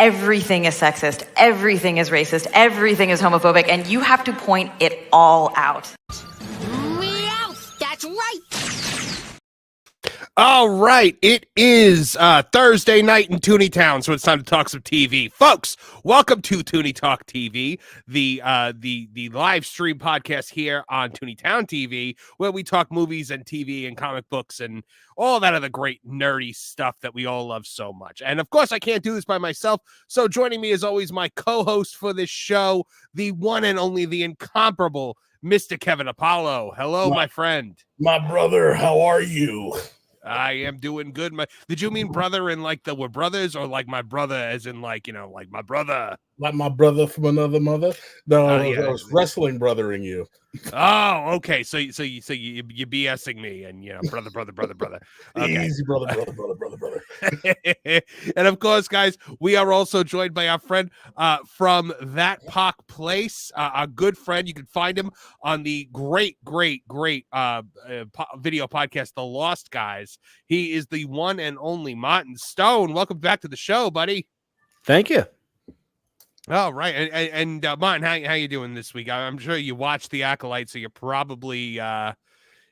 Everything is sexist, everything is racist, everything is homophobic, and you have to point it all out. Meow, that's right. All right, it is Thursday night in Tooney Town, so it's time to talk some TV. Folks, welcome to Tooney Talk TV, the live stream podcast here on Tooney Town TV, where we talk movies and TV and comic books and all that other great nerdy stuff that we all love so much. And of course, I can't do this by myself, so joining me is always my co-host for this show, the one and only, the incomparable Mr. Kevin Apollo. Hello, my friend. My brother, how are you? I am doing good. Did you mean brother in like the we're brothers, or like my brother as in like, you know, like my brother? Like my brother from another mother? No, Yeah. I was wrestling brothering you. Oh, okay. So you BSing me, and you know, brother. Okay. Easy, brother. And of course, guys, we are also joined by our friend from That Pock Place, a good friend. You can find him on the great video podcast, The Lost Guys. He is the one and only Martin Stone. Welcome back to the show, buddy. Thank you. Oh, right. And Martin, how you doing this week? I'm sure you watched The Acolyte, so you're probably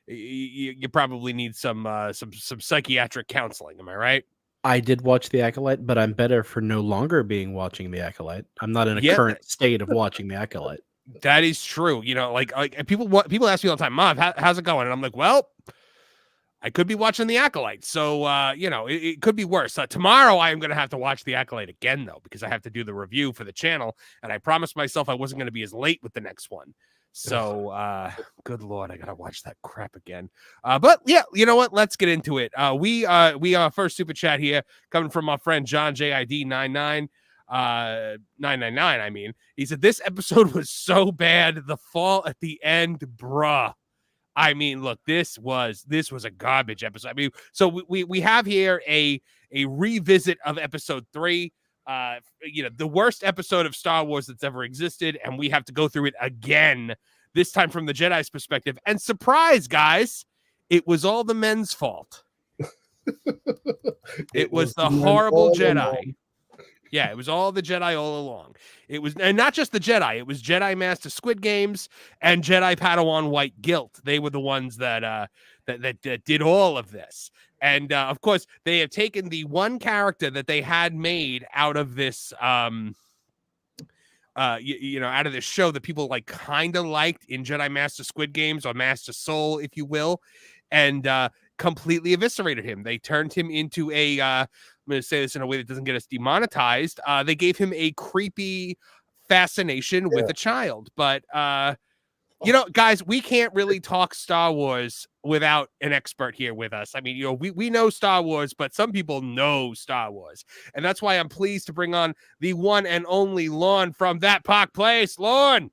you probably need some psychiatric counseling. Am I right? I did watch The Acolyte, but I'm better for no longer watching The Acolyte. I'm not in a current state of watching The Acolyte. That is true. You know, like people ask me all the time, Mom, how's it going? And I'm like, well, I could be watching The Acolyte, so you know, it could be worse. Tomorrow I am going to have to watch The Acolyte again, though, because I have to do the review for the channel, and I promised myself I wasn't going to be as late with the next one. So, good Lord, I got to watch that crap again. But yeah, you know what? Let's get into it. We first super chat here coming from my friend John JID 999. I mean, he said this episode was so bad, the fall at the end, bruh. I mean, look, this was a garbage episode. I mean, so we have here a revisit of episode 3, you know, the worst episode of Star Wars that's ever existed, and we have to go through it again, this time from the Jedi's perspective. And surprise, guys, it was all the men's fault. It was the horrible Jedi. Yeah, it was all the Jedi all along. It was, and not just the Jedi. It was Jedi Master Squid Games and Jedi Padawan White Guilt. They were the ones that did all of this. And of course, they have taken the one character that they had made out of this, you know, out of this show that people like kind of liked in Jedi Master Squid Games, or Master Soul, if you will, and completely eviscerated him. They turned him into a I'm going to say this in a way that doesn't get us demonetized. They gave him a creepy fascination with a child. But, you know, guys, we can't really talk Star Wars without an expert here with us. I mean, you know, we know Star Wars, but some people know Star Wars. And that's why I'm pleased to bring on the one and only Lorne from That Pock Place. Lorne!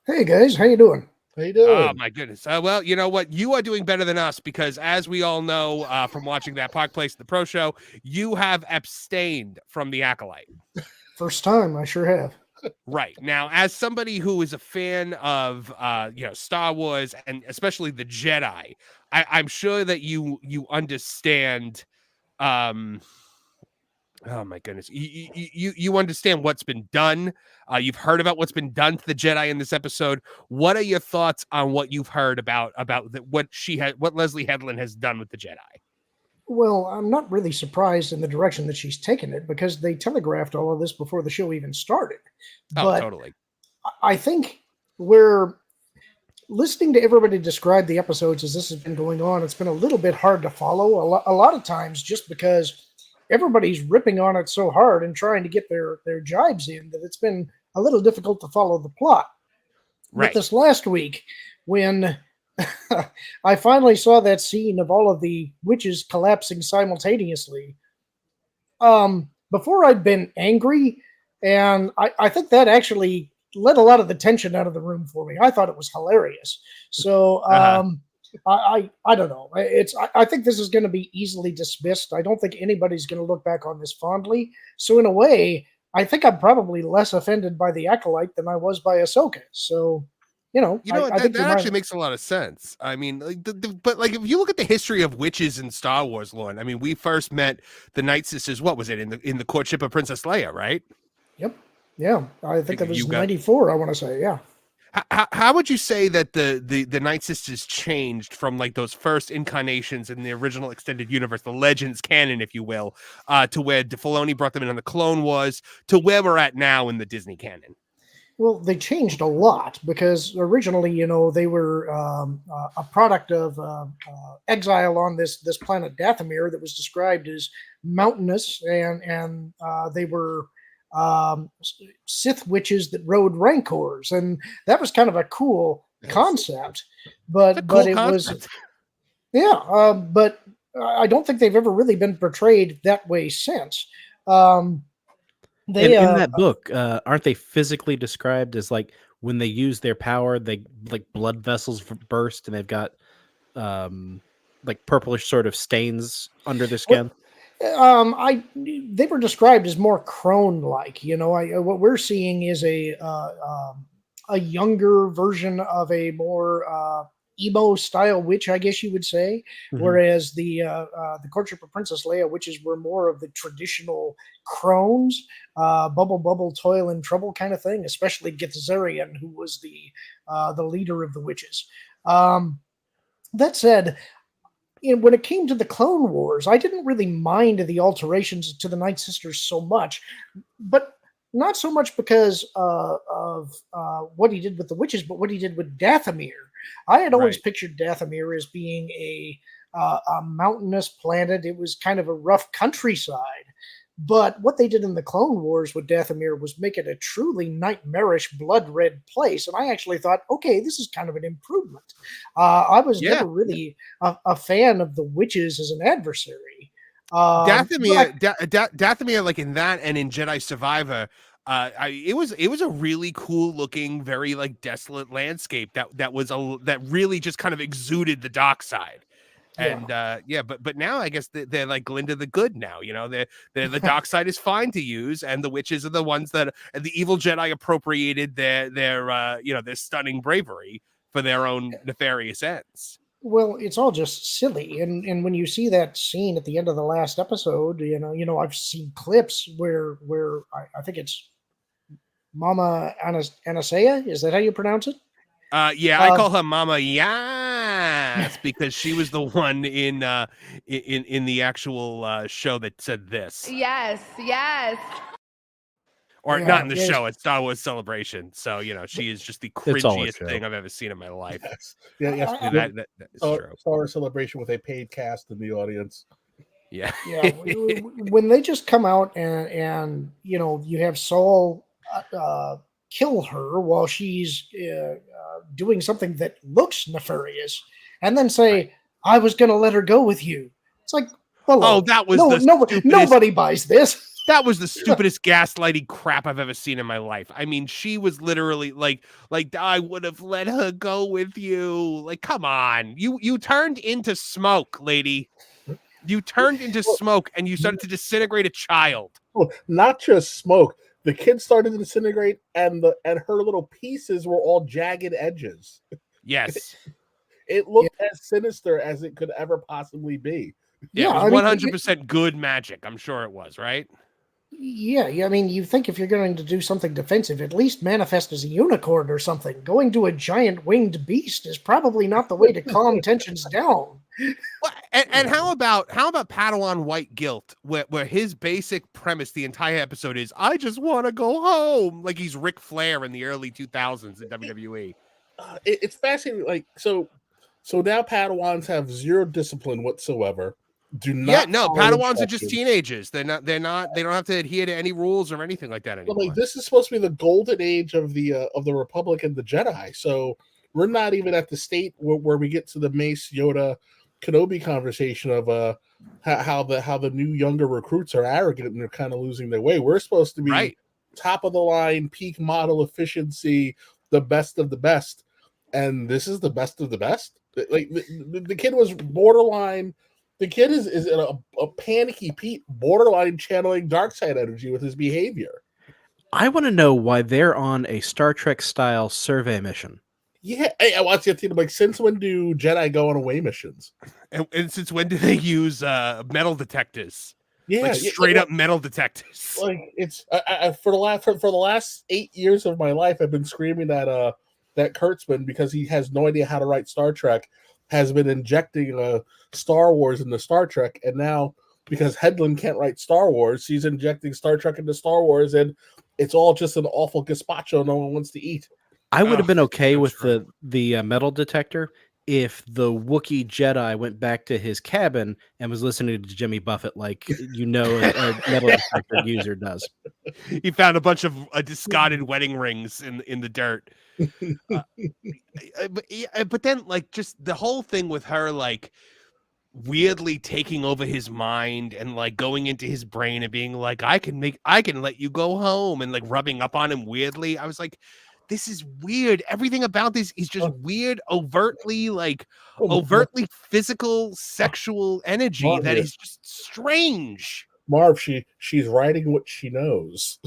Hey, guys. How you doing? How you doing? Oh, my goodness. Well, you know what? You are doing better than us because, as we all know from watching That Pock Place, the pro show, you have abstained from The Acolyte. First time, I sure have. Right. Now, as somebody who is a fan of, you know, Star Wars and especially the Jedi, I'm sure that you understand Oh my goodness. You understand what's been done. You've heard about what's been done to the Jedi in this episode. What are your thoughts on what you've heard about what Leslie Headland has done with the Jedi? Well, I'm not really surprised in the direction that she's taken it because they telegraphed all of this before the show even started. Oh, But totally. I think we're listening to everybody describe the episodes as this has been going on. It's been a little bit hard to follow a lot of times just because everybody's ripping on it so hard and trying to get their jibes in that it's been a little difficult to follow the plot. Right. But this last week, when I finally saw that scene of all of the witches collapsing simultaneously, before I'd been angry, and I think that actually let a lot of the tension out of the room for me. I thought it was hilarious. So I don't know. I think this is going to be easily dismissed. I don't think anybody's going to look back on this fondly. So in a way, I think I'm probably less offended by the Acolyte than I was by Ahsoka. So I think that actually makes a lot of sense. I mean, but like if you look at the history of witches in Star Wars, Lauren, I mean, we first met the Night Sisters. What was it in the courtship of Princess Leia, right? Yep. Yeah, I think that was 94. I want to say, yeah. How would you say that the Night Sisters changed from like those first incarnations in the original extended universe, the Legends canon, if you will, to where Filoni brought them in on the Clone Wars, to where we're at now in the Disney canon? Well, they changed a lot because originally, they were a product of exile on this planet Dathomir that was described as mountainous, and they were Sith witches that rode rancors, and that was kind of a cool concept. But it was, yeah. But I don't think they've ever really been portrayed that way since. In that book, aren't they physically described as like when they use their power, they like blood vessels burst and they've got like purplish sort of stains under their skin? They were described as more crone-like. What we're seeing is a younger version of a more emo style witch, I guess you would say. Mm-hmm. Whereas the courtship of Princess Leia witches were more of the traditional crones, bubble, toil and trouble kind of thing, especially Githzerian, who was the leader of the witches. That said, when it came to the Clone Wars, I didn't really mind the alterations to the Night Sisters so much, but not so much because of what he did with the witches, but what he did with Dathomir. I had always pictured Dathomir as being a mountainous planet. It was kind of a rough countryside. But what they did in the Clone Wars with Dathomir was make it a truly nightmarish, blood-red place. And I actually thought, okay, this is kind of an improvement. I was never really a fan of the witches as an adversary. Dathomir, like in that and in Jedi Survivor, it was a really cool looking, very like desolate landscape that really just kind of exuded the dark side. And but now I guess they're like Glinda the Good now. The dark side is fine to use, and the witches are the ones that and the evil Jedi appropriated their stunning bravery for their own nefarious ends. Well, it's all just silly, and when you see that scene at the end of the last episode, I've seen clips where I think it's Mama Anasea. Is that how you pronounce it? I call her Mama Yes because she was the one in the actual show that said this. Yes. Or not in the show, it's Star Wars Celebration. So, she is just the cringiest thing I've ever seen in my life. Yes. That is true. Star Wars Celebration with a paid cast in the audience. Yeah. When they just come out and you have Saul kill her while she's doing something that looks nefarious, and then say, "I was going to let her go with you." It's like, that was nobody buys this. That was the stupidest gaslighting crap I've ever seen in my life. I mean, she was literally like I would have let her go with you. Like, come on, you turned into smoke, lady. You turned into smoke, and you started to disintegrate a child. Well, not just smoke. The kid started to disintegrate, and her little pieces were all jagged edges. Yes, it looked as sinister as it could ever possibly be. Yeah, it was 100% good magic. I'm sure it was, right? Yeah. I mean, you think if you're going to do something defensive, at least manifest as a unicorn or something. Going to a giant winged beast is probably not the way to calm tensions down. Well, and how about Padawan White Guilt, where his basic premise the entire episode is I just want to go home, like he's Ric Flair in the early 2000s in WWE. It's fascinating. Like so now Padawans have zero discipline whatsoever. Do not. Yeah, no, follow Padawans are just instructions. teenagers. They don't have to adhere to any rules or anything like that But anymore. like this is supposed to be the golden age of the Republic and the Jedi. So we're not even at the state where we get to the Mace Yoda Kenobi conversation of how the new younger recruits are arrogant and they're kind of losing their way. We're supposed to be Right. top of the line, peak model efficiency, the best of the best, and this is the best of the best. Like the kid was borderline. The kid is a panicky Pete, borderline channeling dark side energy with his behavior. I want to know why they're on a Star Trek style survey mission. Yeah, I watched the team. Like, since when do Jedi go on away missions? And since when do they use metal detectors? Yeah, Like straight up metal detectors. Like it's for the last 8 years of my life, I've been screaming at that Kurtzman because he has no idea how to write Star Trek, has been injecting Star Wars into Star Trek, and now because Hedlund can't write Star Wars, he's injecting Star Trek into Star Wars, and it's all just an awful gazpacho no one wants to eat. I would have been okay with true. the metal detector if the Wookiee Jedi went back to his cabin and was listening to Jimmy Buffett, like a metal detector user does. He found a bunch of discarded wedding rings in the dirt. But then, like, just the whole thing with her, like, weirdly taking over his mind and like going into his brain and being like, I can let you go home, and like rubbing up on him weirdly. I was like, this is weird. Everything about this is just weird, overtly physical, sexual energy that is just strange. Marv, she's writing what she knows.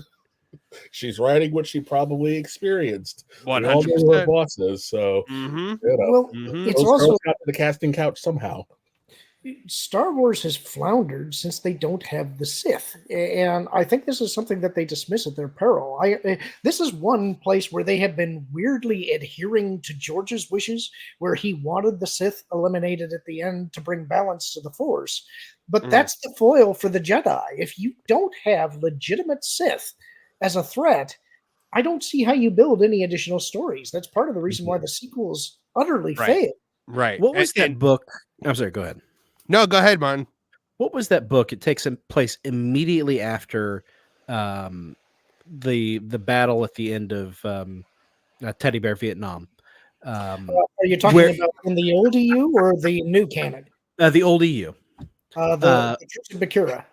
She's writing what she probably experienced. We all know who her 100%. boss is, so Well, it's those also girls got to the casting couch somehow. Star Wars has floundered since they don't have the Sith, and I think this is something that they dismiss at their peril. This is one place where they have been weirdly adhering to George's wishes, where he wanted the Sith eliminated at the end to bring balance to the Force. But that's the foil for the Jedi. If you don't have legitimate Sith as a threat, I don't see how you build any additional stories. That's part of the reason why the sequels utterly fail. Right. What was that book? I'm sorry, go ahead. No, go ahead, man. What was that book? It takes place immediately after the battle at the end of Teddy Bear Vietnam. Are you talking about in the old EU or the new canon? The old EU. The Troops of Bakura.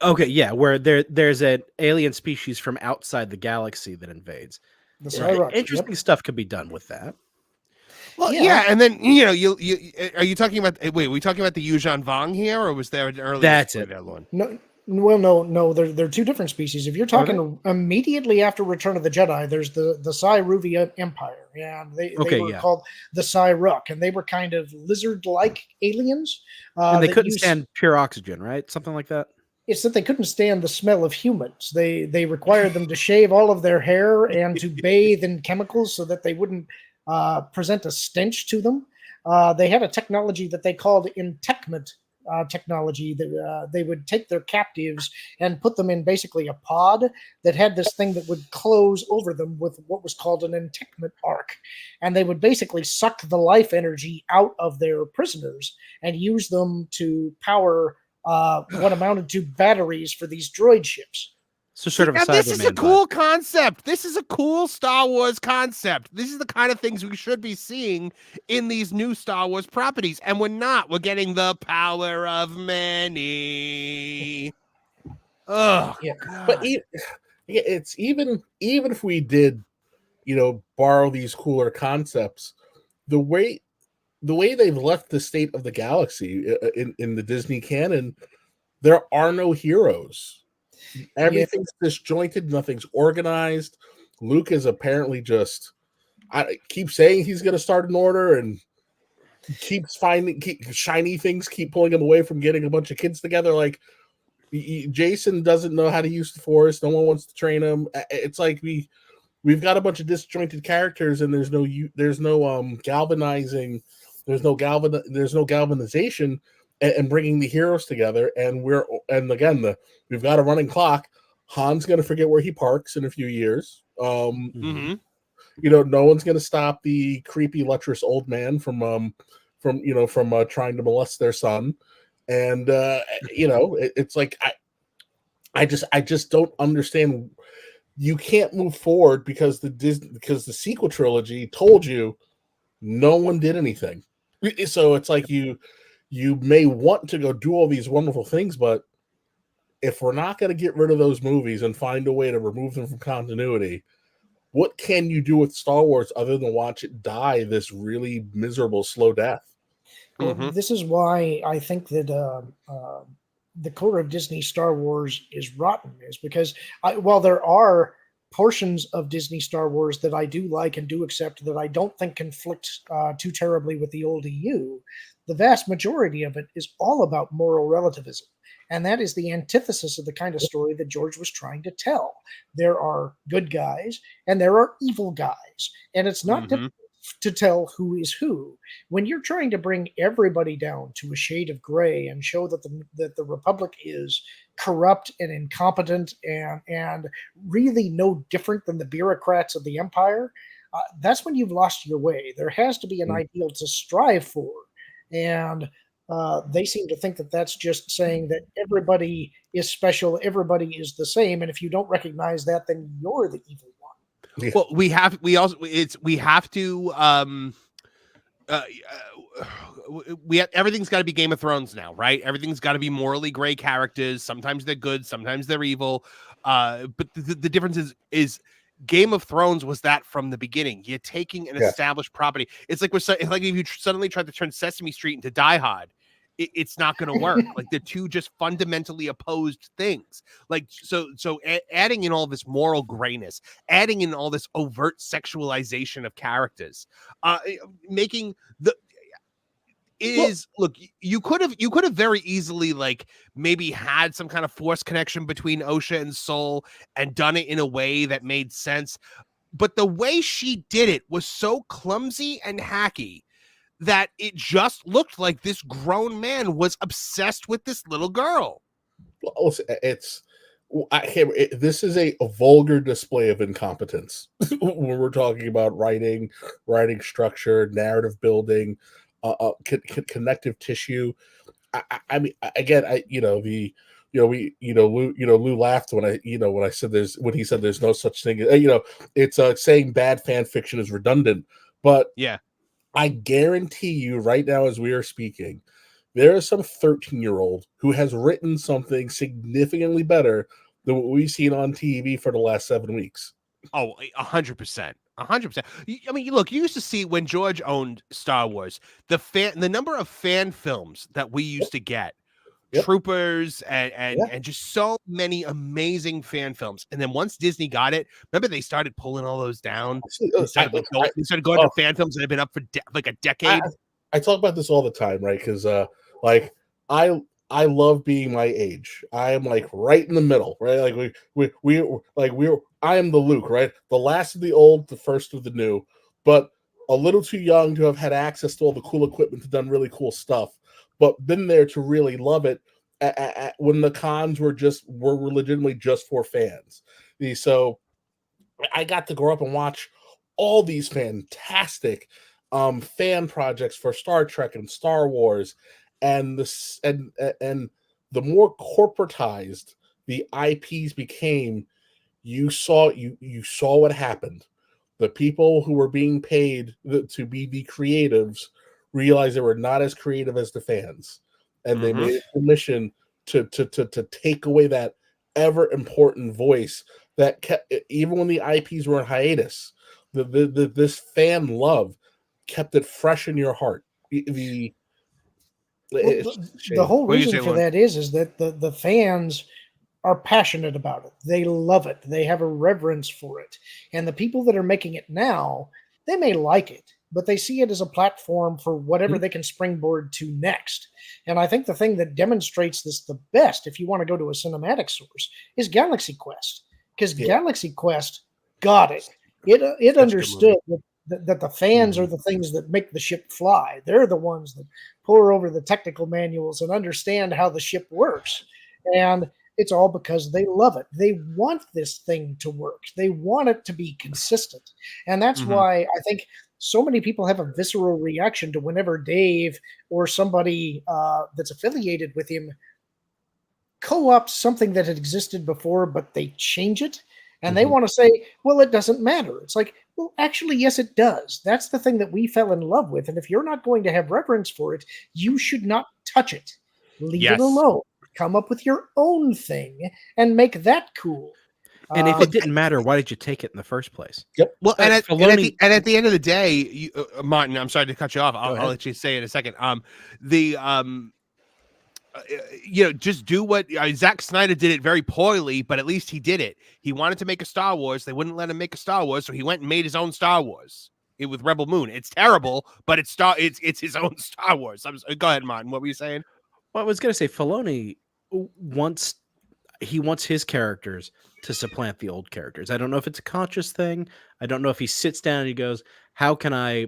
Okay, yeah, where there's an alien species from outside the galaxy that invades. The Cyrock, Interesting stuff could be done with that. Well, yeah, and then you are you talking about? Wait, are we talking about the Yuuzhan Vong here, or was there an earlier? That's it. One? No. They're two different species. If you're talking immediately after Return of the Jedi, there's the Cyruvi Empire, and they were called the Cyruck, and they were kind of lizard-like aliens. And they couldn't stand pure oxygen, right? Something like that. It's that they couldn't stand the smell of humans. They required them to shave all of their hair and to bathe in chemicals so that they wouldn't present a stench to them. They had a technology that they called intechment technology that they would take their captives and put them in basically a pod that had this thing that would close over them with what was called an intechment arc. And they would basically suck the life energy out of their prisoners and use them to power what amounted to batteries for these droid ships. So sort of a this is a cool vibe. concept. This is a cool Star Wars concept. This is the kind of things we should be seeing in these new Star Wars properties. And we're not. We're getting the power of many. Oh, yeah. God. But it's even if we did, borrow these cooler concepts, the way they've left the state of the galaxy in the Disney canon, there are no heroes. Everything's disjointed, nothing's organized. Luke is apparently just keep saying he's going to start an order and keeps finding shiny things, keep pulling him away from getting a bunch of kids together. Like, Jason doesn't know how to use the Force. No one wants to train him. It's like we've got a bunch of disjointed characters, and there's no galvanizing. There's no galvanization and bringing the heroes together. And we've got a running clock. Han's going to forget where he parks in a few years. Mm-hmm. No one's going to stop the creepy, lecherous old man from trying to molest their son. And it's like I just don't understand. You can't move forward because the sequel trilogy told you no one did anything. So it's like you may want to go do all these wonderful things, but if we're not going to get rid of those movies and find a way to remove them from continuity, what can you do with Star Wars other than watch it die this really miserable, slow death? Well, this is why I think that the core of Disney Star Wars is rotten, is because while there are portions of Disney Star Wars that I do like and do accept that I don't think conflict too terribly with the old EU, the vast majority of it is all about moral relativism. And that is the antithesis of the kind of story that George was trying to tell. There are good guys and there are evil guys. And it's not difficult to tell who is who. When you're trying to bring everybody down to a shade of gray and show that the Republic is corrupt and incompetent and really no different than the bureaucrats of the Empire, that's when you've lost your way. There has to be an ideal to strive for. And they seem to think that that's just saying that everybody is special, everybody is the same, and if you don't recognize that, then you're the evil one. Yeah. Well, we have everything's got to be Game of Thrones now, right? Everything's got to be morally gray characters. Sometimes they're good, sometimes they're evil. But the difference is Game of Thrones was that from the beginning. You're taking an established property. It's like if you suddenly tried to turn Sesame Street into Die Hard, it's not going to work. Like they're two just fundamentally opposed things. Like so adding in all this moral grayness, adding in all this overt sexualization of characters, making the look, you could have very easily like maybe had some kind of force connection between Osha and Soul and done it in a way that made sense. But the way she did it was so clumsy and hacky that it just looked like this grown man was obsessed with this little girl. Well, this is a vulgar display of incompetence when we're talking about writing structure, narrative building, connective tissue. Lou laughed when I said he said there's no such thing. It's saying bad fan fiction is redundant, but yeah. I guarantee you right now, as we are speaking, there is some 13-year-old who has written something significantly better than what we've seen on TV for the last 7 weeks. Oh, 100%. 100%. I mean, look, you used to see when George owned Star Wars, the number of fan films that we used to get, Troopers and just so many amazing fan films. And then once Disney got it, remember they started pulling all those down. They started going to fan films that had been up for like a decade. I talk about this all the time, right? Because I love being my age. I am like right in the middle, right? I am the Luke, right? The last of the old, the first of the new, but a little too young to have had access to all the cool equipment to done really cool stuff, but been there to really love it when the cons were legitimately just for fans. So I got to grow up and watch all these fantastic fan projects for Star Trek and Star Wars, and the more corporatized the IPs became, you saw what happened. The people who were being paid to be the creatives realized they were not as creative as the fans, and they made a mission to take away that ever important voice that kept, even when the IPs were in hiatus, this fan love kept it fresh in your heart. The whole reason for that is that the fans are passionate about it. They love it. They have a reverence for it. And the people that are making it now, they may like it, but they see it as a platform for whatever they can springboard to next. And I think the thing that demonstrates this the best, if you want to go to a cinematic source, is Galaxy Quest. Because Galaxy Quest got it. It understood that the fans are the things that make the ship fly. They're the ones that pore over the technical manuals and understand how the ship works. And it's all because they love it. They want this thing to work. They want it to be consistent. And that's why I think so many people have a visceral reaction to whenever Dave or somebody that's affiliated with him co-opt something that had existed before, but they change it. And they want to say, well, it doesn't matter. It's like, well, actually, yes, it does. That's the thing that we fell in love with. And if you're not going to have reverence for it, you should not touch it. Leave it alone. Come up with your own thing and make that cool. And if it didn't matter, why did you take it in the first place? Yep. Well, and at the end of the day, Martin, I'm sorry to cut you off. I'll let you say it in a second. Just do what Zack Snyder did it very poorly, but at least he did it. He wanted to make a Star Wars. They wouldn't let him make a Star Wars, so he went and made his own Star Wars with Rebel Moon. It's terrible, but it's his own Star Wars. Go ahead, Martin. What were you saying? Well, I was going to say Filoni wants his characters to supplant the old characters. I don't know if it's a conscious thing. I don't know if he sits down and he goes, how can I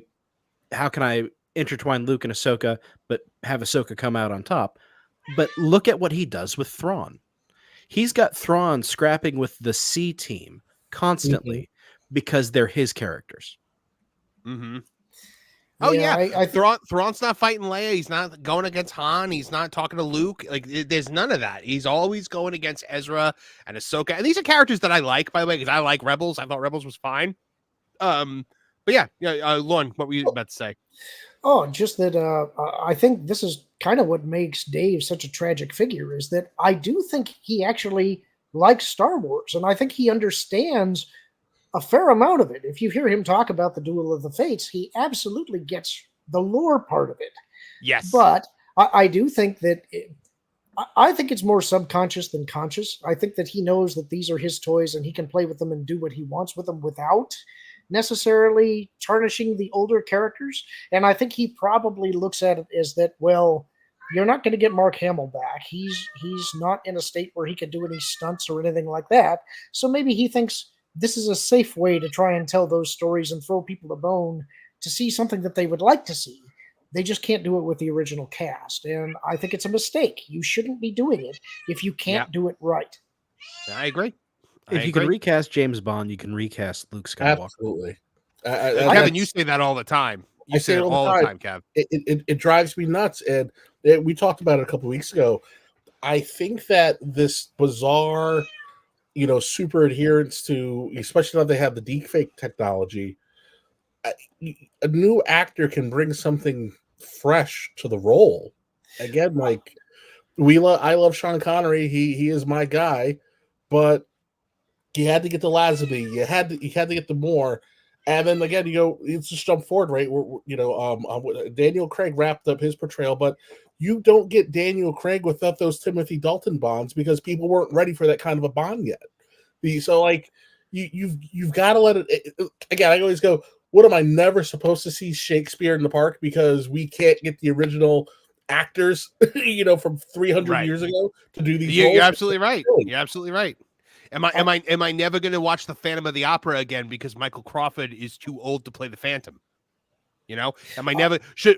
intertwine Luke and Ahsoka, but have Ahsoka come out on top? But look at what he does with Thrawn. He's got Thrawn scrapping with the C team constantly because they're his characters. Oh yeah, Thrawn's not fighting Leia. He's not going against Han. He's not talking to Luke. Like there's none of that. He's always going against Ezra and Ahsoka. And these are characters that I like, by the way, because I like Rebels. I thought Rebels was fine. But yeah, Lauren, what were you about to say? Oh, just that I think this is kind of what makes Dave such a tragic figure, is that I do think he actually likes Star Wars, and I think he understands a fair amount of it. If you hear him talk about the Duel of the Fates, he absolutely gets the lore part of it. Yes. But I do think that I think it's more subconscious than conscious. I think that he knows that these are his toys and he can play with them and do what he wants with them without necessarily tarnishing the older characters. And I think he probably looks at it as that, well, you're not going to get Mark Hamill back. He's not in a state where he can do any stunts or anything like that. So maybe he thinks this is a safe way to try and tell those stories and throw people a bone to see something that they would like to see. They just can't do it with the original cast. And I think it's a mistake. You shouldn't be doing it if you can't do it right. I agree. If you can recast James Bond, you can recast Luke Skywalker. Absolutely. Kevin, you say that all the time. You say it all the time, Kev. It drives me nuts. And we talked about it a couple of weeks ago. I think that this bizarre, super adherence to, especially now they have the deepfake technology, a new actor can bring something fresh to the role. Again, like I love Sean Connery. He is my guy, but you had to get the Lazenby. You had to get the Moore. And then again, let's just jump forward, right? Daniel Craig wrapped up his portrayal, but you don't get Daniel Craig without those Timothy Dalton Bonds because people weren't ready for that kind of a Bond yet. So like you've got to let it. Again, I always go, what am I never supposed to see Shakespeare in the Park because we can't get the original actors, from 300 years ago to do these roles? You're absolutely right. You're absolutely right. Am I never going to watch the Phantom of the Opera again because Michael Crawford is too old to play the Phantom? Am I never should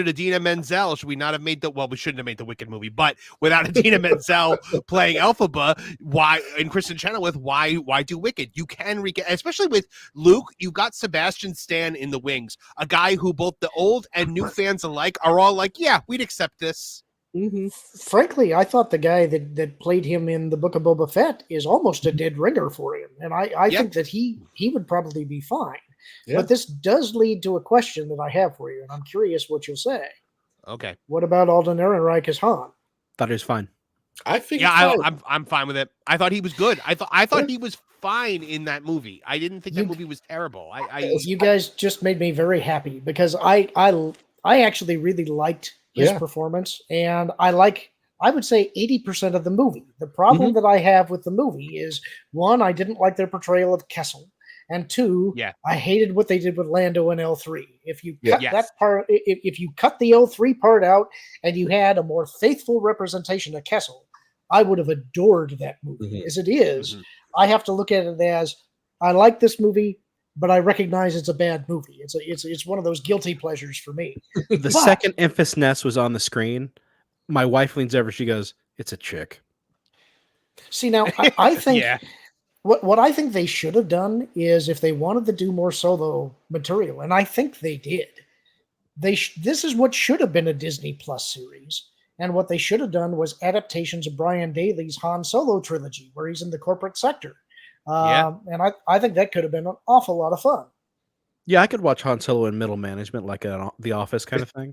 Idina Menzel? Should we not have made we shouldn't have made the Wicked movie, but without Idina Menzel playing Elphaba, and Kristen Chenoweth, why do Wicked? You can especially with Luke. You got Sebastian Stan in the wings, a guy who both the old and new fans alike are all like, yeah, we'd accept this. Mm-hmm. Frankly, I thought the guy that played him in the Book of Boba Fett is almost a dead ringer for him, and I think that he would probably be fine. Yeah. But this does lead to a question that I have for you, and I'm curious what you'll say. Okay. What about Alden Ehrenreich as Han? Thought he was fine. I think. Yeah, I'm fine with it. I thought he was good. I thought he was fine in that movie. I didn't think that movie was terrible. You guys just made me very happy because I actually really liked his performance, and I would say 80% of the movie. The problem that I have with the movie is, one, I didn't like their portrayal of Kessel. And two, Yeah. I hated what they did with Lando and L3. If you cut Yes. that part, if you cut the L3 part out and you had a more faithful representation of Kessel, I would have adored that movie. As it is, I have to look at it as I like this movie, but I recognize it's a bad movie. It's one of those guilty pleasures for me. The second Enfys Nest was on the screen, my wife leans over. She goes, "It's a chick." See, now I think Yeah. what I think they should have done is if they wanted to do more solo material, and I think they did. This is what should have been a Disney Plus series, and what they should have done was adaptations of Brian Daley's Han Solo trilogy, where he's in the corporate sector. And I think that could have been an awful lot of fun. Yeah, I could watch Han Solo in middle management, like The Office kind of thing.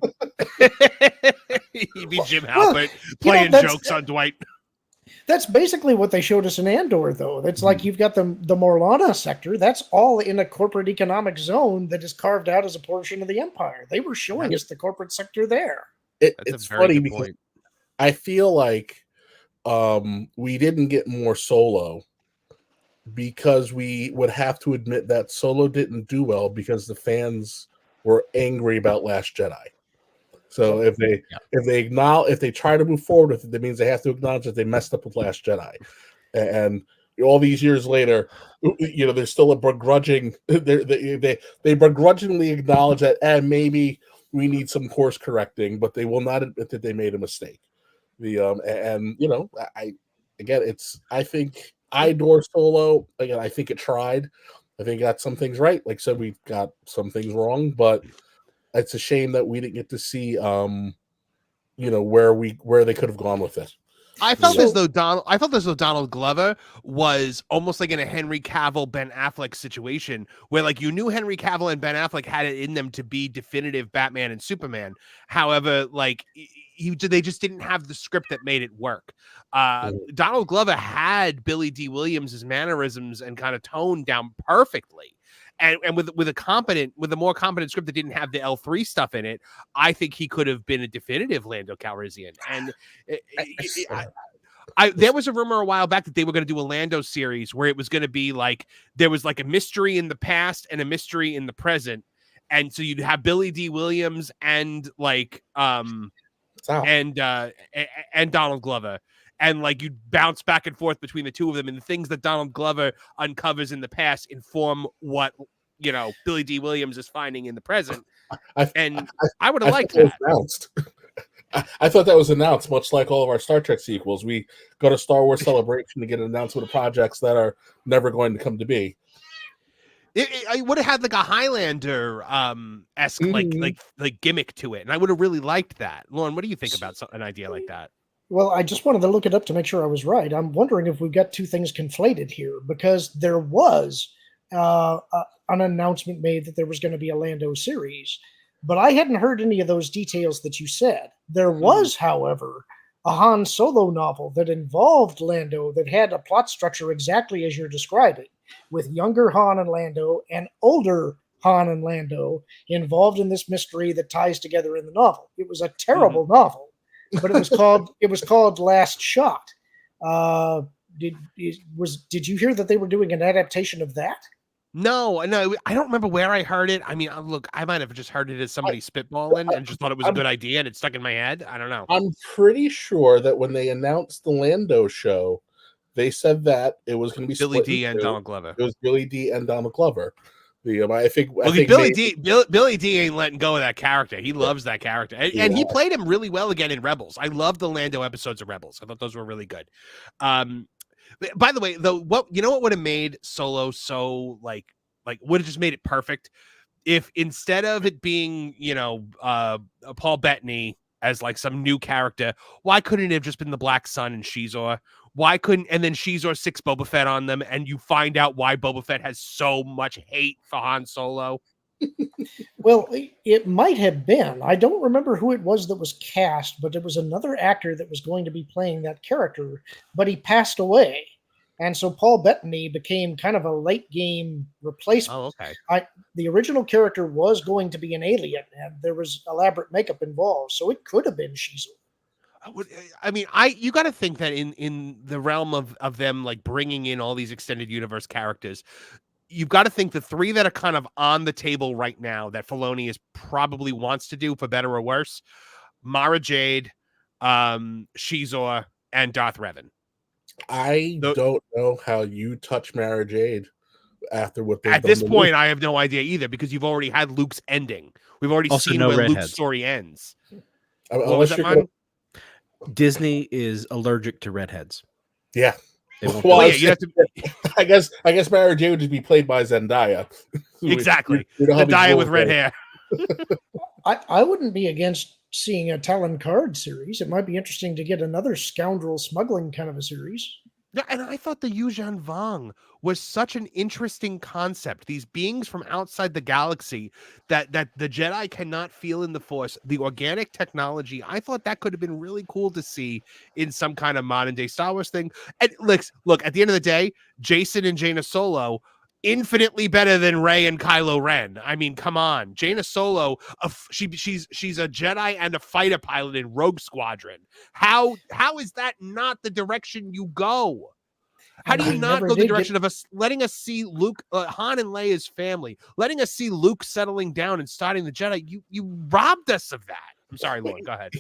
He'd be Jim Halpert playing jokes on Dwight. That's basically what they showed us in Andor, though. It's like you've got the Morlana sector. That's all in a corporate economic zone that is carved out as a portion of the Empire. They were showing us the corporate sector there. It's funny because I feel like we didn't get more Solo because we would have to admit that Solo didn't do well because the fans were angry about Last Jedi. So if they try to move forward with it, that means they have to acknowledge that they messed up with Last Jedi. And all these years later, there's still a begrudging. They begrudgingly acknowledge that, and maybe we need some course correcting, but they will not admit that they made a mistake. I think I adore Solo. Again, I think it tried. I think it got some things right. Like I said, we got some things wrong, but it's a shame that we didn't get to see, where they could have gone with it. I felt as though Donald Glover was almost like in a Henry Cavill, Ben Affleck situation where like you knew Henry Cavill and Ben Affleck had it in them to be definitive Batman and Superman. However, like they just didn't have the script that made it work. Donald Glover had Billy D. Williams' mannerisms and kind of tone down perfectly. And with a more competent script that didn't have the L3 stuff in it, I think he could have been a definitive Lando Calrissian. And there was a rumor a while back that they were going to do a Lando series where it was going to be like there was like a mystery in the past and a mystery in the present, and so you'd have Billy D. Williams and like and Donald Glover. And like you bounce back and forth between the two of them, and the things that Donald Glover uncovers in the past inform what Billy D. Williams is finding in the present. I would have liked that. I thought that was announced, much like all of our Star Trek sequels. We go to Star Wars Celebration to get an announcement of projects that are never going to come to be. I would have had like a Highlander esque like gimmick to it, and I would have really liked that. Lauren, what do you think about an idea like that? Well, I just wanted to look it up to make sure I was right. I'm wondering if we've got two things conflated here, because there was an announcement made that there was going to be a Lando series, but I hadn't heard any of those details that you said. There was, however, a Han Solo novel that involved Lando that had a plot structure exactly as you're describing, with younger Han and Lando and older Han and Lando involved in this mystery that ties together in the novel. It was a terrible novel. But it was called Last Shot. Did you hear that they were doing an adaptation of that? No, I don't remember where I heard it. I mean, look, I might have just heard it as somebody spitballing and just thought it was a good idea and it stuck in my head. I don't know. I'm pretty sure that when they announced the Lando show, they said that it was going to be Billy D. and Donald Glover. It was Billy D. and Donald Glover. Billy D ain't letting go of that character. He loves that character, and he played him really well again in Rebels. I love the Lando episodes of Rebels. I thought those were really good. By the way, though, what would have made Solo so like would have just made it perfect if instead of it being Paul Bettany as like some new character, why couldn't it have just been the Black Sun and Shizor? And then Shizor six Boba Fett on them, and you find out why Boba Fett has so much hate for Han Solo? Well, it might have been. I don't remember who it was that was cast, but it was another actor that was going to be playing that character, but he passed away. And so Paul Bettany became kind of a late game replacement. Oh, okay. The original character was going to be an alien, and there was elaborate makeup involved, so it could have been Shizor. I mean, you got to think that in the realm of them like bringing in all these extended universe characters, you've got to think the three that are kind of on the table right now that Filoni is probably wants to do for better or worse: Mara Jade, Shizor, and Darth Revan. I don't know how you touch Mara Jade after what they've At done this to point, Luke. I have no idea either, because you've already had Luke's ending. We've already Also, seen no where Luke's redheads. story ends. Unless was that, you're Martin? Disney is allergic to redheads. Yeah. They won't Well, do yeah, it. you have to. I guess Mara Jade would just be played by Zendaya. Exactly. We don't have these Zendaya with rules red there. hair. I wouldn't be against seeing a Talon Card series. It might be interesting to get another scoundrel smuggling kind of a series. Yeah, and I thought the Yuuzhan Vong was such an interesting concept. These beings from outside the galaxy that the Jedi cannot feel in the Force, the organic technology. I thought that could have been really cool to see in some kind of modern day Star Wars thing. And look, at the end of the day, Jason and Jaina Solo, infinitely better than Rey and Kylo Ren. I mean, come on. Jaina Solo, she's a Jedi and a fighter pilot in Rogue Squadron. How is that not the direction you go? How do you not go the direction of us letting us see Luke, Han and Leia's family, letting us see Luke settling down and starting the Jedi? You robbed us of that. I'm sorry, Lord. Go ahead.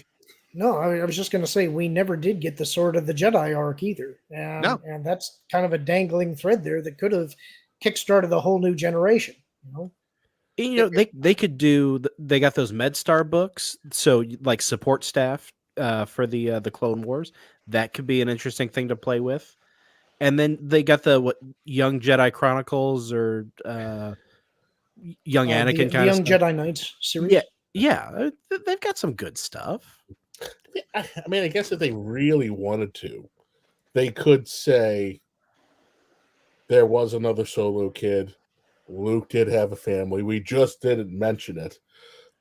No, I was just going to say we never did get the Sword of the Jedi arc either. And that's kind of a dangling thread there that could have kickstarted a whole new generation. They could do. They got those MedStar books, so like support staff for the Clone Wars. That could be an interesting thing to play with. And then they got the Young Jedi Chronicles or Young Anakin the kind of Young stuff. Jedi Knights series. Yeah, they've got some good stuff. I mean, I guess if they really wanted to, they could say there was another Solo kid. Luke did have a family. We just didn't mention it.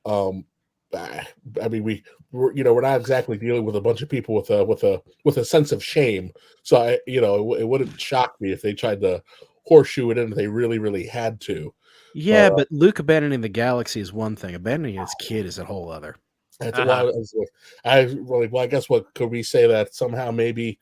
I mean, we're not exactly dealing with a bunch of people with a sense of shame. So it wouldn't shock me if they tried to horseshoe it in if they really, really had to. Yeah, but Luke abandoning the galaxy is one thing. Abandoning his kid is a whole other. That's I guess what could we say that somehow maybe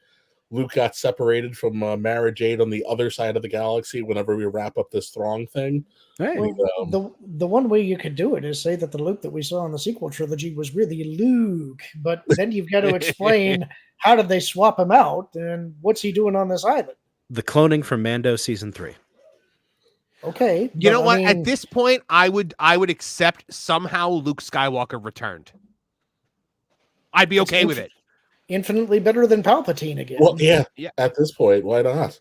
Luke got separated from Mara Jade on the other side of the galaxy whenever we wrap up this Throng thing. Hey. Well, the one way you could do it is say that the Luke that we saw in the sequel trilogy was really Luke, but then you've got to explain how did they swap him out and what's he doing on this island? The cloning from Mando season 3. Okay, you know what? At this point, I would accept somehow Luke Skywalker returned. I'd be okay with it. Infinitely better than Palpatine again. Well, yeah. At this point, why not?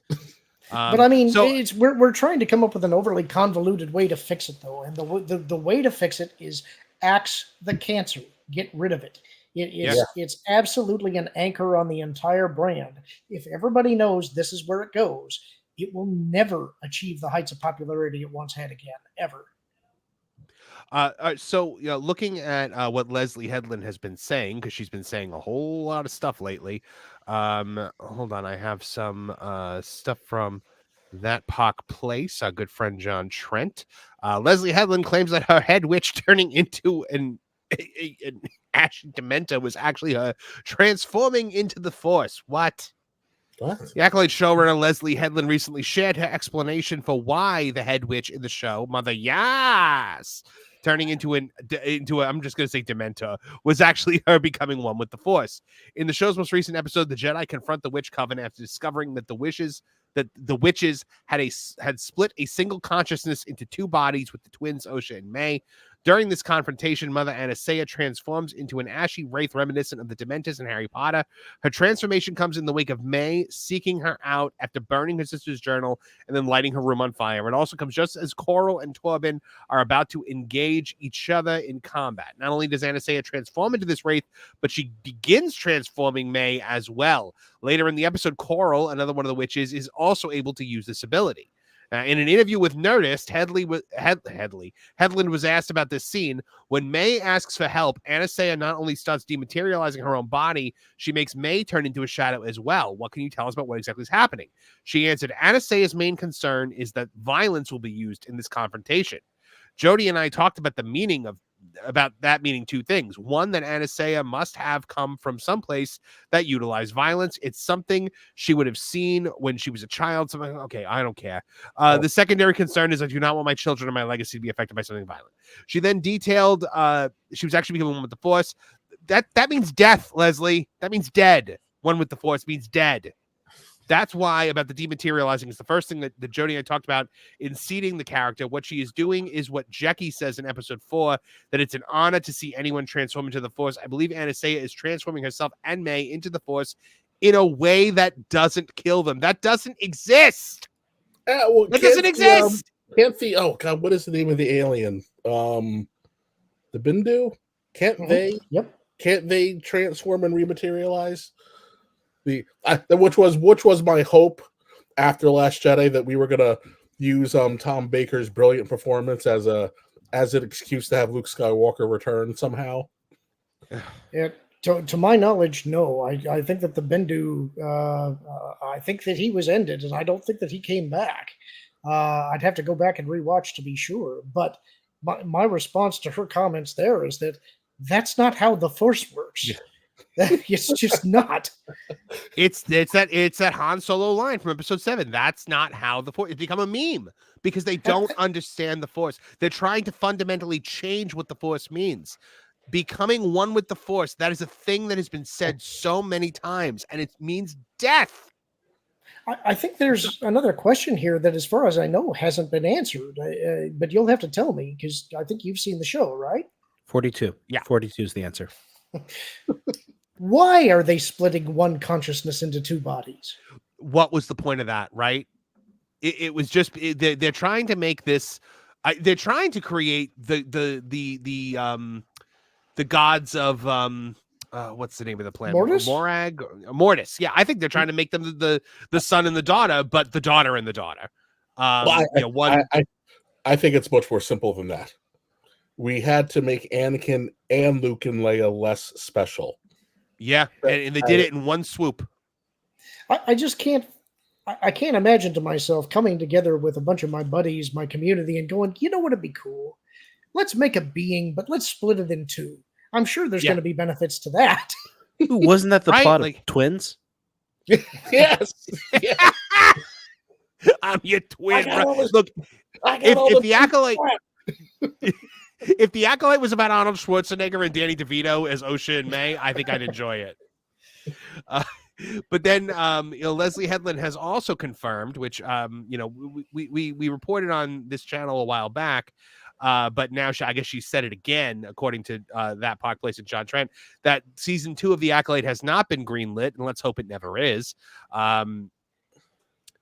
But I mean, we're trying to come up with an overly convoluted way to fix it, though, and the way to fix it is axe the cancer, get rid of it. It's absolutely an anchor on the entire brand. If everybody knows this is where it goes, it will never achieve the heights of popularity it once had again, ever. So looking at what Leslie Headland has been saying, because she's been saying a whole lot of stuff lately. Hold on, I have some stuff from That Pock Place, our good friend John Trent. Leslie Headland claims that her head witch turning into an ashy Dementa was actually her transforming into the Force. What? The Acolyte showrunner Leslie Headland recently shared her explanation for why the head witch in the show, Mother Yas, turning into I'm just going to say Dementor, was actually her becoming one with the Force. In the show's most recent episode, the Jedi confront the Witch Coven after discovering that the witches had split a single consciousness into two bodies with the twins Osha and May. During this confrontation, Mother Anastasia transforms into an ashy wraith reminiscent of the Dementors in Harry Potter. Her transformation comes in the wake of May seeking her out after burning her sister's journal and then lighting her room on fire. It also comes just as Coral and Torben are about to engage each other in combat. Not only does Anastasia transform into this wraith, but she begins transforming May as well. Later in the episode, Coral, another one of the witches, is also able to use this ability. In an interview with Nerdist, Headland was asked about this scene. When May asks for help, Anastasia not only starts dematerializing her own body, she makes May turn into a shadow as well. What can you tell us about what exactly is happening? She answered, Anastasia's main concern is that violence will be used in this confrontation. Jody and I talked about the meaning of about that meaning two things. One, that Anastasia must have come from someplace that utilized violence. It's something she would have seen when she was a child. Something, okay, I don't care. The secondary concern is I do not want my children or my legacy to be affected by something violent. She then detailed she was actually becoming one with the Force. That means death, Leslie. That means dead. One with the Force means dead. That's why about the dematerializing is the first thing that Jodie and I talked about in seeding the character. What she is doing is what Jackie says in episode 4, that it's an honor to see anyone transform into the Force. I believe Anastasia is transforming herself and May into the Force in a way that doesn't kill them. That doesn't exist. That doesn't exist. Can't the oh god, what is the name of the alien? The Bindu? Can't they? Yep. Can't they transform and rematerialize? Which was my hope after Last Jedi, that we were gonna use Tom Baker's brilliant performance as an excuse to have Luke Skywalker return somehow. Yeah, to my knowledge, no. I think that the Bendu, I think that he was ended, and I don't think that he came back. I'd have to go back and rewatch to be sure. But my response to her comments there is that that's not how the Force works. Yeah. It's just not. It's that Han Solo line from episode 7. That's not how the Force. It's become a meme because they don't understand the Force. They're trying to fundamentally change what the Force means. Becoming one with the Force, that is a thing that has been said so many times, and it means death. I think there's another question here that, as far as I know, hasn't been answered. But you'll have to tell me, because I think you've seen the show, right? 42. Yeah. 42 is the answer. Why are they splitting one consciousness into two bodies? What was the point of that, right? It was just they're trying to make this. They're trying to create the gods of what's the name of the planet? Mortis. Yeah, I think they're trying to make them the son and the daughter, but the daughter and the daughter. I think it's much more simple than that. We had to make Anakin and Luke and Leia less special. Yeah, and they did it in one swoop. I just can't. I can't imagine to myself coming together with a bunch of my buddies, my community, and going, you know what would be cool? Let's make a being, but let's split it in two. I'm sure there's going to be benefits to that. Wasn't that the plot of Twins? Yes. Yeah. I'm your twin. Look, if the Acolyte... If the Acolyte was about Arnold Schwarzenegger and Danny DeVito as Osha and May, I think I'd enjoy it. But then, Leslie Headland has also confirmed, which, we reported on this channel a while back, but now I guess she said it again, according to that Park Place and John Trent, that season 2 of The Acolyte has not been greenlit, and let's hope it never is.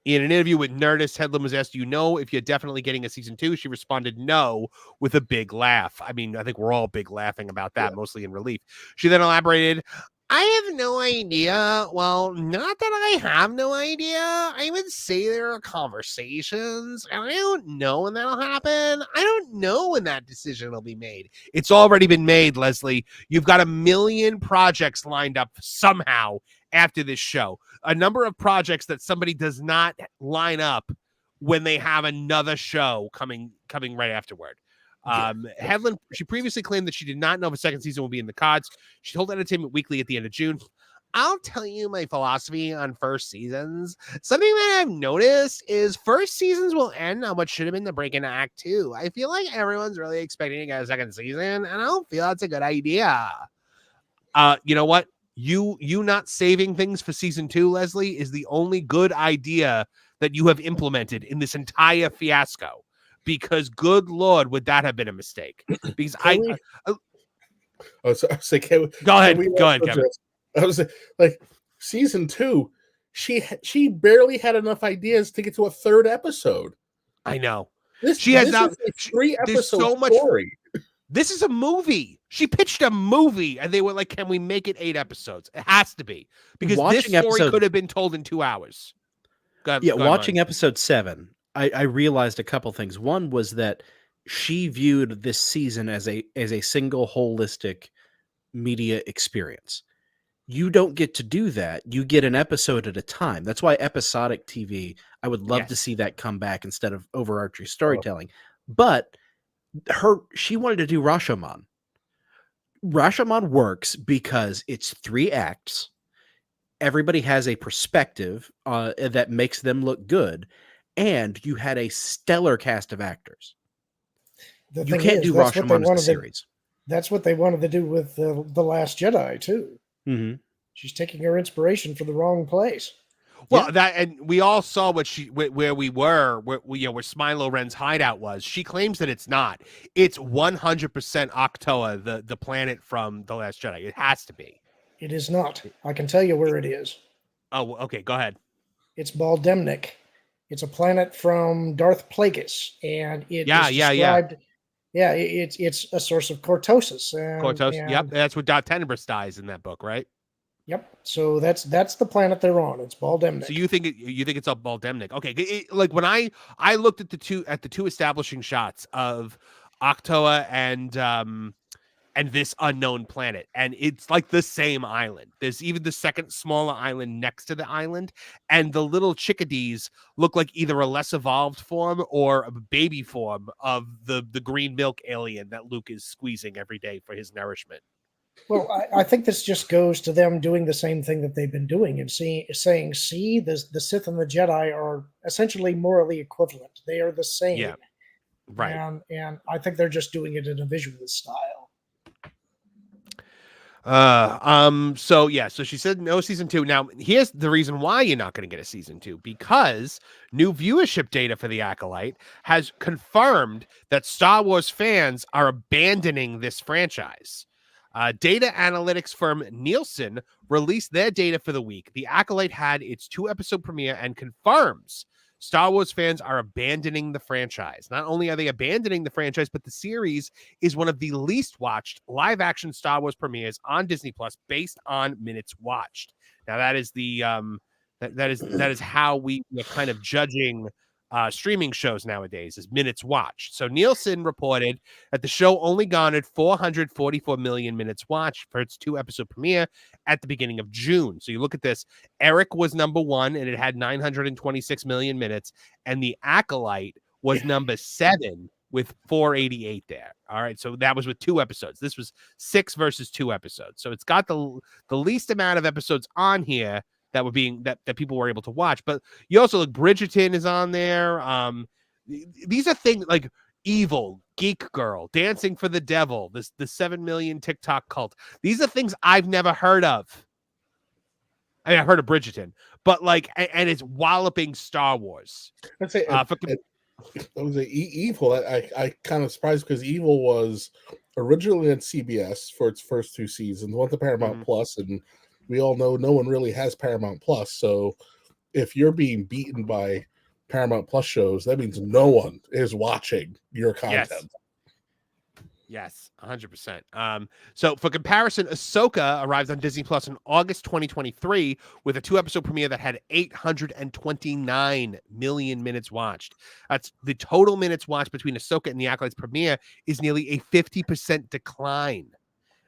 In an interview with Nerdist, Headland was asked, if you're definitely getting a season 2? She responded, no, with a big laugh. I mean, I think we're all big laughing about that, mostly in relief. She then elaborated, I have no idea. Well, not that I have no idea. I would say there are conversations, and I don't know when that'll happen. I don't know when that decision will be made. It's already been made, Leslie. You've got 1 million projects lined up somehow after this show. A number of projects that somebody does not line up when they have another show coming right afterward. Headland, she previously claimed that she did not know if a second season will be in the cards. She told Entertainment Weekly at the end of June, I'll tell you my philosophy on first seasons. Something that I've noticed is first seasons will end on what should have been the break in Act 2. I feel like everyone's really expecting to get a second season, and I don't feel that's a good idea. You know what? You not saving things for season 2, Leslie, is the only good idea that you have implemented in this entire fiasco. Because good Lord, would that have been a mistake? Because go ahead, Kevin. I was like, season 2, she barely had enough ideas to get to a 3rd episode. I know. She has now 3 episodes. So much story. This is a movie. She pitched a movie, and they were like, "Can we make it 8 episodes? It has to be because this story could have been told in 2 hours." Watching episode 7. I realized a couple things. One was that she viewed this season as a single holistic media experience. You don't get to do that. You get an episode at a time. That's why episodic TV, I would love to see that come back instead of overarching storytelling. But she wanted to do Rashomon. Rashomon works because it's 3 acts. Everybody has a perspective that makes them look good, and you had a stellar cast of actors. The You thing can't is, do that's what they Rashomon as a wanted. series. That's what they wanted to do with the Last Jedi too. Mm-hmm. She's taking her inspiration for the wrong place. Well, and we all saw where we were, where Smilo Ren's hideout was. She claims that it's not. It's 100% Octoa, the planet from The Last Jedi. It has to be. It is not. I can tell you where it is. Oh, okay. Go ahead. It's Baldemnik. It's a planet from Darth Plagueis, and it Yeah. Yeah, it's a source of cortosis. Cortos. And, Yep, that's what Dot Tenebris dies in that book, right? Yep. So that's the planet they're on. It's Baldemnik. So you think it's a Baldemnik? Okay. Like when I looked at the two establishing shots of Octoa and this unknown planet, and it's like the same island. There's even the second smaller island next to the island, and the little chickadees look like either a less evolved form or a baby form of the green milk alien that Luke is squeezing every day for his nourishment. Well, I think this just goes to them doing the same thing that they've been doing and saying, the Sith and the Jedi are essentially morally equivalent. They are the same. Yeah, right. And I think they're just doing it in a visual style. So she said no season 2. Now, here's the reason why you're not going to get a season 2, because new viewership data for the Acolyte has confirmed that Star Wars fans are abandoning this franchise. Data analytics firm Nielsen released their data for the week. The Acolyte had its 2-episode premiere and confirms Star Wars fans are abandoning the franchise. Not only are they abandoning the franchise, but the series is one of the least watched live-action Star Wars premieres on Disney Plus based on minutes watched. Now, that is the that is how we are kind of judging streaming shows nowadays, is minutes watched. So Nielsen reported that the show only garnered 444 million minutes watched for its 2-episode premiere at the beginning of June. So you look at this, Eric was number 1 and it had 926 million minutes, and the Acolyte was number 7 with 488 there. All right, so that was with 2 episodes. This was 6 versus 2 episodes. So it's got the least amount of episodes on here that were being that people were able to watch. But you also look, Bridgerton is on there. These are things like Evil, Geek Girl, Dancing for the Devil, the 7 million TikTok cult. These are things I've never heard of. I mean, I've heard of Bridgerton, but like, and it's walloping Star Wars. I'd say I was Evil. I kind of surprised because Evil was originally on CBS for its first 2 seasons, went to Paramount Plus, and we all know no one really has Paramount Plus. So if you're being beaten by Paramount Plus shows, that means no one is watching your content. Yes, 100%. So for comparison, Ahsoka arrived on Disney Plus in August 2023 with a 2-episode premiere that had 829 million minutes watched. That's the total minutes watched between Ahsoka and the Acolyte's premiere is nearly a 50% decline.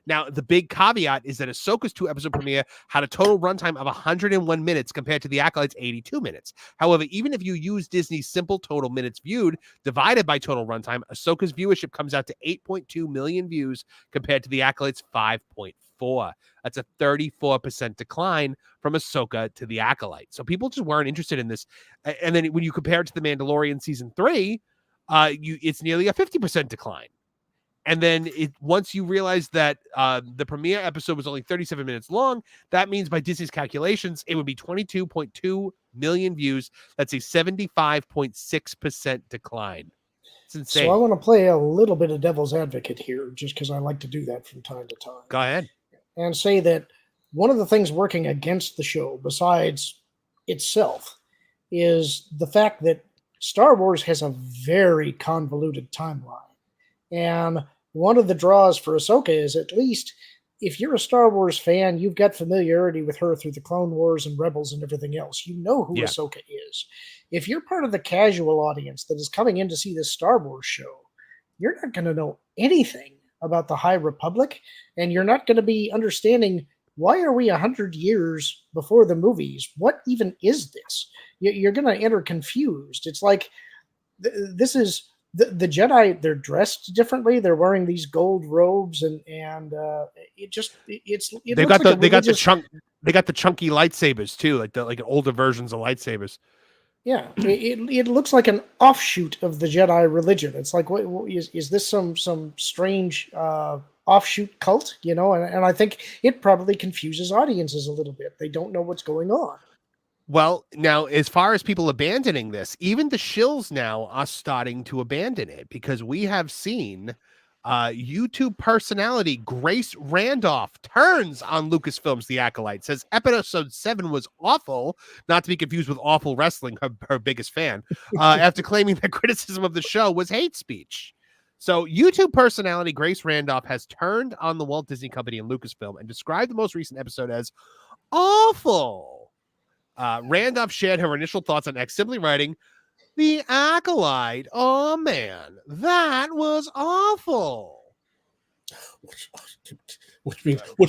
Now, the big caveat is that Ahsoka's 2-episode premiere had a total runtime of 101 minutes compared to the Acolyte's 82 minutes. However, even if you use Disney's simple total minutes viewed divided by total runtime, Ahsoka's viewership comes out to 8.2 million views compared to the Acolyte's 5.4. That's a 34% decline from Ahsoka to the Acolyte. So people just weren't interested in this. And then when you compare it to The Mandalorian season 3, it's nearly a 50% decline. And then once you realize that the premiere episode was only 37 minutes long, that means by Disney's calculations, it would be 22.2 million views. That's a 75.6% decline. It's insane. So I want to play a little bit of devil's advocate here, just because I like to do that from time to time. Go ahead. And say that one of the things working against the show, besides itself, is the fact that Star Wars has a very convoluted timeline. And one of the draws for Ahsoka is, at least if you're a Star Wars fan, you've got familiarity with her through the Clone Wars and Rebels and everything else. You know who Ahsoka is. If you're part of the casual audience that is coming in to see this Star Wars show, you're not going to know anything about the High Republic, and you're not going to be understanding, why are we 100 years before the movies? What even is this? You're going to enter confused. It's like, this is the Jedi, they're dressed differently. They're wearing these gold robes, and it They looks got like a they got the religious. they got the chunky lightsabers too, like older versions of lightsabers. Yeah, it looks like an offshoot of the Jedi religion. It's like, what is this some strange offshoot cult? You know, and I think it probably confuses audiences a little bit. They don't know what's going on. Well, now, as far as people abandoning this, even the shills now are starting to abandon it, because we have seen YouTube personality Grace Randolph turns on Lucasfilm's The Acolyte, says episode 7 was awful, not to be confused with Awful Wrestling, her biggest fan, after claiming that criticism of the show was hate speech. So YouTube personality Grace Randolph has turned on the Walt Disney Company and Lucasfilm and described the most recent episode as awful. Randolph shared her initial thoughts on X, simply writing, "The Acolyte, oh man, that was awful." Which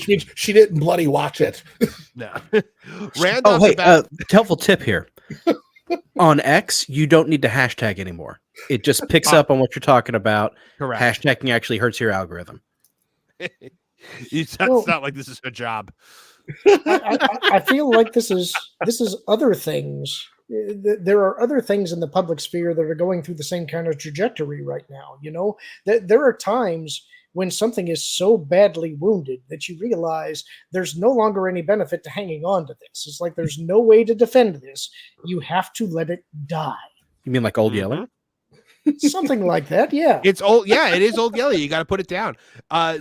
means she didn't bloody watch it. No. Oh, Randolph's hey, about helpful tip here. On X, you don't need to hashtag anymore. It just picks up on what you're talking about. correct. Hashtagging actually hurts your algorithm. It's Well- not like this is her job. I feel like this is other things. There are other things in the public sphere that are going through the same kind of trajectory right now. You know, there are times when something is so badly wounded that you realize there's no longer any benefit to hanging on to this. It's like there's no way to defend this. You have to let it die. You mean like Old Mhm. Yeller? Something like that, yeah. It's old. Yeah, it is Old Yeller. You got to put it down.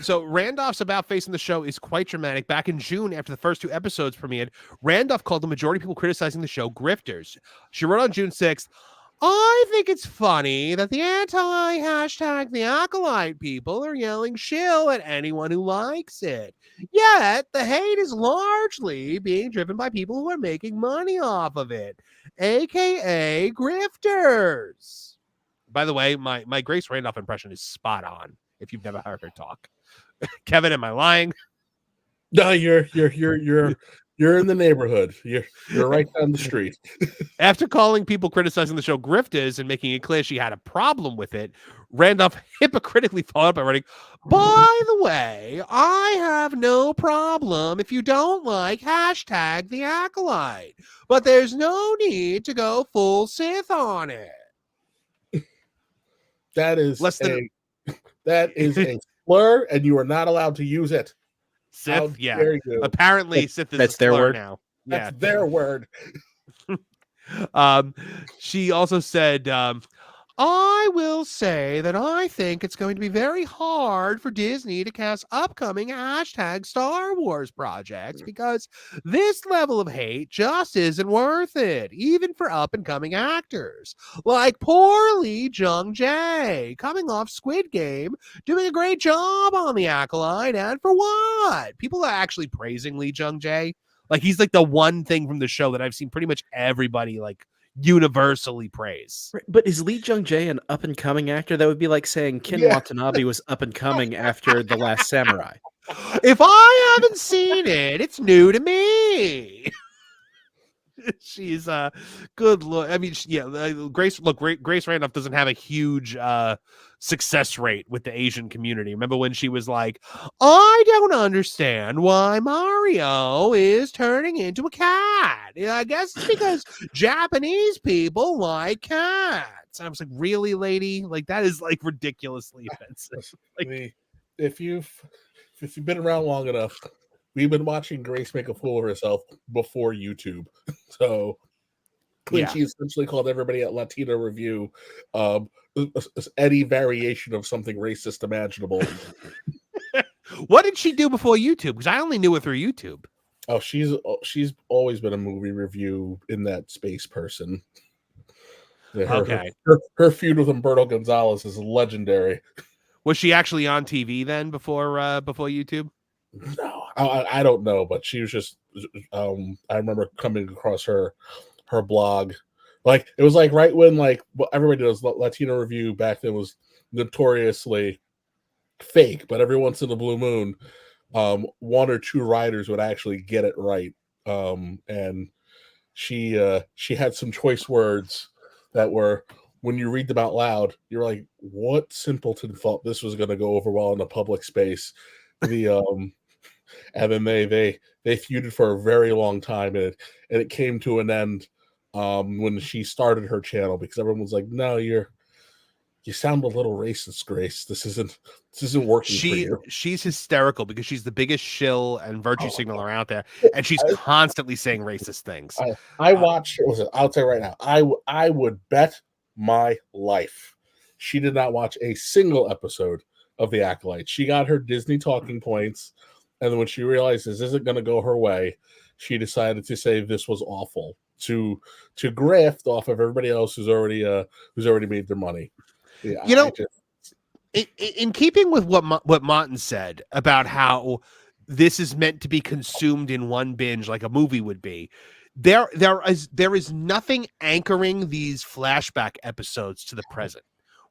So Randolph's about face in the show is quite dramatic. Back in June, after the first 2 episodes premiered, Randolph called the majority of people criticizing the show grifters. She wrote on June 6th, "I think it's funny that the anti-hashtag the Acolyte people are yelling shill at anyone who likes it. Yet the hate is largely being driven by people who are making money off of it, aka grifters." By the way, my Grace Randolph impression is spot on. If you've never heard her talk, Kevin, am I lying? No, you're in the neighborhood. You're right down the street. After calling people criticizing the show grifters and making it clear she had a problem with it, Randolph hypocritically followed up by writing, "By the way, I have no problem if you don't like hashtag the Acolyte, but there's no need to go full Sith on it." That is Less than a slur, and you are not allowed to use it. How Sith, yeah. dare you? Apparently, Sith is That's a their slur word? now. That's their word. She also said, "I will say that I think it's going to be very hard for Disney to cast upcoming hashtag Star Wars projects because this level of hate just isn't worth it, even for up-and-coming actors. Like poor Lee Jung-jae, coming off Squid Game, doing a great job on The Acolyte, and for what? People are actually praising Lee Jung-jae. Like, he's like the one thing from the show that I've seen pretty much everybody like universally praise. Right, but is Lee Jung-jae an up-and-coming actor? That would be like saying Ken Yeah. Watanabe was up-and-coming after The Last Samurai. If I haven't seen it, it's new to me. She's good look. I mean, Grace Randolph doesn't have a huge success rate with the Asian community. Remember when she was like, "I don't understand why Mario is turning into a cat. I guess it's because Japanese people like cats." And I was like, "Really, lady? Like, that is like ridiculously offensive." I mean, if you've been around long enough, we've been watching Grace make a fool of herself before YouTube. So when Yeah. she essentially called everybody at Latino Review any variation of something racist imaginable. What did she do before YouTube? Because I only knew her through YouTube. Oh, she's always been a movie review in that space person. Okay. Her feud with Humberto Gonzalez is legendary. Was she actually on TV then before YouTube? No, I don't know, but she was just. I remember coming across her blog, like it was like right when like what everybody does Latino Review back then was notoriously fake, but every once in a blue moon, 1 or 2 writers would actually get it right. And she had some choice words that were when you read them out loud, you're like, what simpleton thought this was going to go over well in a public space? And then they feuded for a very long time, and it came to an end when she started her channel, because everyone was like, no, you sound a little racist, Grace. This isn't working for you. She's hysterical because she's the biggest shill and virtue signaler out there, and she's constantly saying racist things. I watched. I'll tell you right now. I would bet my life she did not watch a single episode of The Acolyte. She got her Disney talking points, and then when she realized this isn't going to go her way, she decided to say this was awful to graft off of everybody else who's already made their money. Yeah, in keeping with what Martin said about how this is meant to be consumed in one binge like a movie would be, there is nothing anchoring these flashback episodes to the present.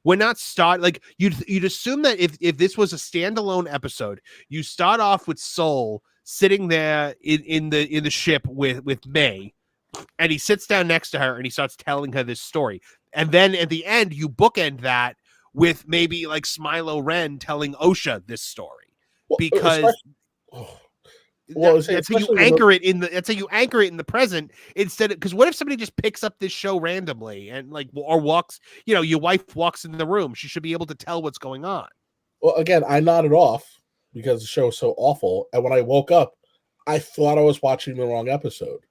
We're not like you'd assume that if this was a standalone episode, you start off with Soul sitting there in the ship with May, and he sits down next to her and he starts telling her this story, and then at the end you bookend that with maybe like Smilo Ren telling Osha this story, because that's how you anchor it in the present instead of, because what if somebody just picks up this show randomly and or walks, your wife walks in the room, she should be able to tell what's going on. Well, again, I nodded off because the show is so awful, and when I woke up, I thought I was watching the wrong episode,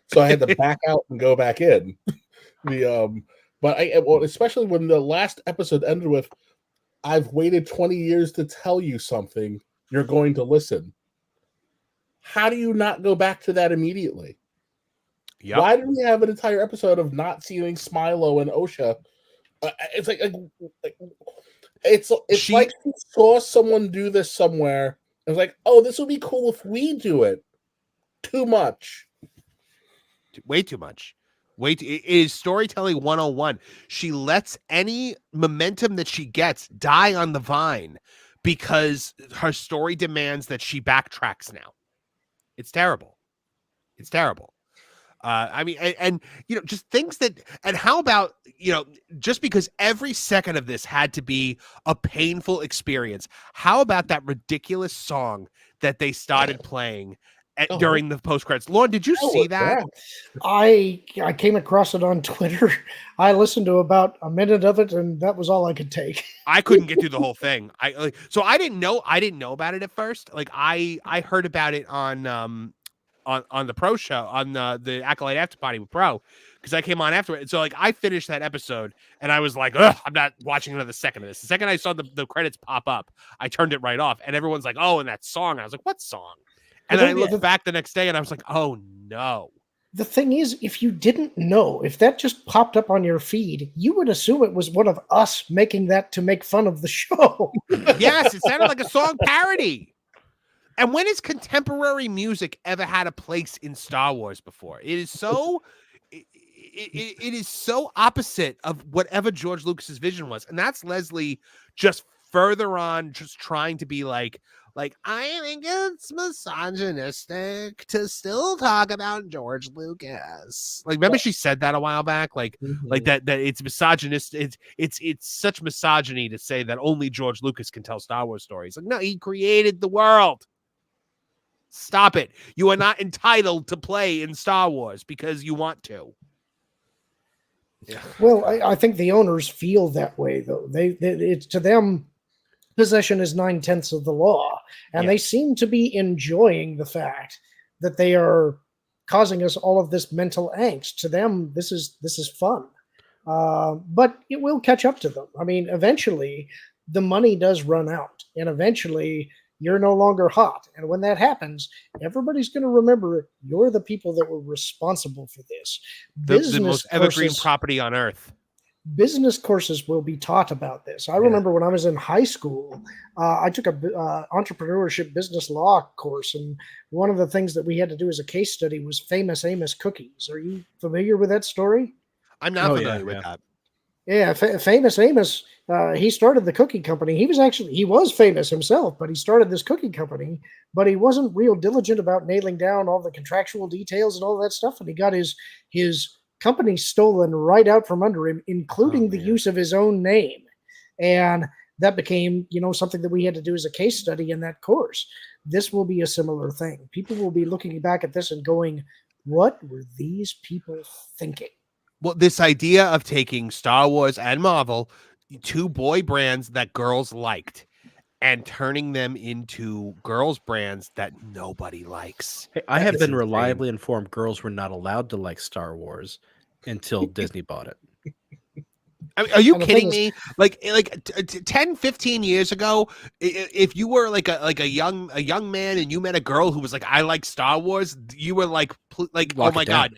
so I had to back out and go back in. But especially when the last episode ended with, "I've waited 20 years to tell you something. You're going to listen." How do you not go back to that immediately? Yep. Why do we have an entire episode of not seeing Smilo and Osha? It's it's like she saw someone do this somewhere and was like, "Oh, this would be cool if we do it." Too much. Way too much. It is storytelling 101. She lets any momentum that she gets die on the vine because her story demands that she backtracks now. It's terrible. It's terrible. I mean, and just things that, and how about, just because every second of this had to be a painful experience, how about that ridiculous song that they started playing during the post-credits? Lauren, did you see that? I came across it on Twitter. I listened to about a minute of it, and that was all I could take. I couldn't get through the whole thing. So I didn't know about it at first. Like I heard about it on the Pro show, on the Acolyte After Party with Pro, because I came on after it. So I finished that episode and I was like, ugh, I'm not watching another second of this. The second I saw the credits pop up, I turned it right off, and everyone's like, oh, and that song. I was like, what song? And then I looked back the next day and I was like, oh no. The thing is, if you didn't know, if that just popped up on your feed, you would assume it was one of us making that to make fun of the show. Yes, it sounded like a song parody. And when has contemporary music ever had a place in Star Wars before? It is so it is so opposite of whatever George Lucas's vision was. And that's Leslie just further on, just trying to be like, I think it's misogynistic to still talk about George Lucas. Remember she said that a while back? Like that it's misogynistic. It's such misogyny to say that only George Lucas can tell Star Wars stories. No, he created the world. Stop it. You are not entitled to play in Star Wars because you want to. Yeah. Well, I think the owners feel that way, though. It's to them, possession is 9/10 of the law, and they seem to be enjoying the fact that they are causing us all of this mental angst. To them, this is fun, but it will catch up to them. I mean, eventually, the money does run out, and eventually, you're no longer hot. And when that happens, everybody's going to remember you're the people that were responsible for this. The most evergreen property on earth. Business courses will be taught about this. I remember when I was in high school, I took a entrepreneurship business law course, and one of the things that we had to do as a case study was Famous Amos cookies. Are you familiar with that story? I'm not familiar with that. Yeah, Famous Amos, he started the cookie company. He was famous himself, but he started this cookie company, but he wasn't real diligent about nailing down all the contractual details and all that stuff, and he got his companies stolen right out from under him, including the use of his own name. And that became, something that we had to do as a case study in that course. This will be a similar thing. People will be looking back at this and going, what were these people thinking? Well, this idea of taking Star Wars and Marvel, two boy brands that girls liked, and turning them into girls brands that nobody likes. Hey, I have been reliably informed girls were not allowed to like Star Wars until Disney bought it. I mean, are you kidding me? Like 10, 15 years ago, if you were like a young man and you met a girl who was like, I like Star Wars, you were like oh my God,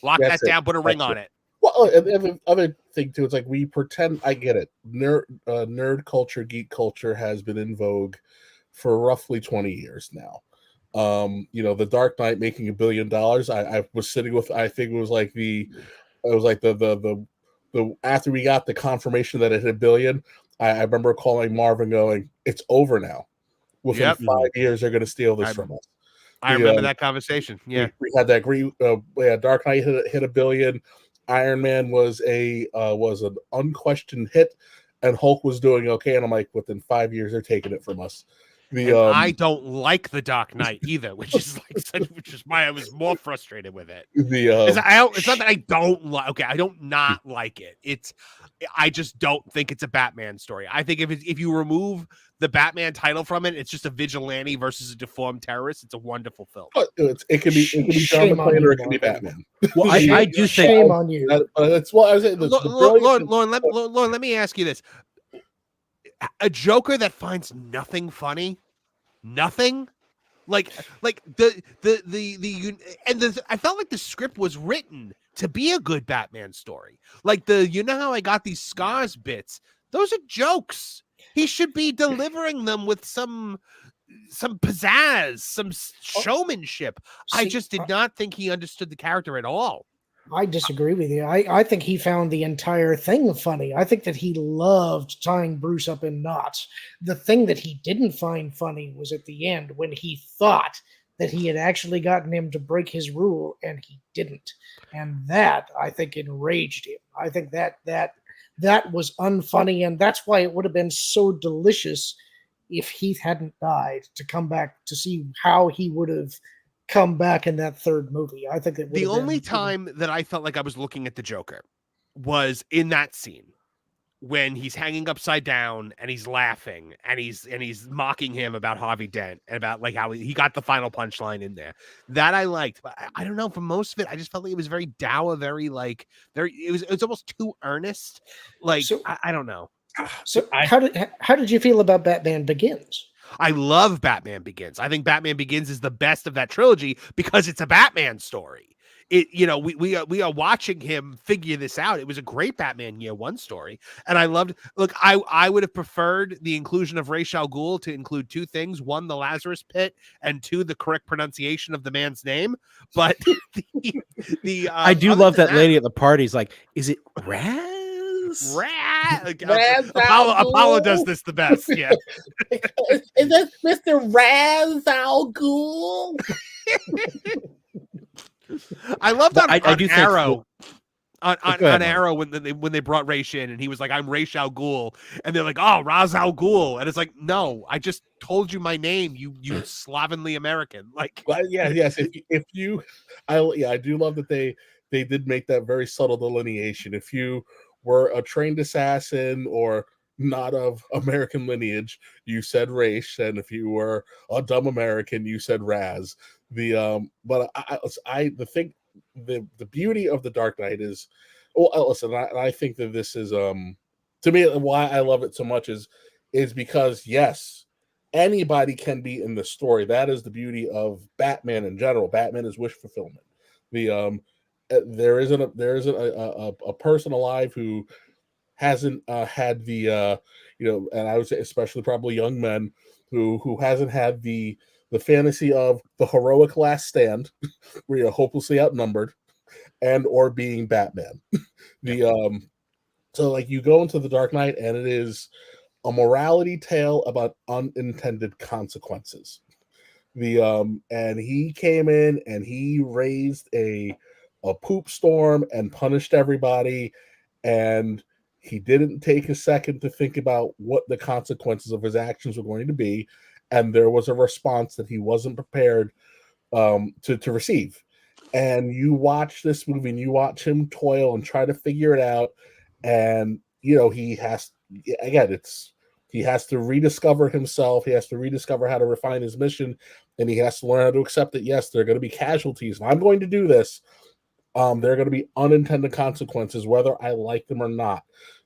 lock that down, put a ring on it. Well, and the other thing too, it's like we pretend. I get it. Nerd culture, geek culture has been in vogue for roughly 20 years now. The Dark Knight making $1 billion. I was sitting with. I think it was like the after we got the confirmation that it hit $1 billion. I remember calling Marvin, going, "It's over now. Within 5 years, they're going to steal this from us." I remember that conversation. Yeah, we had that great. Dark Knight hit $1 billion. Iron Man was an unquestioned hit, and Hulk was doing okay. And I'm like, within 5 years, they're taking it from us. I don't like the Dark Knight either, which is why I was more frustrated with it. It's not that I don't like. Okay, I don't not like it. I just don't think it's a Batman story. I think if you remove the Batman title from it, it's just a vigilante versus a deformed terrorist. It's a wonderful film. It can be John McClane or it can be Batman. Well, I do think shame on you. That's what I was saying. Lauren, let me ask you this: a Joker that finds nothing funny. Nothing, I felt like the script was written to be a good Batman story. Like how I got these scars bits. Those are jokes. He should be delivering them with some pizzazz, some showmanship. I just did not think he understood the character at all. I disagree with you. I think he found the entire thing funny. I think that he loved tying Bruce up in knots. The thing that he didn't find funny was at the end when he thought that he had actually gotten him to break his rule and he didn't. And that, I think, enraged him. I think that was unfunny, and that's why it would have been so delicious if Heath hadn't died, to come back to see how he would have come back in that third movie. I think the only time that I felt like I was looking at the Joker was in that scene when he's hanging upside down and he's laughing and he's mocking him about Harvey Dent and about like how he got the final punchline in there. That I liked, but I don't know, for most of it I just felt like it was very dour, it was almost too earnest. I don't know. So how did you feel about Batman Begins? I love Batman Begins. I think Batman Begins is the best of that trilogy because it's a Batman story. We are watching him figure this out. It was a great Batman Year One story, and I loved. Look, I would have preferred the inclusion of Ra's al Ghul to include two things: one, the Lazarus Pit, and two, the correct pronunciation of the man's name. But I do love that lady at the party's like, is it Raz? Apollo does this the best. Yeah. Is that Mr. Raz Al Ghul? I loved on Arrow. On Arrow when they brought Ra's in and he was like, I'm Ra's al Ghul, and they're like, oh, Ra's al Ghul, and it's like, no, I just told you my name, you slovenly American. Like, yes. I do love that they did make that very subtle delineation. If you were a trained assassin or not of American lineage, you said Race, and if you were a dumb American, you said Raz. The beauty of the Dark Knight is, I think that this is to me why I love it so much is because yes, anybody can be in the story. That is the beauty of Batman in general. Batman is wish fulfillment. There isn't a person alive who hasn't had the and I would say especially probably young men who hasn't had the fantasy of the heroic last stand where you're hopelessly outnumbered and or being Batman. So like you go into the Dark Knight and it is a morality tale about unintended consequences. And he came in and he raised a a poop storm and punished everybody, and he didn't take a second to think about what the consequences of his actions were going to be, and there was a response that he wasn't prepared to receive. And you watch this movie and you watch him toil and try to figure it out, and he has to rediscover himself. He has to rediscover how to refine his mission, and he has to learn how to accept that, yes, there are going to be casualties. If I'm going to do this, there are going to be unintended consequences, whether I like them or not.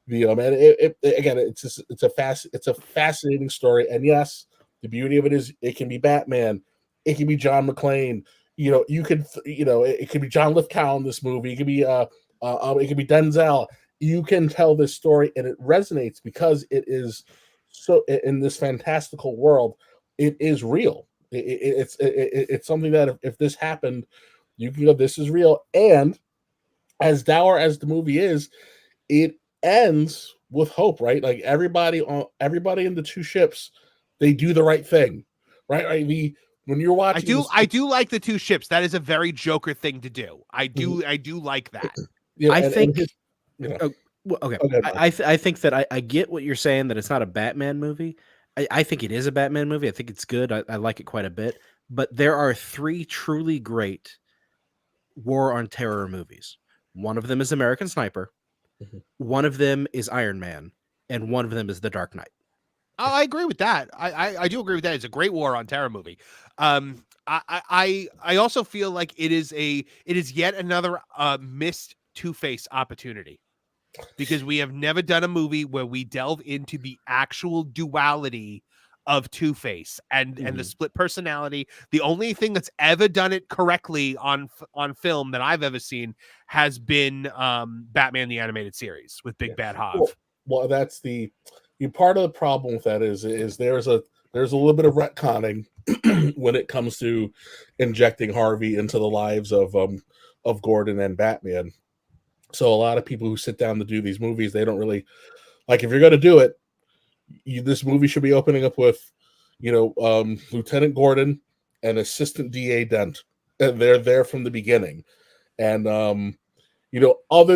It's a fascinating story. And yes, the beauty of it is it can be Batman, it can be John McClane. It could be John Lithgow in this movie. It could be it could be Denzel. You can tell this story, and it resonates because it is so in this fantastical world. It is real. It's something that if this happened, you can go, this is real. And as dour as the movie is, it ends with hope, right? Like everybody in the two ships, they do the right thing, right? When you're watching, I do like the two ships. That is a very Joker thing to do. I do like that. Yeah, I think. Okay. I think that I get what you're saying, that it's not a Batman movie. I think it is a Batman movie. I think it's good. I like it quite a bit. But there are 3 truly great war on terror movies. One of them is American Sniper. One of them is Iron Man, and one of them is The Dark Knight. Oh, I agree with that. I do agree with that. It's a great war on terror movie. I also feel like it is yet another missed Two-Face opportunity, because we have never done a movie where we delve into the actual duality of Two-Face and the split personality. The only thing that's ever done it correctly on film that I've ever seen has been Batman the Animated Series with Big Bad Hav. Well, that's part of the problem with that is there's a little bit of retconning when it comes to injecting Harvey into the lives of Gordon and Batman. So a lot of people who sit down to do these movies, they don't really like, if you're going to do it, this movie should be opening up with, Lieutenant Gordon and Assistant DA Dent, and they're there from the beginning. And other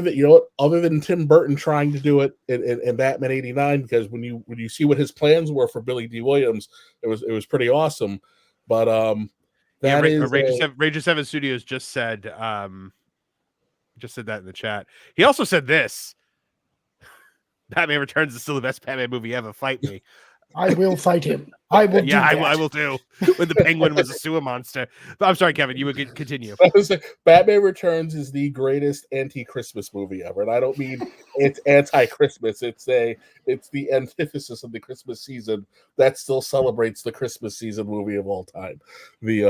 than Tim Burton trying to do it in Batman '89, because when you see what his plans were for Billy D. Williams, it was pretty awesome. But Ranger 7 Studios just said that in the chat. He also said this: Batman Returns is still the best Batman movie ever. Fight me. I will fight him. I will. Yeah, I will too. When the Penguin was a sewer monster. But I'm sorry, Kevin. You would continue. Batman Returns is the greatest anti-Christmas movie ever, and I don't mean it's anti-Christmas. It's the antithesis of the Christmas season that still celebrates the Christmas season movie of all time. He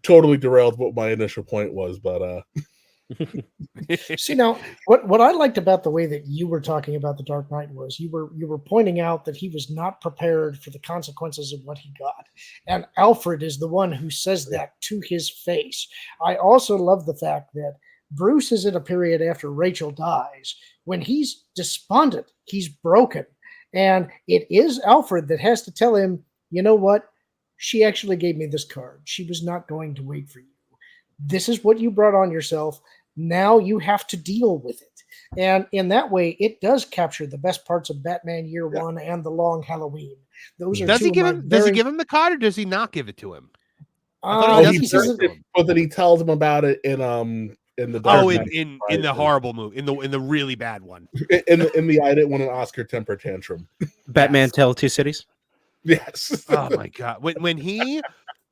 totally derailed what my initial point was, but. See, now what I liked about the way that you were talking about The Dark Knight was you were pointing out that he was not prepared for the consequences of what he got, and Alfred is the one who says that to his face. I also love the fact that Bruce is in a period after Rachel dies when he's despondent, he's broken, and it is Alfred that has to tell him, you know what, she actually gave me this card. She was not going to wait for you. This is what you brought on yourself. Now you have to deal with it. And in that way, it does capture the best parts of Batman Year One and The Long Halloween. Those are does he give him the card, or does he not give it to him? But then he tells him about it in the Dark Knight, in the horrible movie, in the really bad one. In the I didn't want an Oscar temper tantrum. Batman Tale of Two Cities. Yes. Oh my god.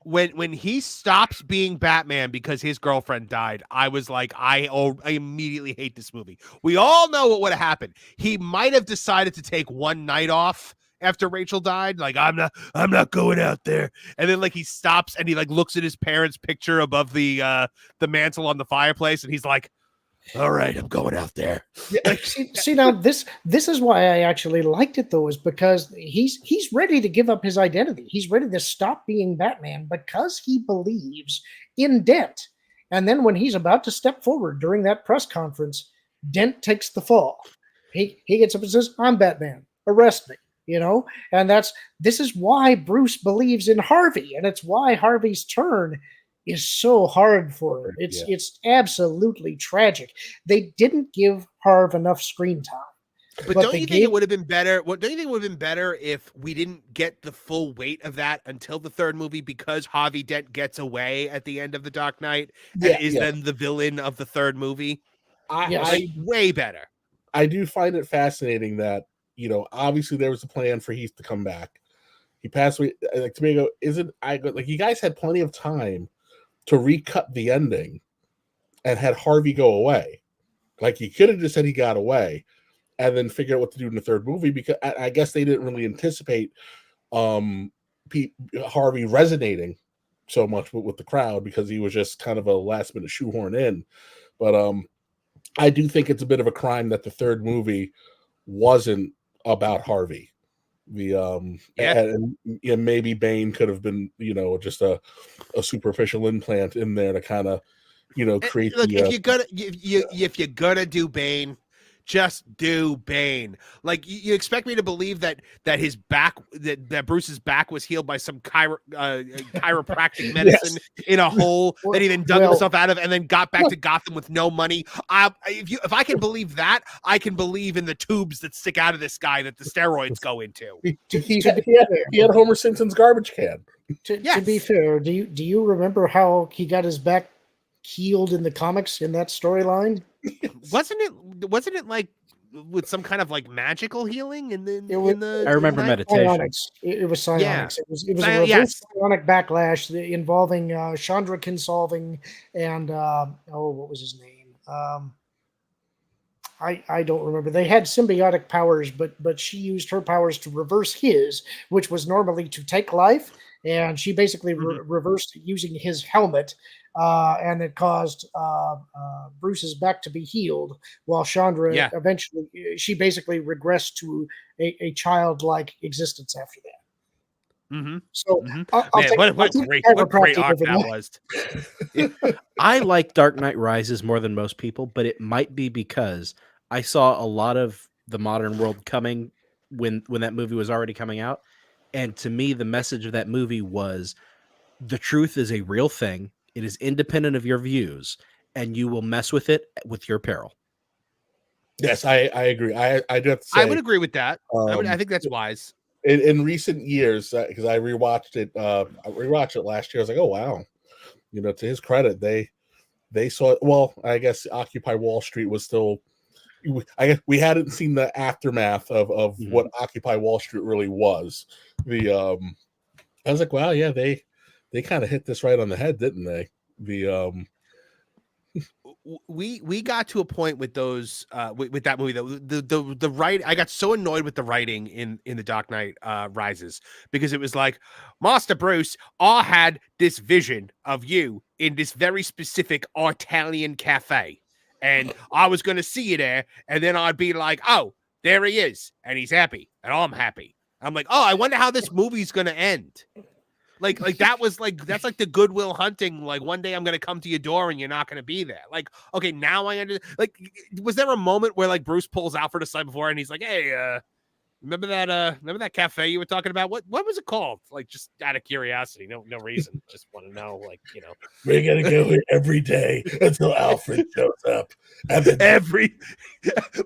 When he stops being Batman because his girlfriend died, I was like, I immediately hate this movie. We all know what would have happened. He might have decided to take one night off after Rachel died. Like, I'm not going out there. And then he stops and he looks at his parents' picture above the mantle on the fireplace, and he's like, all right, I'm going out there. Yeah, see now this is why I actually liked it, though, is because he's ready to give up his identity. He's ready to stop being Batman because he believes in Dent. And then when he's about to step forward during that press conference, Dent takes the fall. He gets up and says, I'm Batman. Arrest me. And this is why Bruce believes in Harvey, and it's why Harvey's turn is so hard for him. It's absolutely tragic. They didn't give Harv enough screen time. But don't you think it would have been better? Don't you think it would have been better if we didn't get the full weight of that until the third movie, because Harvey Dent gets away at the end of The Dark Knight and is then the villain of the third movie? Way better. I do find it fascinating that, you know, obviously there was a plan for Heath to come back. He passed away. Like, to me, like, you guys had plenty of time to recut the ending and had Harvey go away. Like, you could have just said he got away and then figure out what to do in the third movie, because I guess they didn't really anticipate Harvey resonating so much with the crowd, because he was just kind of a last minute shoehorn in. But I do think it's a bit of a crime that the third movie wasn't about Harvey. And maybe Bane could have been, you know, just a superficial implant in there to kind of, you know, create. Look, if you're gonna do Bane, just do Bane. Like, you expect me to believe that his back, that Bruce's back was healed by some chiropractic medicine in a hole that he then dug himself out of, and then got back to Gotham with no money. If I can believe that, I can believe in the tubes that stick out of this guy that the steroids go into. He had Homer Simpson's garbage can. To be fair, do you remember how he got his back healed in the comics in that storyline? Wasn't it like with some kind of like magical healing? And then I remember meditation. Psionics. It was psionics. It was a reverse psionic backlash involving Chandra Kinsolving and what was his name? I don't remember. They had symbiotic powers, but she used her powers to reverse his, which was normally to take life, and she basically reversed using his helmet. And it caused Bruce's back to be healed, while Chandra eventually, she basically regressed to a childlike existence after that. Mm-hmm. So what great arc that was. I like Dark Knight Rises more than most people, but it might be because I saw a lot of the modern world coming when that movie was already coming out. And to me, the message of that movie was the truth is a real thing. It is independent of your views, and you will mess with it with your peril. Yes, I agree. I do have to say, I would agree with that. I think that's wise. In recent years, because I rewatched it, last year. I was like, oh wow, you know, to his credit, they saw it. Well, I guess Occupy Wall Street was still. I guess we hadn't seen the aftermath of what Occupy Wall Street really was. I was like, wow, yeah, they kind of hit this right on the head, didn't they? We got to a point with those with that movie that the right, I got so annoyed with the writing in the Dark Knight Rises, because it was like, Master Bruce, I had this vision of you in this very specific Italian cafe, and I was going to see you there, and then I'd be like, oh, there he is, and he's happy, and I'm happy. I'm like, oh, I wonder how this movie's going to end. Like that was like, that's like the Goodwill Hunting. Like, one day I'm going to come to your door and you're not going to be there. Like, okay, now I understand. Like, was there a moment where like Bruce pulls Alfred aside before and he's like, hey, remember that cafe you were talking about? What was it called? Like, just out of curiosity, no reason. Just want to know, like, you know. We're going to go here every day until Alfred shows up. And then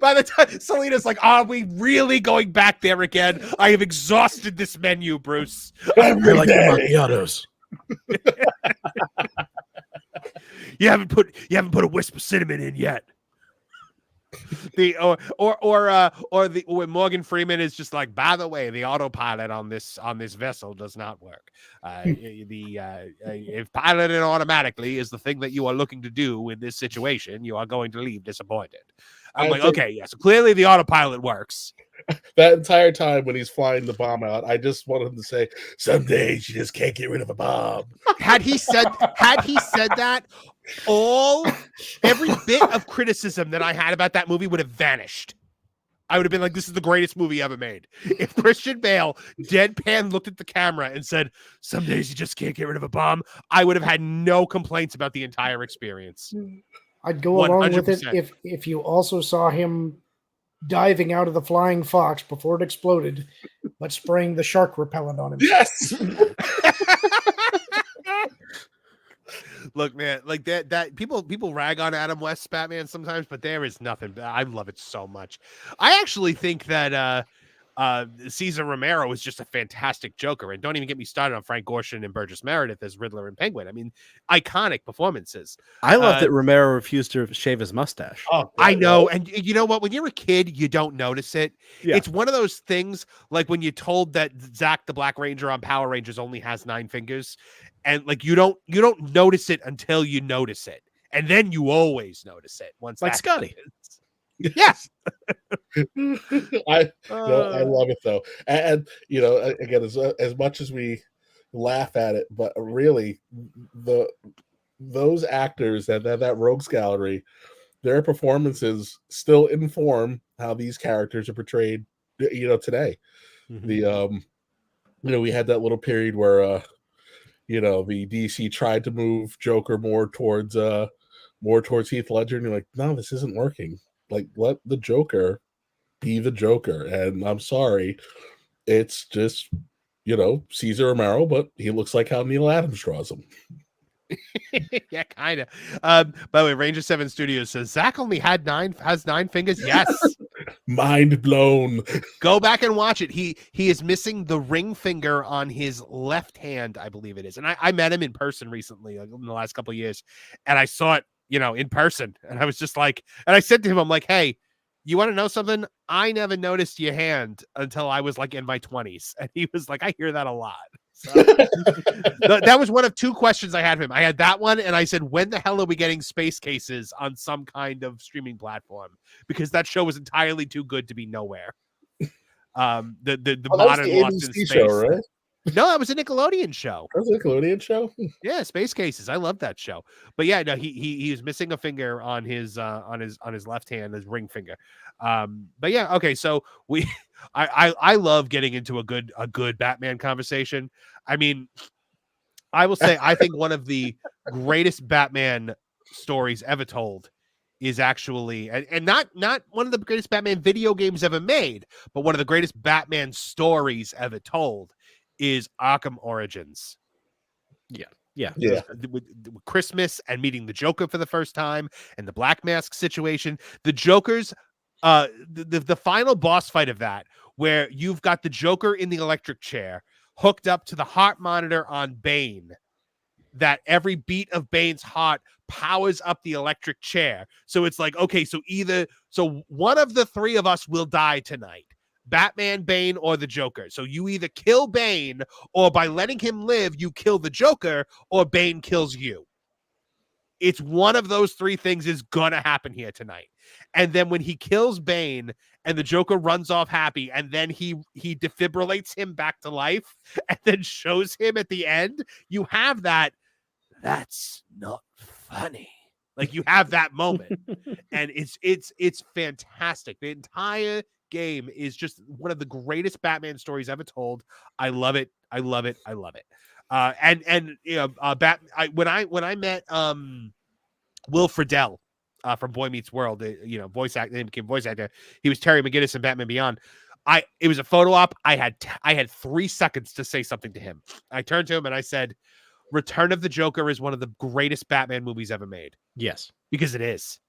by the time Selena's like, are we really going back there again? I have exhausted this menu, Bruce. Every like day. macchiatos. You haven't put a wisp of cinnamon in yet. When Morgan Freeman is just like, by the way, the autopilot on this vessel does not work. If piloted automatically is the thing that you are looking to do in this situation, you are going to leave disappointed. I'm like, okay, yeah, so clearly the autopilot works. That entire time when he's flying the bomb out, I just wanted him to say, some days you just can't get rid of a bomb. Had he said that, every bit of criticism that I had about that movie would have vanished. I would have been like, this is the greatest movie ever made. If Christian Bale deadpan looked at the camera and said, some days you just can't get rid of a bomb, I would have had no complaints about the entire experience. I'd go along with it if you also saw him diving out of the flying fox before it exploded, but spraying the shark repellent on him. Yes. Look, man, like that people rag on Adam West's Batman sometimes, but there is nothing. I love it so much. I actually think that Cesar Romero is just a fantastic Joker, and don't even get me started on Frank Gorshin and Burgess Meredith as Riddler and Penguin. I mean, iconic performances. I love that Romero refused to shave his mustache. Oh, I know, and you know what? When you're a kid, you don't notice it. Yeah. It's one of those things like when you're told that Zach the Black Ranger on Power Rangers only has 9 fingers, and like you don't notice it until you notice it, and then you always notice it once. Like Scotty. Yes. I love it though, and you know, again, as much as we laugh at it, but really, those actors that rogues gallery, their performances still inform how these characters are portrayed, you know, today. Mm-hmm. The you know, we had that little period where you know, the DC tried to move Joker more towards Heath Ledger, and you're like, no, this isn't working. Like, let the Joker be the Joker. And I'm sorry, it's just, you know, Cesar Romero, but he looks like how Neil Adams draws him. Yeah, kind of. By the way, Ranger 7 Studios says Zach only has 9 fingers. Yes. Mind blown. Go back and watch it. He is missing the ring finger on his left hand, I believe it is. And I met him in person recently, like in the last couple of years, and I saw it, you know, in person. And I was just like, and I said to him, I'm like, hey, you want to know something? I never noticed your hand until I was like in my 20s. And he was like, I hear that a lot. So, that was one of 2 questions I had of him. I had that one, and I said, when the hell are we getting Space Cases on some kind of streaming platform? Because that show was entirely too good to be nowhere. The modern Lost in Space show, right? No, that was a Nickelodeon show. That was a Nickelodeon show. Yeah, Space Cases. I love that show. But yeah, no, he was missing a finger on his left hand, his ring finger. But yeah, okay. So I love getting into a good Batman conversation. I mean, I will say I think one of the greatest Batman stories ever told is actually and not one of the greatest Batman video games ever made, but one of the greatest Batman stories ever told is Arkham Origins. Yeah. With Christmas and meeting the Joker for the first time and the Black Mask situation. The Joker's the final boss fight of that, where you've got the Joker in the electric chair hooked up to the heart monitor on Bane, that every beat of Bane's heart powers up the electric chair. So it's like, okay, so one of the 3 of us will die tonight. Batman, Bane, or the Joker. So you either kill Bane, or by letting him live, you kill the Joker, or Bane kills you. It's one of those 3 things is gonna happen here tonight. And then when he kills Bane and the Joker runs off happy, and then he defibrillates him back to life and then shows him at the end, you have that's not funny. Like, you have that moment. And it's fantastic. The entire game is just one of the greatest Batman stories ever told. I love it. I love it. I love it. And you know, when I met Will Friedle from Boy Meets World, you know, voice actor, he became voice actor. He was Terry McGinnis in Batman Beyond. It was a photo op. I had 3 seconds to say something to him. I turned to him and I said, Return of the Joker is one of the greatest Batman movies ever made. Yes. Because it is.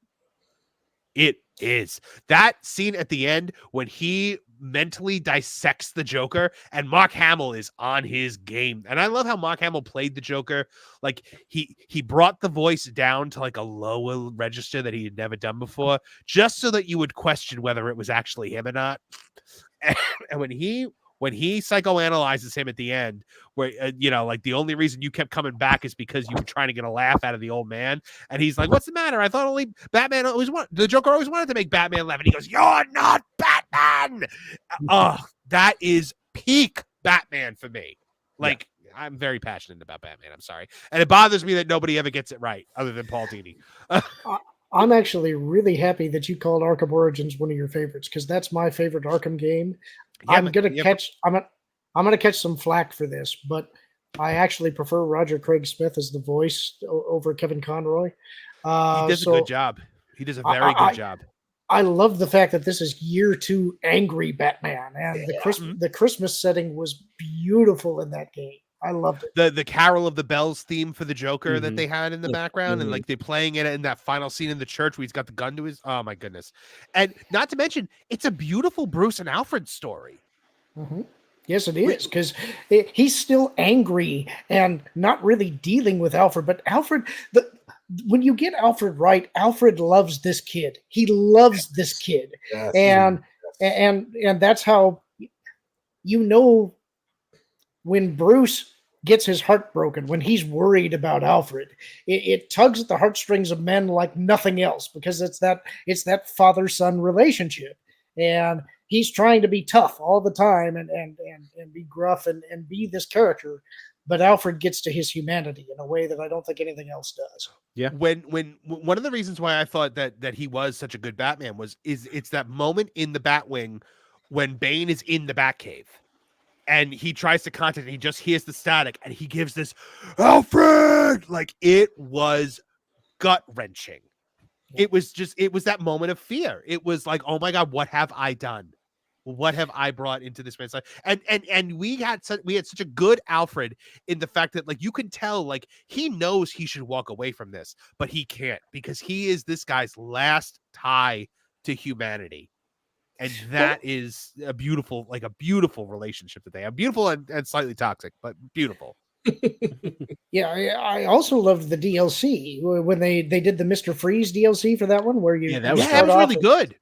It is. That scene at the end when he mentally dissects the Joker, and Mark Hamill is on his game. And I love how Mark Hamill played the Joker. Like, he brought the voice down to like a lower register that he had never done before, just so that you would question whether it was actually him or not. And when he psychoanalyzes him at the end, where, you know, like, the only reason you kept coming back is because you were trying to get a laugh out of the old man. And he's like, what's the matter? I thought only Batman the Joker always wanted to make Batman laugh. And he goes, you're not Batman. Oh, that is peak Batman for me. Like, yeah. I'm very passionate about Batman. I'm sorry. And it bothers me that nobody ever gets it right other than Paul Dini. I'm actually really happy that you called Arkham Origins one of your favorites, because that's my favorite Arkham game. Yeah, I'm gonna catch some flack for this, but I actually prefer Roger Craig Smith as the voice over Kevin Conroy. He does a good job. He does a very good job. I love the fact that this is year 2 angry Batman, and the Christmas setting was beautiful in that game. I loved it. The Carol of the Bells theme for the Joker that Mhm. they had in the background, and Mhm. like they're playing it in that final scene in the church where he's got the gun to his. Oh my goodness! And not to mention, it's a beautiful Bruce and Alfred story. Mhm. Yes, it is, because he's still angry and not really dealing with Alfred. But Alfred, when you get Alfred right, Alfred loves this kid. He loves this kid, Yes. and that's how you know when Bruce gets his heart broken, when he's worried about Alfred. It tugs at the heartstrings of men like nothing else, because it's that father-son relationship, and he's trying to be tough all the time and be gruff and be this character, but Alfred gets to his humanity in a way that I don't think anything else does. Yeah. When one of the reasons why I thought that he was such a good Batman it's that moment in the Batwing when Bane is in the Batcave. And he tries to contact, and he just hears the static, and he gives this Alfred, like it was gut wrenching. It was that moment of fear. It was like, oh my God, what have I done? What have I brought into this man's life? And we had such a good Alfred in the fact that like you can tell like he knows he should walk away from this, but he can't because he is this guy's last tie to humanity. And that is a beautiful relationship that they have. Beautiful and slightly toxic, but beautiful. Yeah, I also loved the DLC when they did the Mr. Freeze DLC for that one, where you that was that was really good.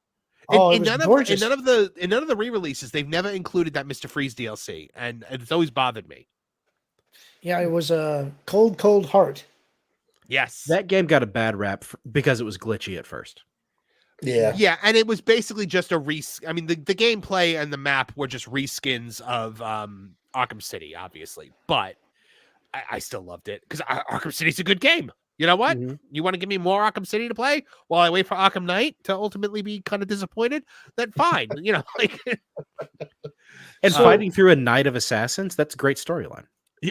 Oh, in it was none gorgeous. of the re-releases, they've never included that Mr. Freeze DLC, and it's always bothered me. Yeah, it was a cold heart. Yes, That game got a bad rap because it was glitchy at first. Yeah, and it was basically just a I mean, the gameplay and the map were just reskins of Arkham City, obviously, but I still loved it because Arkham City's a good game. You know what? Mm-hmm. You want to give me more Arkham City to play while I wait for Arkham Knight to ultimately be kind of disappointed? Then fine, you know, like. And fighting through a night of assassins, that's a great storyline.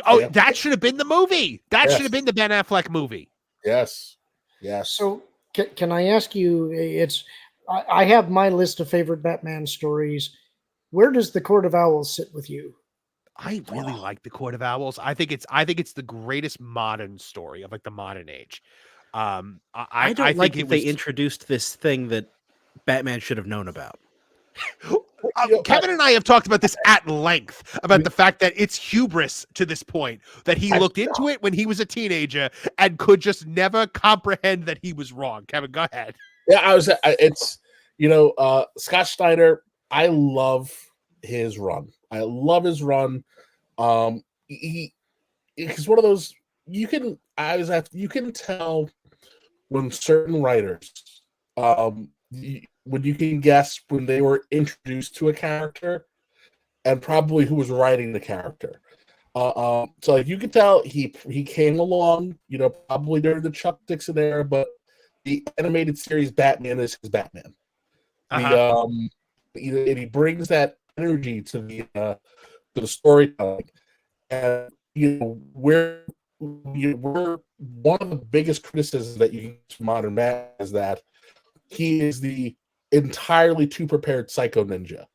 Oh, that should have been the movie. That Yes. should have been the Ben Affleck movie. Yes. So can I ask you? I have my list of favorite Batman stories. Where does the Court of Owls sit with you? I really like the Court of Owls. I think it's the greatest modern story of like the modern age. I don't like think that they introduced this thing that Batman should have known about. Kevin and I have talked about this at length about the fact that it's hubris to this point that he looked into it when he was a teenager and could just never comprehend that he was wrong. Kevin, go ahead. Yeah, it's Scott Snyder. I love his run. I love his run. He's one of those you can tell when certain writers when you can guess when they were introduced to a character and probably who was writing the character. So like you could tell he came along, probably during the Chuck Dixon era, but the animated series Batman is his Batman. And he brings that energy to the storytelling, and we're one of the biggest criticisms that you can use modern Batman is that he is the entirely too prepared psycho ninja.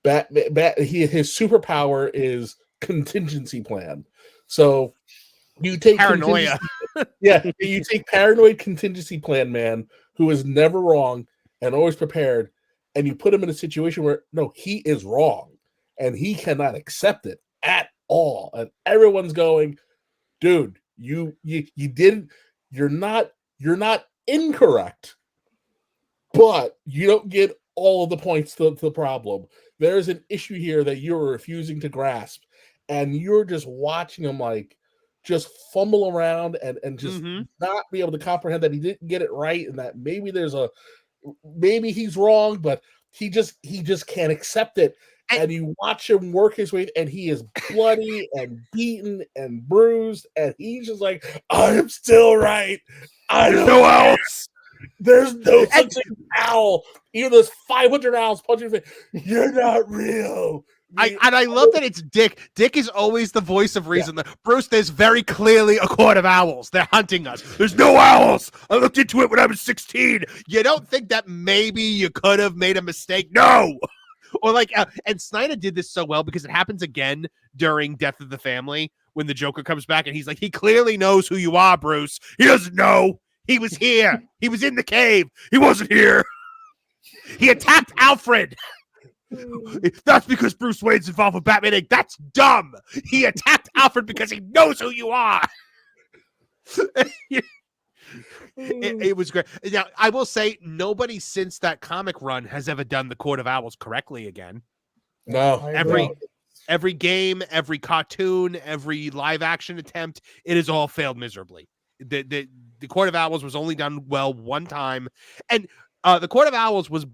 His superpower is contingency plan. So you take paranoia. You take paranoid contingency plan man who is never wrong and always prepared, and you put him in a situation where no, he is wrong and he cannot accept it at all, and everyone's going, dude, you didn't, you're not incorrect, but you don't get all of the points to the problem. There's an issue here that you're refusing to grasp, and you're just watching him like just fumble around and just not be able to comprehend that he didn't get it right, and that maybe he's wrong, but he just can't accept it. And you watch him work his way, and he is bloody and beaten and bruised, and he's just like, I am still right. There's no owls. There's no such thing as owl. Even those 500 owls punching your face. You're not real. I love that it's Dick. Dick is always the voice of reason. Yeah. Bruce, there's very clearly a court of owls. They're hunting us. There's no owls. I looked into it when I was 16. You don't think that maybe you could have made a mistake? No. Or like, and Snyder did this so well because it happens again during Death of the Family, when the Joker comes back and he's like, he clearly knows who you are, Bruce. He doesn't know. He was here. He was in the cave. He wasn't here. He attacked Alfred. That's because Bruce Wayne's involved with Batman Inc. That's dumb. He attacked Alfred because he knows who you are. It was great. Now, I will say, nobody since that comic run has ever done the Court of Owls correctly again. No, Every game, every cartoon, every live action attempt, it has all failed miserably. The Court of Owls was only done well one time, and the Court of Owls was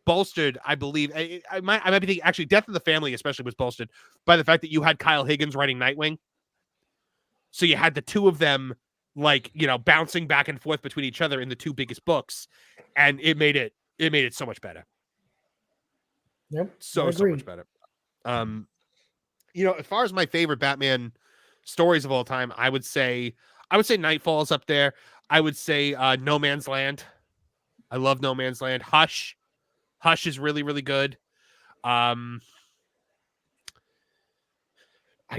bolstered, I believe. I might be thinking, actually, Death of the Family especially was bolstered by the fact that you had Kyle Higgins writing Nightwing. So you had the two of them, like, you know, bouncing back and forth between each other in the two biggest books, and it made it so much better. Yep, so much better. You know, as far as my favorite Batman stories of all time, I would say Nightfall's up there. I would say No Man's Land. I love No Man's Land. Hush is really, really good. I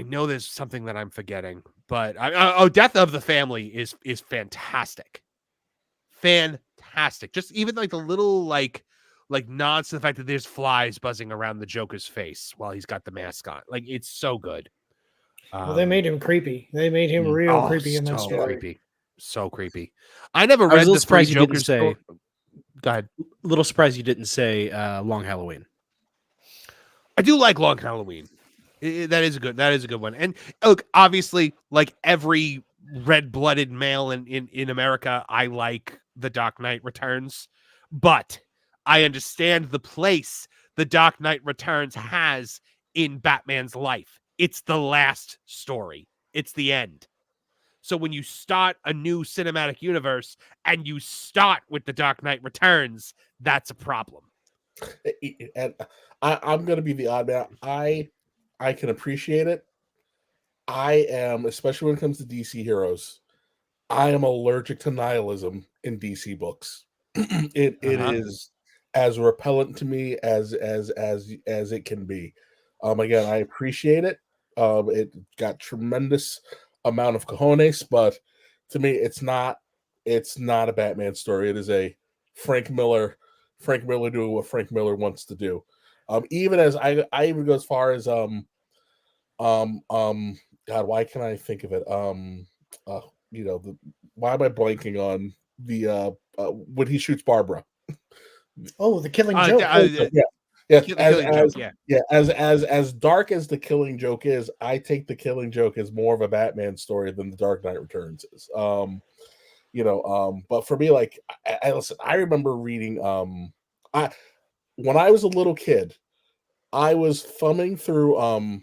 know there's something that I'm forgetting, but Death of the Family is fantastic. Fantastic. Just even like the little like nods to the fact that there's flies buzzing around the Joker's face while he's got the mask on. Like, it's so good. Well, they made him creepy. They made him real creepy in that story. Creepy. So creepy. I never read the Three Jokers story. Go ahead. A little surprised you didn't say Long Halloween. I do like Long Halloween. That is a good one. And look, obviously, like every red-blooded male in America, I like The Dark Knight Returns, but I understand the place The Dark Knight Returns has in Batman's life. It's the last story. It's the end. So when you start a new cinematic universe and you start with The Dark Knight Returns, that's a problem. And I'm going to be the odd man. I can appreciate it. I am, especially when it comes to DC heroes, I am allergic to nihilism in DC books. It is as repellent to me as it can be. Again, I appreciate it. It got tremendous amount of cojones, but to me, it's not a Batman story. It is a Frank Miller doing what Frank Miller wants to do. Even as I even go as far as God, why can't I think of it? You know, why am I blanking on the when he shoots Barbara? Oh, the Killing Joke. As dark as the Killing Joke is, I take the Killing Joke as more of a Batman story than the Dark Knight Returns is. But for me, like, listen, I remember reading when I was a little kid, I was thumbing through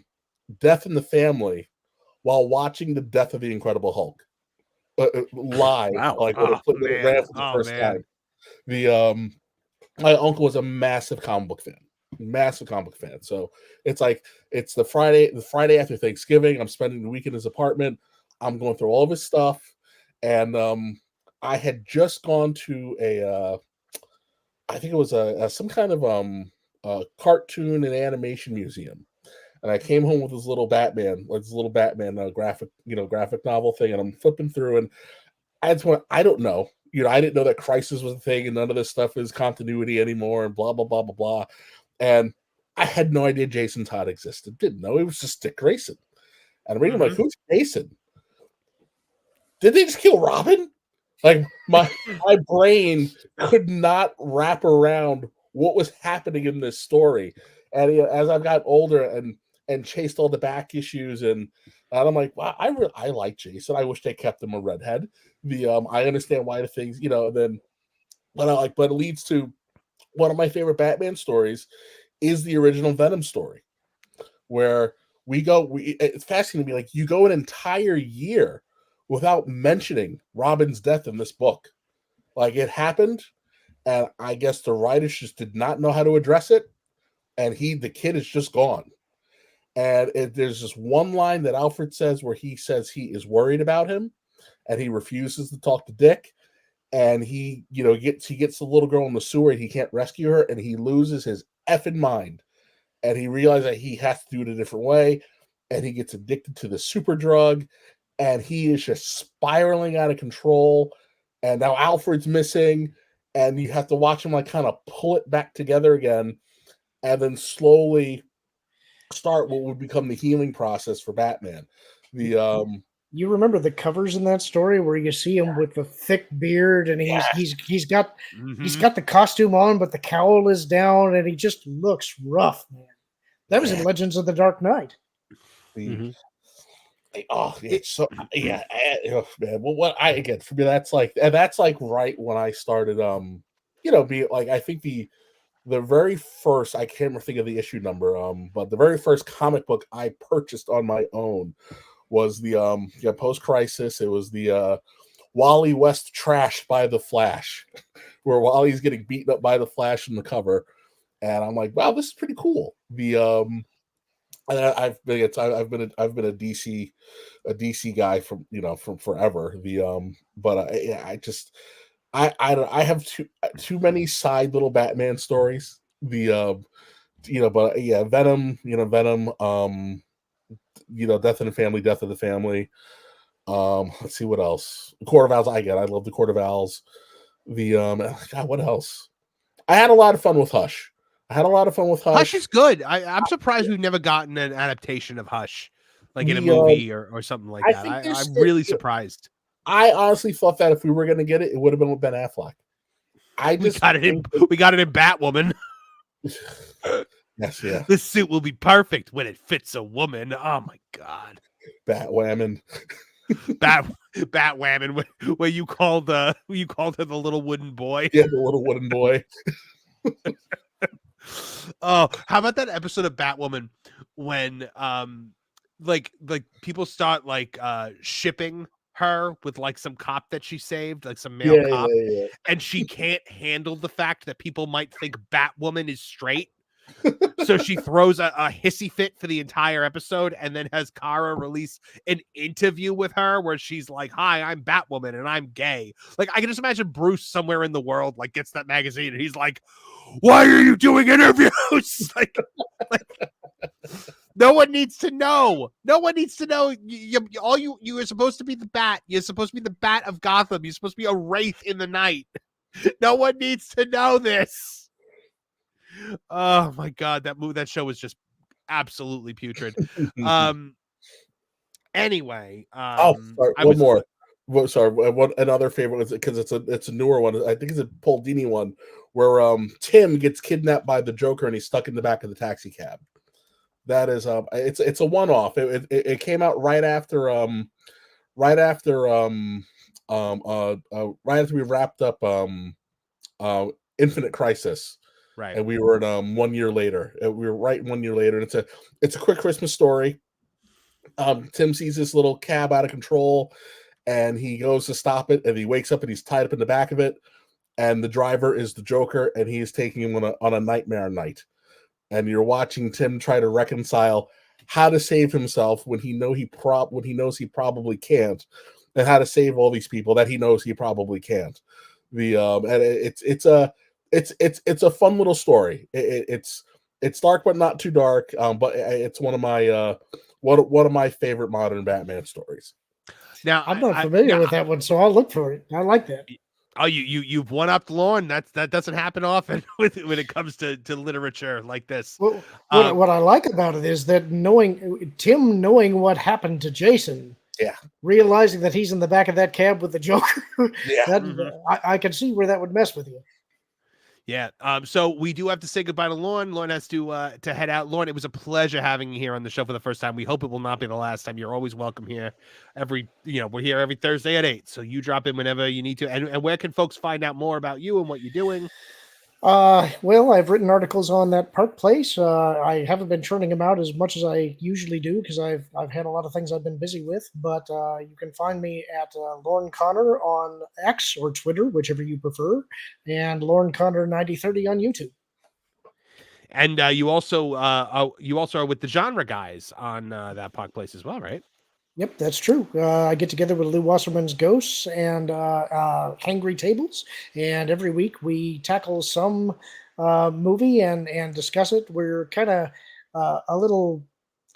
Death in the Family while watching the Death of the Incredible Hulk live. Wow. Like when it ran for the first time. My uncle was a massive comic book fan. So it's like it's the Friday after Thanksgiving. I'm spending the week in his apartment. I'm going through all of his stuff, and I had just gone to I think it was some kind of cartoon and animation museum, and I came home with this little Batman graphic novel thing, and I'm flipping through, and I don't know. I didn't know that Crisis was a thing, and none of this stuff is continuity anymore, and blah blah blah blah blah. And I had no idea Jason Todd existed. Didn't know. It was just Dick Grayson. And I'm reading like, who's Jason? Did they just kill Robin? Like my brain could not wrap around what was happening in this story. And as I've got older and chased all the back issues, and I'm like, wow, I like Jason. I wish they kept him a redhead. I understand why the things, but it leads to one of my favorite Batman stories is the original Venom story, where it's fascinating to me. Like, you go an entire year without mentioning Robin's death in this book. Like, it happened, and I guess the writers just did not know how to address it, and the kid is just gone. And there's this one line that Alfred says where he says he is worried about him, and he refuses to talk to Dick, and he gets the little girl in the sewer, and he can't rescue her, and he loses his effing mind, and he realizes that he has to do it a different way, and he gets addicted to the super drug, and he is just spiraling out of control. And now Alfred's missing, and you have to watch him like kind of pull it back together again, and then slowly start what would become the healing process for Batman. You remember the covers in that story where you see him with the thick beard, and he's got the costume on, but the cowl is down, and he just looks rough, man. That was in Legends of the Dark Knight. Oh, it's so yeah, man. Well, what I again for me, that's like right when I started, be like, I think the very first, I can't think of the issue number, but the very first comic book I purchased on my own was the post crisis. It was the Wally West trashed by the Flash, where Wally's getting beaten up by the Flash in the cover, and I'm like, wow, this is pretty cool. And I've been a DC guy from forever. I have too many side little Batman stories. Venom, Death in the Family. Let's see what else. Court of Owls. I love the Court of Owls. God, what else? I had a lot of fun with Hush. Hush is good. I'm surprised we've never gotten an adaptation of Hush, like in a movie or something like that. I'm really surprised. I honestly thought that if we were going to get it, it would have been with Ben Affleck. We got it in Batwoman. Yes, yeah. This suit will be perfect when it fits a woman. Oh my god. Batwoman. Batwoman, where you called her the little wooden boy. Yeah, the little wooden boy. Oh, how about that episode of Batwoman when like people start shipping her with like some cop that she saved, like some male cop, and she can't handle the fact that people might think Batwoman is straight. So she throws a hissy fit for the entire episode, and then has Kara release an interview with her where she's like, "Hi, I'm Batwoman and I'm gay." Like, I can just imagine Bruce somewhere in the world gets that magazine and he's like, "Why are you doing interviews?" like no one needs to know. No one needs to know. You are supposed to be the Bat. You're supposed to be the Bat of Gotham. You're supposed to be a wraith in the night. No one needs to know this. Oh my god, that show was just absolutely putrid. Anyway, one more. Another favorite was because it's a newer one. I think it's a Paul Dini one where Tim gets kidnapped by the Joker and he's stuck in the back of the taxi cab. That is it's a one-off. It came out right after we wrapped up Infinite Crisis. Right. And we were at 1 year later. We were right 1 year later. And it's a quick Christmas story. Tim sees this little cab out of control and he goes to stop it, and he wakes up and he's tied up in the back of it. And the driver is the Joker, and he is taking him on a nightmare night. And you're watching Tim try to reconcile how to save himself when he knows he probably can't, and how to save all these people that he knows he probably can't. And it's a fun little story. It's dark but not too dark. But it's one of my favorite modern Batman stories. Now I'm not familiar with that one, so I'll look for it. I like that. Oh, you've one-upped Lauren. That doesn't happen often when it comes to literature like this. Well, what I like about it is that Tim knowing what happened to Jason, realizing that he's in the back of that cab with the Joker, I can see where that would mess with you. Yeah. So we do have to say goodbye to Lauren. Lauren has to head out. Lauren, it was a pleasure having you here on the show for the first time. We hope it will not be the last time. You're always welcome here. We're here every Thursday at 8. So you drop in whenever you need to. And where can folks find out more about you and what you're doing? Well, I've written articles on that Park Place. I haven't been churning them out as much as I usually do because I've had a lot of things I've been busy with. But you can find me at Lauren Connor on X or Twitter, whichever you prefer, and Lauren Connor 9030 on YouTube. And you also are with the Genre Guys on that Park Place as well, right? Yep, that's true. I get together with Lou Wasserman's Ghosts and Hangry Tables, and every week we tackle some movie and discuss it. We're kind of a little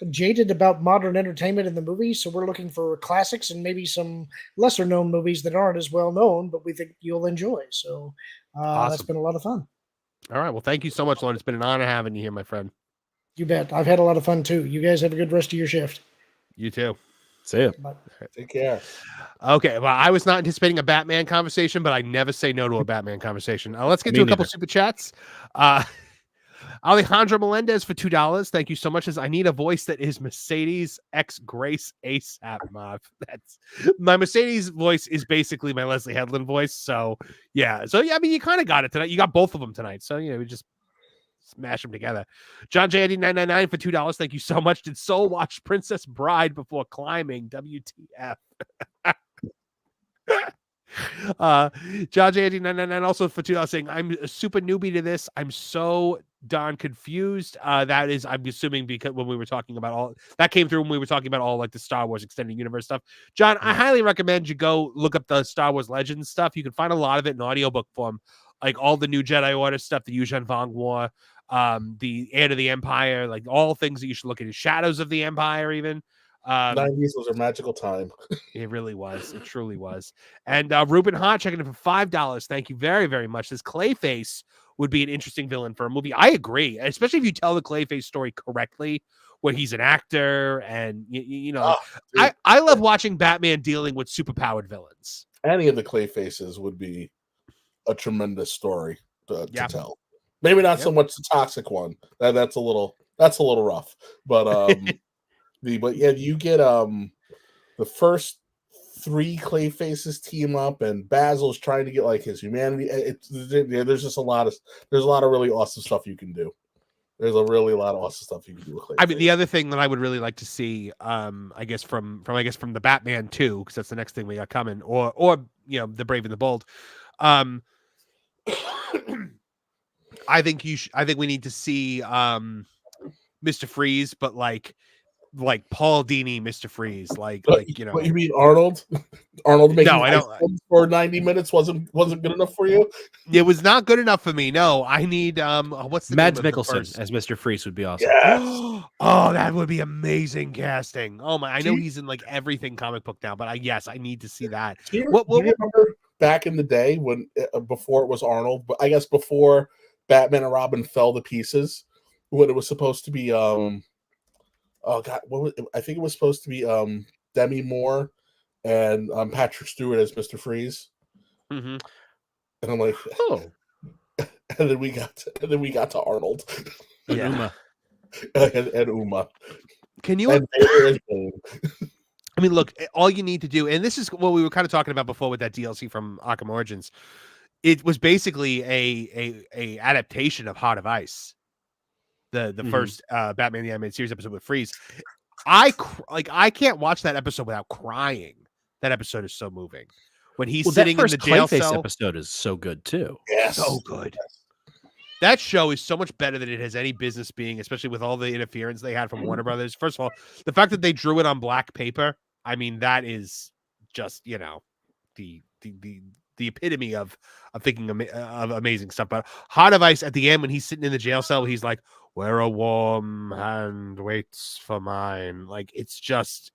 jaded about modern entertainment in the movies, so we're looking for classics and maybe some lesser known movies that aren't as well known, but we think you'll enjoy. So that's Awesome. been a lot of fun. All right. Well, thank you so much, Lauren. It's been an honor having you here, my friend. You bet. I've had a lot of fun too. You guys have a good rest of your shift. You too. See ya. Bye. Take care. Okay. Well, I was not anticipating a Batman conversation, but I never say no to a Batman conversation. Let's get Me to a couple neither. super chats. Alejandro Melendez for $2. Thank you so much. Says, I need a voice that is Mercedes X Grace ASAP, Marv. That's my Mercedes voice is basically my Leslie Headland voice. So yeah. I mean, you kind of got it tonight. You got both of them tonight. So we just smash them together. John J. 999 for $2. Thank you so much. Did Soul watch Princess Bride before climbing? WTF. John J. 999 also for $2 saying, I'm a super newbie to this. I'm so darn confused. That is, I'm assuming, because when we were talking about all that came through when we were talking about all like the Star Wars extended universe stuff. John, I highly recommend you go look up the Star Wars Legends stuff. You can find a lot of it in audiobook form, like all the new Jedi Order stuff, the Yuuzhan Vong War, the Heir to the Empire, like all things that you should look at. Shadows of the Empire, even. 90s was a magical time. It really was. It truly was. And Ruben Hart checking in for $5. Thank you very, very much. This Clayface would be an interesting villain for a movie. I agree, especially if you tell the Clayface story correctly, where he's an actor and I love watching Batman dealing with superpowered villains. Any of the Clayfaces would be a tremendous story to tell. Maybe not so much the toxic one. That's a little rough, but you get the first 3 Clayfaces team up, and Basil's trying to get like his humanity. There's just a lot of really awesome stuff you can do. There's a really lot of awesome stuff you can do with Clayface. I mean, the other thing that I would really like to see, I guess from the Batman 2, because that's the next thing we got coming, or the Brave and the Bold. I think we need to see Mr. Freeze, but like Paul Dini, Mr. Freeze, like What, you mean Arnold? Arnold making I don't for 90 minutes wasn't good enough for you? It was not good enough for me. No, I need what's the Mads name of Mikkelsen as Mr. Freeze would be awesome. Yes. Oh, that would be amazing casting. Oh my, I know he's in like everything comic book now, but I need to see that. Do you remember back in the day when before it was Arnold, but I guess before Batman and Robin fell to pieces, when it was supposed to be oh god, I think it was supposed to be Demi Moore and Patrick Stewart as Mr. Freeze. Mm-hmm. And I'm like, oh. and then we got to Arnold. And Uma. and Uma. Can you? I mean, look, all you need to do, and this is what we were kind of talking about before with that DLC from Arkham Origins. It was basically a adaptation of Heart of Ice. The first Batman the Animated Series episode with Freeze. I can't watch that episode without crying. That episode is so moving. When he's sitting in the jail cell. Episode is so good too. Yes. So good. That show is so much better than it has any business being, especially with all the interference they had from Warner Brothers. First of all, the fact that they drew it on black paper, I mean, that is just, the epitome of thinking of amazing stuff. But Heart of Ice at the end, when he's sitting in the jail cell, he's like, where a warm hand waits for mine. Like, it's just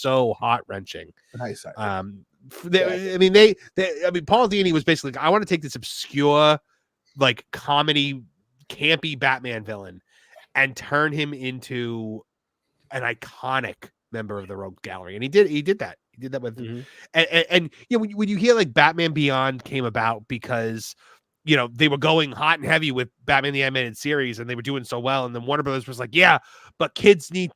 so heart-wrenching. Nice. I mean, Paul Dini was basically like, I want to take this obscure, like, comedy, campy Batman villain and turn him into an iconic member of the Rogue Gallery. And he did that. He did that with, and when you hear like Batman Beyond came about because, they were going hot and heavy with Batman the Animated Series and they were doing so well. And then Warner Brothers was like, yeah, but kids need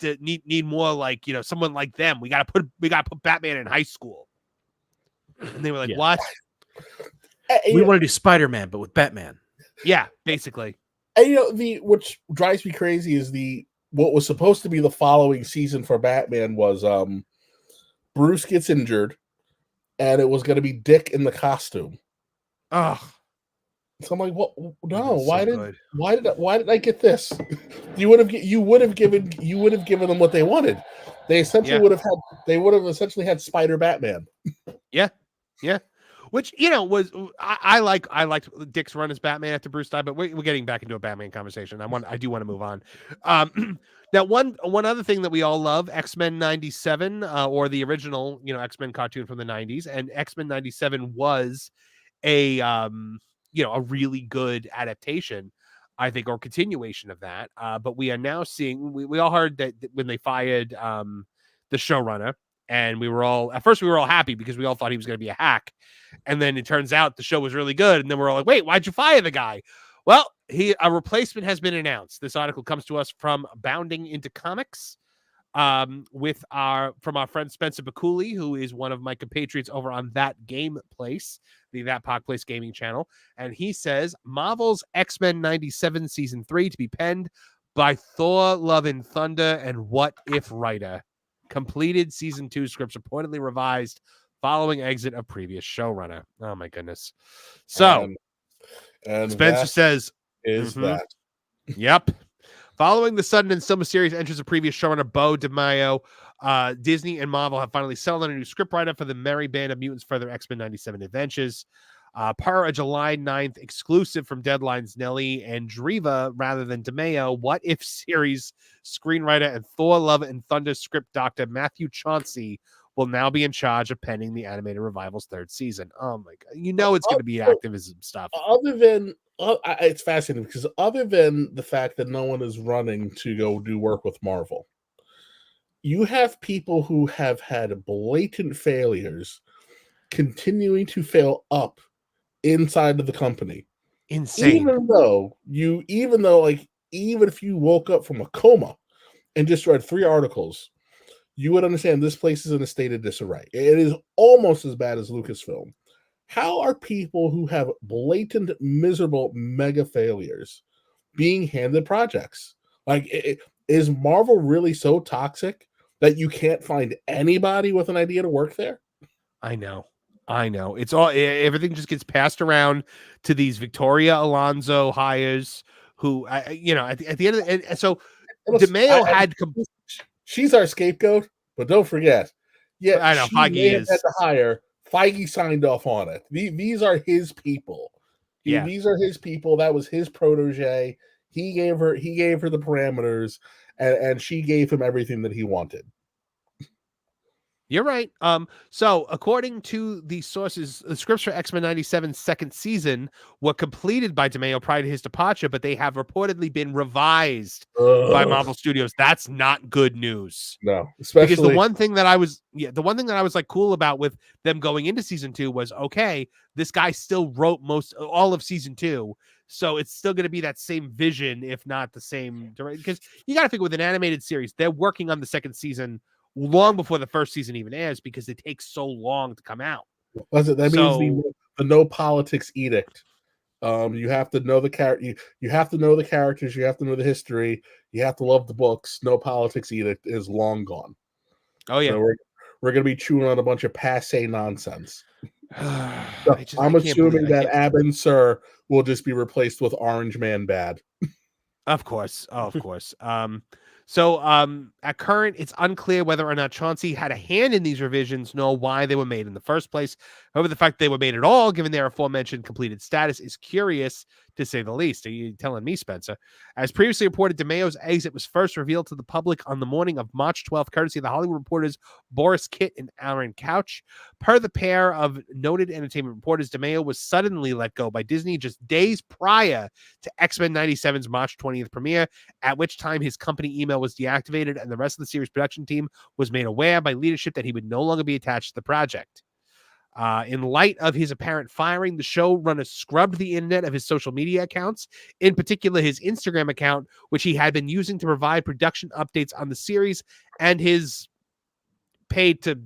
more like, someone like them. We got to put Batman in high school. And they were like, what? We want to do Spider-Man, but with Batman. Yeah, basically. And which drives me crazy is what was supposed to be the following season for Batman was Bruce gets injured, and it was going to be Dick in the costume. Oh, so I'm like, what? No, why did I get this? You would have given them what they wanted. They essentially would have essentially had Spider Batman. Yeah. which was I liked Dick's run as Batman after Bruce died, but we're getting back into a Batman conversation. I do want to move on. Now one other thing that we all love, X-Men 97, or the original X-Men cartoon from the 90s, and X-Men 97 was a a really good adaptation, I think, or continuation of that. But we are now seeing, we all heard that when they fired the showrunner, and we were all happy because we all thought he was going to be a hack. And then it turns out the show was really good. And then we're all like, wait, why'd you fire the guy? Well, a replacement has been announced. This article comes to us from Bounding Into Comics, from our friend Spencer Bakuli, who is one of my compatriots over on That Game Place, the That Park Place gaming channel. And he says Marvel's X-Men 97 season 3 to be penned by Thor, Love and Thunder and What If writer. Completed season 2 scripts reportedly revised following exit of previous showrunner. Oh my goodness. So and Spencer says is that. Yep. Following the sudden and still mysterious entrance of previous showrunner Bo DeMaio, Disney and Marvel have finally settled on a new scriptwriter for the Merry Band of Mutants Further X-Men 97 Adventures. Per a July 9th exclusive from Deadline's Nelly Andreeva rather than DeMaio, What If series screenwriter and Thor, Love and Thunder script doctor Matthew Chauncey will now be in charge of penning the animated revival's 3rd season. Oh my God. It's going to be activism stuff. Other than, it's fascinating because other than the fact that no one is running to go do work with Marvel, you have people who have had blatant failures continuing to fail up inside of the company. Insane. Even if you woke up from a coma and just read 3 articles, you would understand this place is in a state of disarray. It is almost as bad as Lucasfilm. How are people who have blatant, miserable mega failures being handed projects? Is Marvel really so toxic that you can't find anybody with an idea to work there? I know. It's all, everything just gets passed around to these Victoria Alonso hires who, at the end of the, and so DeMaio had, she's our scapegoat, but don't forget, I know Feige is at the hire. Feige signed off on it. These are his people. These are his people. That was his protege. He gave her the parameters, and she gave him everything that he wanted. You're right. So according to the sources, the scripts for X-Men 97's 2nd season were completed by DeMaio prior to his departure, but they have reportedly been revised by Marvel Studios. That's not good news. No, especially because the one thing that I was like cool about with them going into season 2 was, okay, this guy still wrote all of season 2. So it's still going to be that same vision, if not the same direction. Because you got to figure with an animated series, they're working on the 2nd season long before the 1st season even airs because it takes so long to come out. That means the no politics edict. You have to know the character. You have to know the characters. You have to know the history. You have to love the books. No politics edict is long gone. Oh yeah, so we're going to be chewing on a bunch of passe nonsense. I'm assuming that Abin Sur will just be replaced with Orange Man Bad. Of course. So at current, it's unclear whether or not Chauncey had a hand in these revisions, nor why they were made in the first place. However, the fact they were made at all, given their aforementioned completed status, is curious to say the least. Are you telling me, Spencer? As previously reported, DeMaio's exit was first revealed to the public on the morning of March 12th, courtesy of the Hollywood Reporters Boris Kitt and Aaron Couch. Per the pair of noted entertainment reporters, DeMaio was suddenly let go by Disney just days prior to X-Men 97's March 20th premiere, at which time his company email was deactivated and the rest of the series production team was made aware by leadership that he would no longer be attached to the project. In light of his apparent firing, the showrunner scrubbed the internet of his social media accounts, in particular his Instagram account, which he had been using to provide production updates on the series, and his paid to,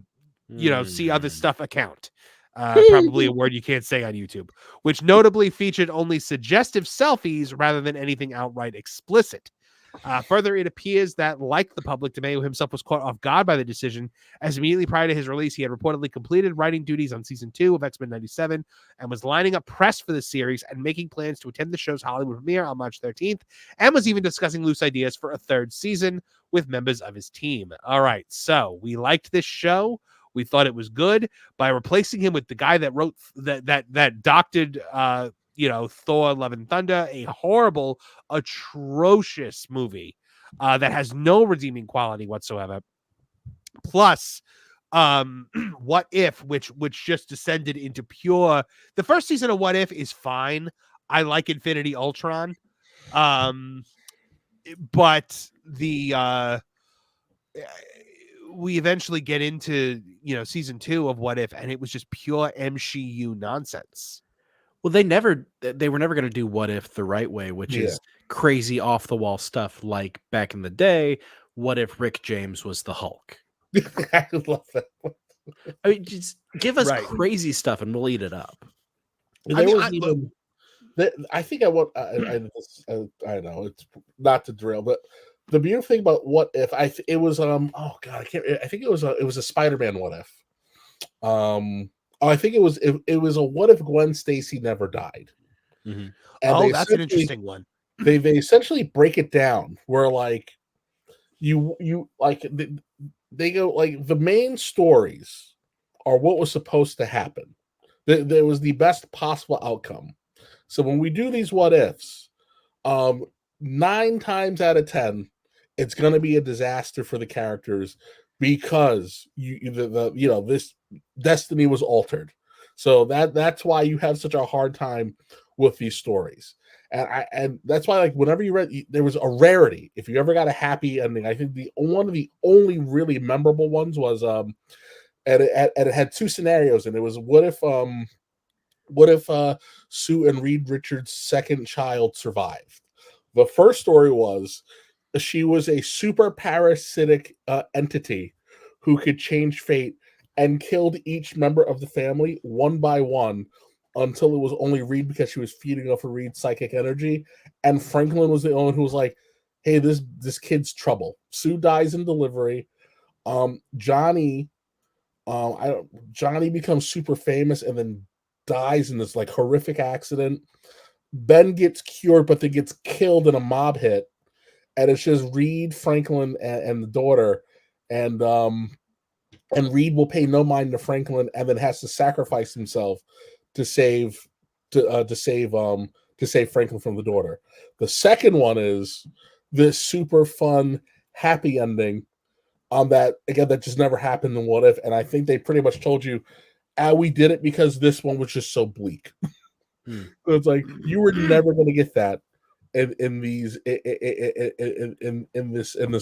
see other stuff account. Probably a word you can't say on YouTube, which notably featured only suggestive selfies rather than anything outright explicit. Further, it appears that, like the public, DeMaio himself was caught off guard by the decision, as immediately prior to his release, he had reportedly completed writing duties on season 2 of X-Men 97 and was lining up press for the series and making plans to attend the show's Hollywood premiere on March 13th, and was even discussing loose ideas for a 3rd season with members of his team. All right, so we liked this show. We thought it was good. By replacing him with the guy that wrote that doctored Thor: Love and Thunder, a horrible, atrocious movie that has no redeeming quality whatsoever. Plus, What If, which just descended into pure. The first season of What If is fine. I like Infinity Ultron, but we eventually get into season 2 of What If, and it was just pure MCU nonsense. Well, they were never going to do What If the right way, which is crazy off the wall stuff. Like back in the day, what if Rick James was the Hulk? I love that. I mean, just give us crazy stuff and we'll eat it up. I think I want. I know it's not to drill, but the beautiful thing about What If, it was oh god, I can't. I think it was a Spider-Man What If. I think it was a What If Gwen Stacy never died. Mm-hmm. And that's an interesting one. They essentially break it down where like you like they go like the main stories are what was supposed to happen. There was the best possible outcome. So when we do these what ifs, 9 times out of 10, it's going to be a disaster for the characters because this destiny was altered. So that's why you have such a hard time with these stories. And that's why, like, whenever you read, there was a rarity. If you ever got a happy ending, I think one of the only really memorable ones was and it had 2 scenarios, and it was what if Sue and Reed Richards' second child survived. The first story was she was a super parasitic entity who could change fate and killed each member of the family one by one until it was only Reed because she was feeding off of Reed's psychic energy. And Franklin was the only one who was like, hey, this kid's trouble. Sue dies in delivery. Johnny becomes super famous and then dies in this like horrific accident. Ben gets cured, but then gets killed in a mob hit. And it's just Reed, Franklin, and the daughter. And Reed will pay no mind to Franklin and then has to sacrifice himself to save Franklin from the daughter. The second one is this super fun, happy ending that just never happened in What If. And I think they pretty much told you, we did it because this one was just so bleak. So it's like you were never going to get that in this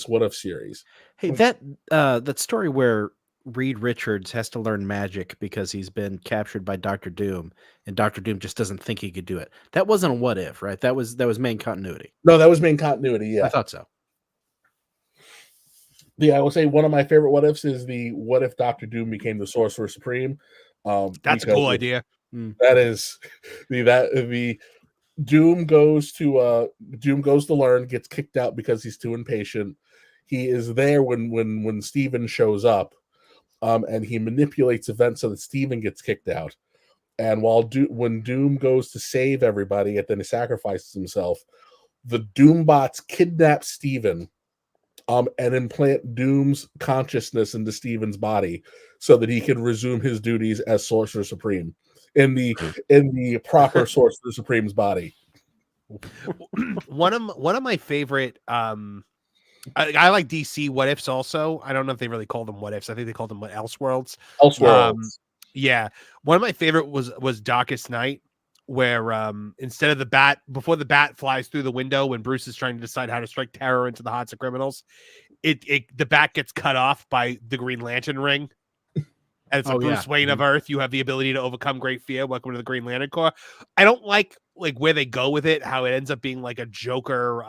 What If series. Hey, that story where Reed Richards has to learn magic because he's been captured by Dr. Doom, and Dr. Doom just doesn't think he could do it. That wasn't a What If, right? That was main continuity. No, that was main continuity. Yeah, I thought so. Yeah, I will say one of my favorite What Ifs is the What If Dr. Doom became the Sorcerer Supreme. That's a cool idea. That is the Doom goes to learn, gets kicked out because he's too impatient. He is there when Steven shows up, and he manipulates events so that Steven gets kicked out. And when Doom goes to save everybody and then he sacrifices himself, the Doombots kidnap Steven and implant Doom's consciousness into Steven's body so that he can resume his duties as Sorcerer Supreme in the proper Sorcerer Supreme's body. One of my favorite I like DC What Ifs also. I don't know if they really call them What Ifs. I think they called them Elseworlds. Elseworlds. Yeah. One of my favorite was Darkest Night, where instead of before the bat flies through the window when Bruce is trying to decide how to strike terror into the hearts of criminals, the bat gets cut off by the Green Lantern ring. And it's Bruce Wayne of Earth. You have the ability to overcome great fear. Welcome to the Green Lantern Corps. I don't like where they go with it, how it ends up being like a Joker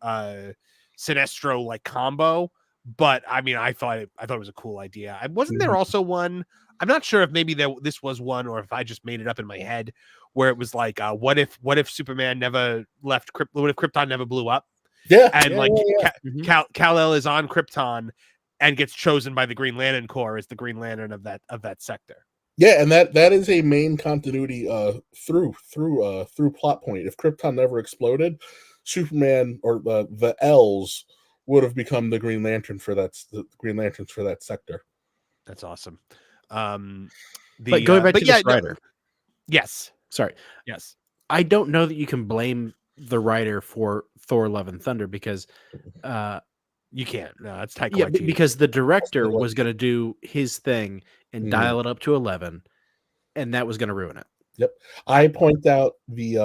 Sinestro like combo. But I mean, I thought it was a cool idea. Wasn't there also one? I'm not sure if maybe this was one or if I just made it up in my head, where it was like, what if Superman never left what if Krypton never blew up? Yeah. And Kal-El is on Krypton and gets chosen by the Green Lantern Corps as the Green Lantern of that sector. Yeah, and that is a main continuity through plot point. If Krypton never exploded, Superman or the L's would have become the Green Lantern for that sector. That's awesome. But going back to this writer, yes, sorry, yes, I don't know that you can blame the writer for Thor: Love and Thunder because, you can't. No, it's Taika yeah, Waititi. because the director was going to do his thing and Mm. dial it up to 11, and that was going to ruin it. Yep. I point out the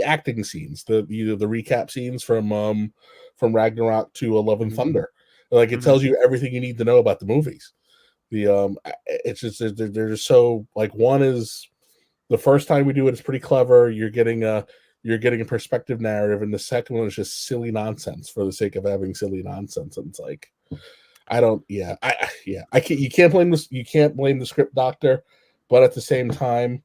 acting scenes, the recap scenes from Ragnarok to Love and Thunder. Like, it tells you everything you need to know about the movies. It's just they're just so, like, one is the first time we do it, it's pretty clever. You're getting a perspective narrative, and the second one is just silly nonsense for the sake of having silly nonsense. And it's like, you can't blame this. You can't blame the script doctor, but at the same time,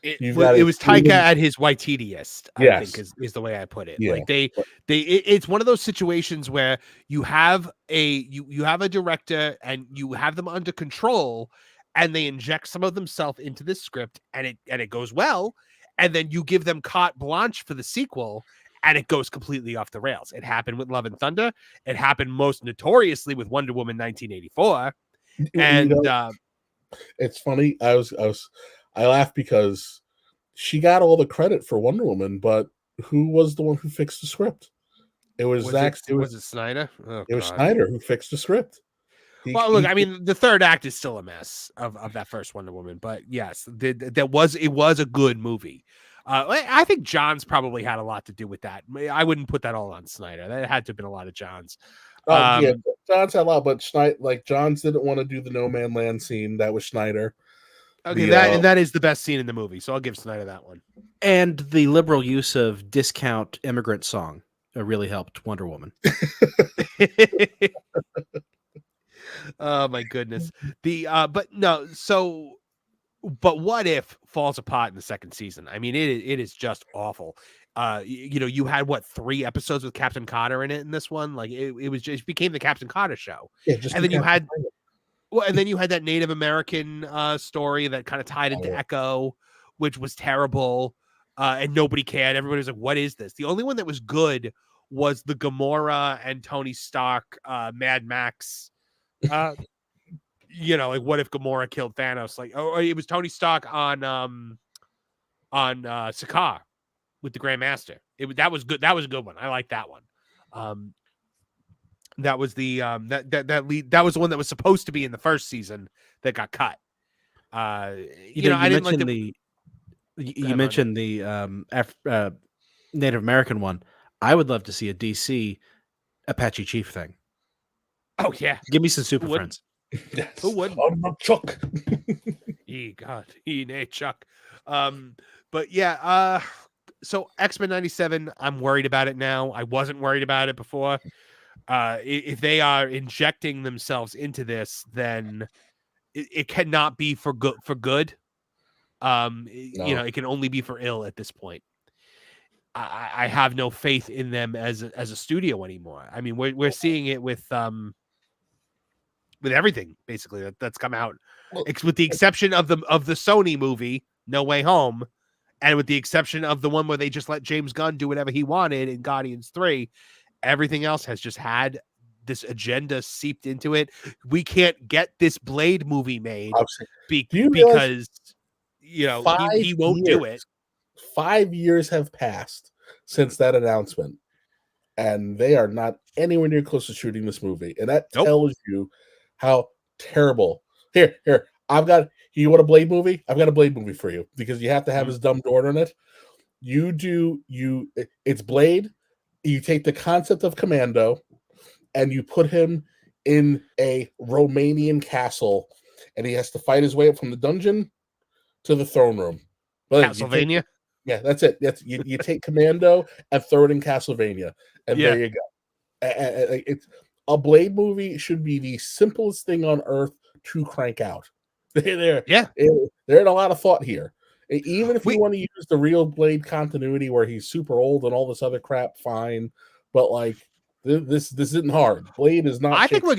it was Taika at his Waititiest, I think is the way I put it. Yeah. Like it's one of those situations where you have a director and you have them under control, and they inject some of themselves into this script, and it goes well, and then you give them carte blanche for the sequel, and it goes completely off the rails. It happened with Love and Thunder. It happened most notoriously with Wonder Woman 1984. And it's funny. I laugh because she got all the credit for Wonder Woman, but who was the one who fixed the script? It was Zack. Was it Snyder? Oh, it was Snyder who fixed the script. I mean, the third act is still a mess of that first Wonder Woman, but yes, it was a good movie. I think Johns probably had a lot to do with that. I wouldn't put that all on Snyder. That had to have been a lot of Johns. Yeah, Johns had a lot, but Johns didn't want to do the No Man Land scene. That was Snyder. Okay, that is the best scene in the movie, so I'll give Snyder that one. And the liberal use of discount immigrant song really helped Wonder Woman. Oh my goodness. But what if falls apart in the second season? I mean, it is just awful. You had 3 episodes with Captain Carter in it in this one. Like it became the Captain Carter show. Yeah, and then you had that Native American story that kind of tied into Echo, which was terrible. And nobody cared. Everybody was like, what is this? The only one that was good was the Gamora and Tony Stark Mad Max. Like, what if Gamora killed Thanos? Like, it was Tony Stark on Sakaar with the Grandmaster. That was good. That was a good one. I like that one. That was the that was the one that was supposed to be in the first season that got cut. I didn't like you mentioned the Native American one. I would love to see a DC Apache Chief thing. Oh yeah, give me some Super Friends. Yes. Who wouldn't? I'm not Chuck. Chuck. But yeah, so X-Men 97, I'm worried about it now. I wasn't worried about it before. If they are injecting themselves into this, then it cannot be for good. No. It can only be for ill at this point. I have no faith in them as a studio anymore. I mean, we're seeing it with everything basically that's come out, with the exception of the Sony movie No Way Home, and with the exception of the one where they just let James Gunn do whatever he wanted in Guardians 3. Everything else has just had this agenda seeped into it. We can't get this Blade movie made because he won't do it. 5 years have passed since that announcement, and they are not anywhere near close to shooting this movie. And that tells you how terrible. Here, you want a Blade movie? I've got a Blade movie for you, because you have to have his dumb daughter in it. It's Blade. You take the concept of Commando and you put him in a Romanian castle, and he has to fight his way up from the dungeon to the throne room. Castlevania? That's it. You take Commando and throw it in Castlevania, and there you go. It's a Blade movie should be the simplest thing on earth to crank out. There ain't a lot of thought here. Even if we want to use the real Blade continuity where he's super old and all this other crap, fine. But like this isn't hard. Blade is not. I think we're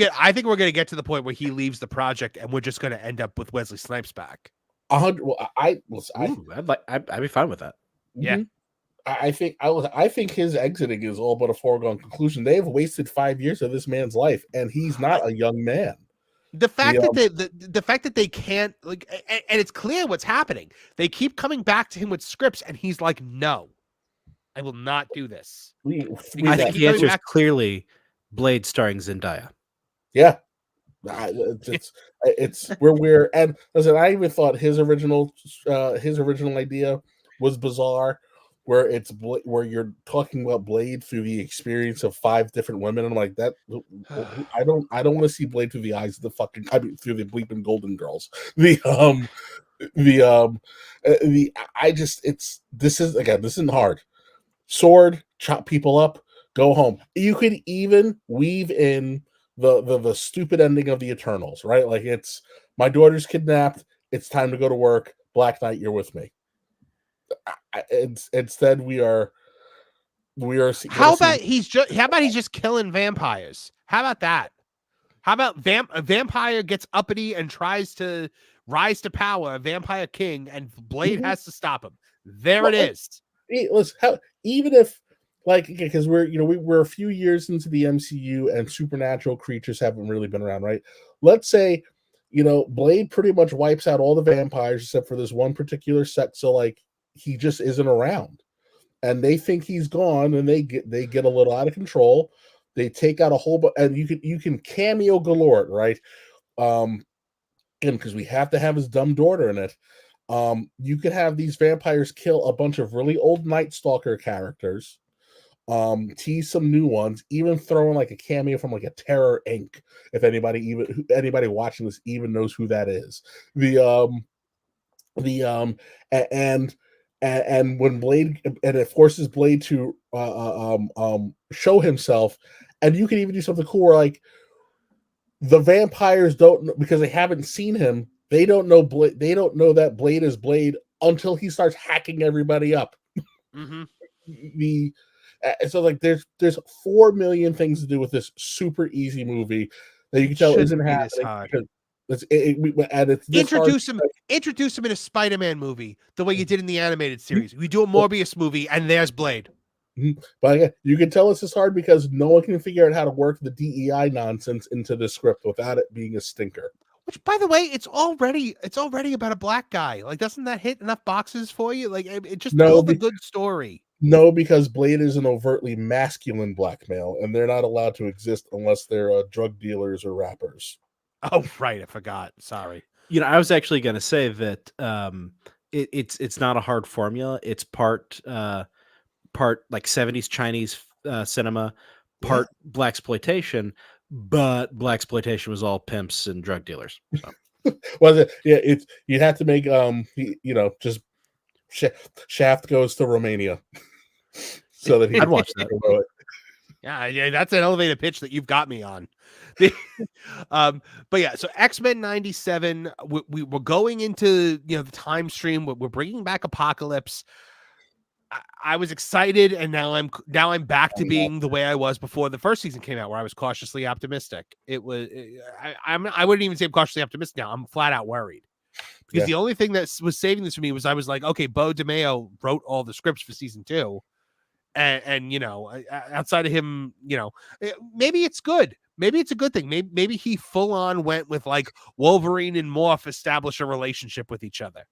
gonna get to the point where he leaves the project and we're just gonna end up with Wesley Snipes back. 100. Well, I'd be fine with that. Yeah. I think his exiting is all but a foregone conclusion. They have wasted 5 years of this man's life, and he's not a young man. The fact that the fact that they can't like, and it's clear what's happening. They keep coming back to him with scripts, and he's like, "No, I will not do this." I think the answer is clearly Blade starring Zendaya. Yeah, it's where we're and listen. I even thought his original idea was bizarre, where where you're talking about Blade through the experience of 5 different women. I'm like that. I don't want to see Blade through the eyes of through the bleeping Golden Girls. This isn't hard. Sword, chop people up, go home. You could even weave in the stupid ending of the Eternals, right? Like it's my daughter's kidnapped. It's time to go to work. Black Knight, you're with me. Instead, we are. How about he's just killing vampires? How about that? How about a vampire gets uppity and tries to rise to power, a vampire king, and Blade has to stop him. It is. Even if because we're a few years into the MCU and supernatural creatures haven't really been around, right? Let's say Blade pretty much wipes out all the vampires except for this one particular set, so he just isn't around, and they think he's gone, and they get a little out of control. They take out a whole bunch, and you can cameo galore, right? Because we have to have his dumb daughter in it. You could have these vampires kill a bunch of really old Night Stalker characters, tease some new ones, even throw in a cameo from a Terror Inc. If anybody watching this even knows who that is. And when Blade, and it forces Blade to show himself, and you can even do something cool where the vampires don't, because they haven't seen him, they don't know that Blade is Blade until he starts hacking everybody up. Mm-hmm. So there's 4 million things to do with this super easy movie that you can tell isn't happening. Introduce him in a Spider-Man movie the way you did in the animated series. We do a Morbius movie, and there's Blade. But again, you can tell this is hard because no one can figure out how to work the DEI nonsense into the script without it being a stinker. Which, by the way, it's already about a black guy. Doesn't that hit enough boxes for you? It just build a good story. No, because Blade is an overtly masculine black male, and they're not allowed to exist unless they're drug dealers or rappers. Oh, right. I forgot. Sorry. I was actually going to say that it's not a hard formula. It's part 70s Chinese cinema, part blaxploitation, but blaxploitation was all pimps and drug dealers. So. Well, you'd have to make just Shaft goes to Romania, so that I'd watch that. Yeah, that's an elevated pitch that you've got me on. But yeah, so X-Men 97, we're going into the time stream. We're bringing back Apocalypse. I was excited, and now I'm back to being the way I was before the first season came out, where I was cautiously optimistic. I wouldn't even say I'm cautiously optimistic now. I'm flat out worried. Because the only thing that was saving this for me was I was like, okay, Bo DeMeo wrote all the scripts for season 2. And outside of him, maybe it's good. Maybe it's a good thing. Maybe he full on went with Wolverine and Morph establish a relationship with each other.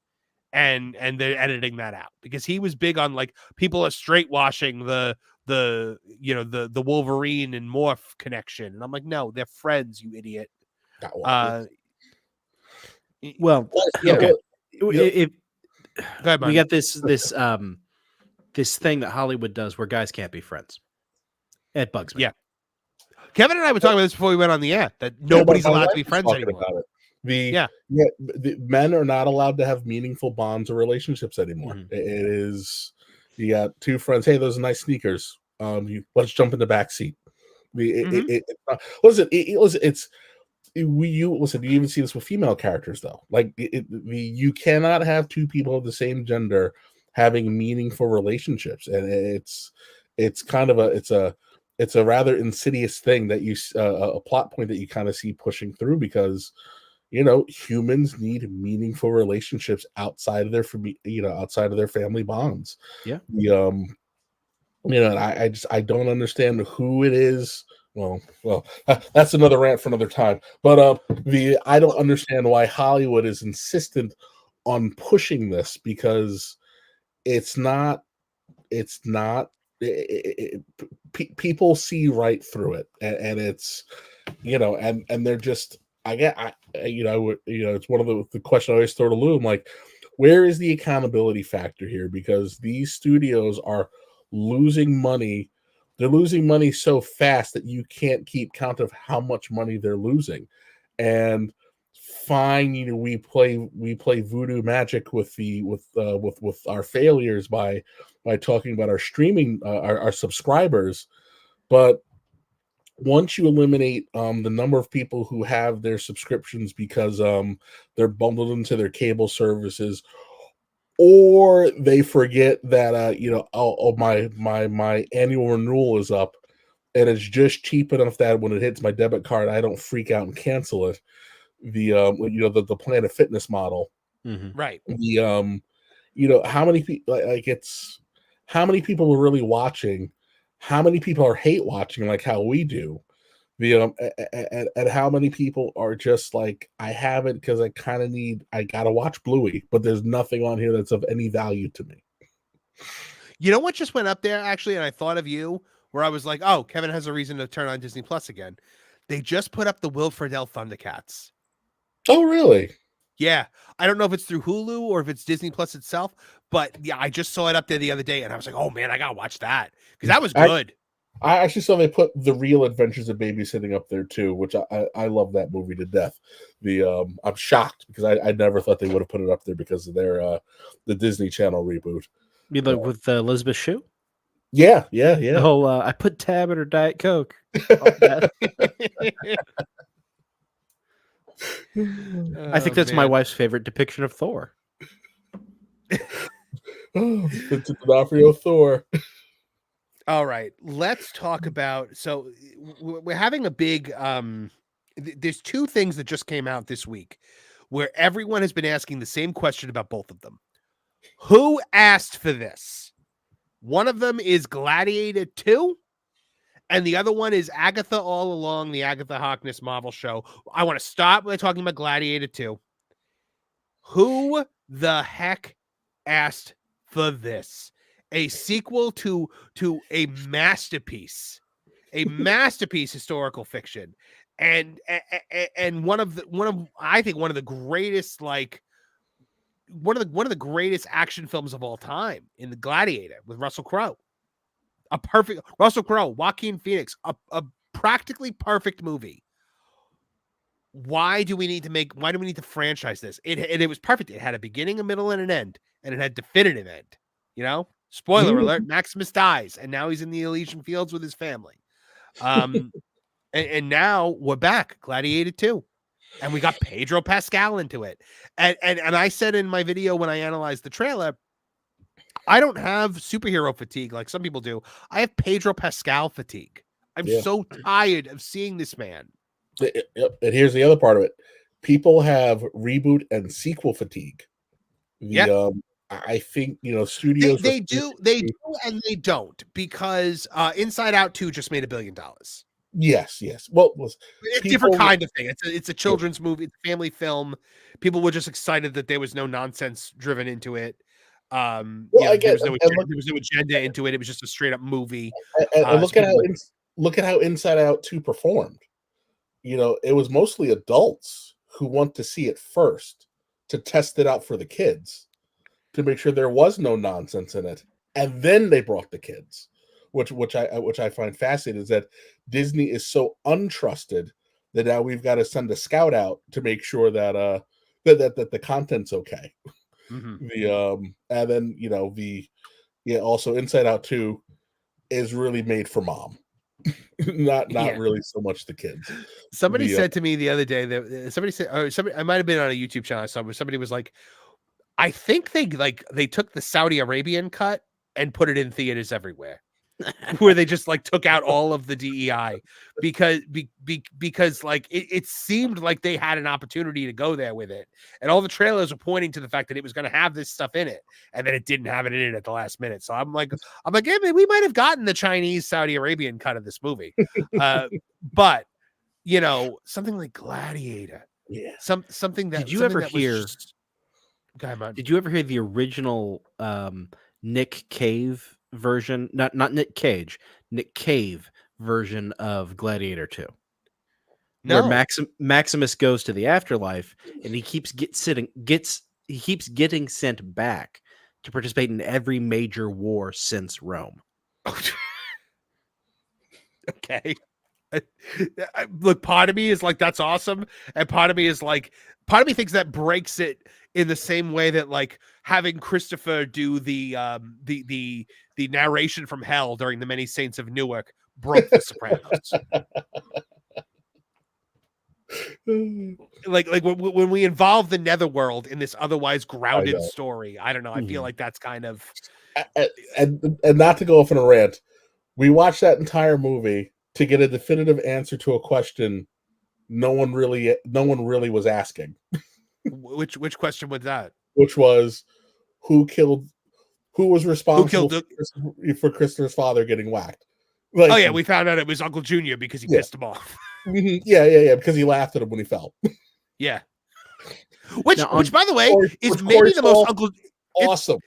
And they're editing that out because he was big on people are straight washing the Wolverine and Morph connection. And I'm like, no, they're friends, you idiot. Well, if ahead, we got this thing that Hollywood does where guys can't be friends, it bugs me. Yeah, Kevin and I were talking about this before we went on the air, that nobody's allowed to be friends anymore. The men are not allowed to have meaningful bonds or relationships anymore. Mm-hmm. It is, you got 2 friends. Hey, those are nice sneakers. Let's jump in the back seat. Listen, you even see this with female characters though. You cannot have 2 people of the same gender having meaningful relationships, and it's kind of a rather insidious thing that a plot point that you kind of see pushing through, because humans need meaningful relationships outside of their family bonds. Yeah. And I don't understand who it is. Well, that's another rant for another time. But I don't understand why Hollywood is insistent on pushing this, because it's not people see right through it, and it's and they're just it's one of the question I always throw to Lou. I'm like, where is the accountability factor here? Because these studios are losing money. They're losing money so fast that you can't keep count of how much money they're losing. And fine, we play voodoo magic with our failures by talking about our streaming, our subscribers. But once you eliminate the number of people who have their subscriptions because they're bundled into their cable services, or they forget that my annual renewal is up and it's just cheap enough that when it hits my debit card I don't freak out and cancel it. The Planet Fitness model, right? How many people how many people are really watching? How many people are hate watching like how we do? And how many people are just like, I have it because I gotta watch Bluey, but there's nothing on here that's of any value to me. You know what just went up there actually, and I thought of you, where I was like, oh, Kevin has a reason to turn on Disney Plus again. They just put up the Will Friedle Thundercats. Oh, really? Yeah. I don't know if it's through Hulu or if it's Disney Plus itself, but yeah, I just saw it up there the other day and I was like, oh man, I gotta watch that because that was good. I actually saw they put The Real Adventures of Babysitting up there too, which I love that movie to death. I'm shocked because I never thought they would have put it up there because of their the Disney Channel reboot. You look with Elizabeth Shue? Yeah. Oh, I put Tab in her Diet Coke. I think that's my wife's favorite depiction of Thor. Vincent D'Onofrio Thor. All right, let's talk about. So we're having a big. There's two things that just came out this week, where everyone has been asking the same question about both of them. Who asked for this? One of them is Gladiator 2. And the other one is Agatha All Along, the Agatha Harkness Marvel show. I want to start by talking about Gladiator 2. Who the heck asked for this? A sequel to a masterpiece historical fiction, and one of the greatest one of the greatest action films of all time in the Gladiator with Russell Crowe. A perfect Russell Crowe, Joaquin Phoenix, a practically perfect movie. Why do we need to franchise this? It was perfect. It had a beginning, a middle, and an end, and it had definitive end. Spoiler alert, Maximus dies, and now he's in the Elysian Fields with his family. And now we're back, Gladiator 2. And we got Pedro Pascal into it. And I said in my video when I analyzed the trailer, I don't have superhero fatigue like some people do. I have Pedro Pascal fatigue. I'm so tired of seeing this man. And here's the other part of it. People have reboot and sequel fatigue. I think studios they do and they don't, because Inside Out 2 just made $1 billion. Yes. Well, it's a different kind of thing. It's a children's movie, it's a family film. People were just excited that there was no nonsense driven into it. There was no agenda into it. It was just a straight up movie. And look at how Inside Out 2 performed. It was mostly adults who want to see it first to test it out for the kids, to make sure there was no nonsense in it, and then they brought the kids, which I find fascinating, is that Disney is so untrusted that now we've got to send a scout out to make sure that that the content's okay. Mm-hmm. And then also Inside Out 2 is really made for mom. not really so much the kids. Somebody said to me the other day that I might have been on a YouTube channel somewhere. Somebody was like, I think they took the Saudi Arabian cut and put it in theaters everywhere. where they just like took out all of the DEI because like it seemed like they had an opportunity to go there with it, and all the trailers were pointing to the fact that it was going to have this stuff in it, and then it didn't have it in it at the last minute. So I'm like, yeah, man, we might have gotten the Chinese Saudi Arabian cut of this movie, but you know, something like Gladiator, something that did you ever hear? Did you ever hear the original Nick Cave version? Not Nick Cage, Nick Cave version of Gladiator 2. No. Where Maximus goes to the afterlife and he keeps getting sent back to participate in every major war since Rome. Okay. Look, part of me is like, that's awesome, and part of me thinks that breaks it in the same way that like having Christopher do the narration from hell during the Many Saints of Newark broke The Sopranos. like when we involve the netherworld in this otherwise grounded story, I don't know. I feel like that's kind of and not to go off on a rant. We watched that entire movie to get a definitive answer to a question no one really was asking. Which question was that? Which was who was responsible for Christopher's father getting whacked? Like, oh yeah, we found out it was Uncle Junior because he pissed him off. Yeah, because he laughed at him when he fell. Yeah. Which by the way is maybe the most Uncle awesome.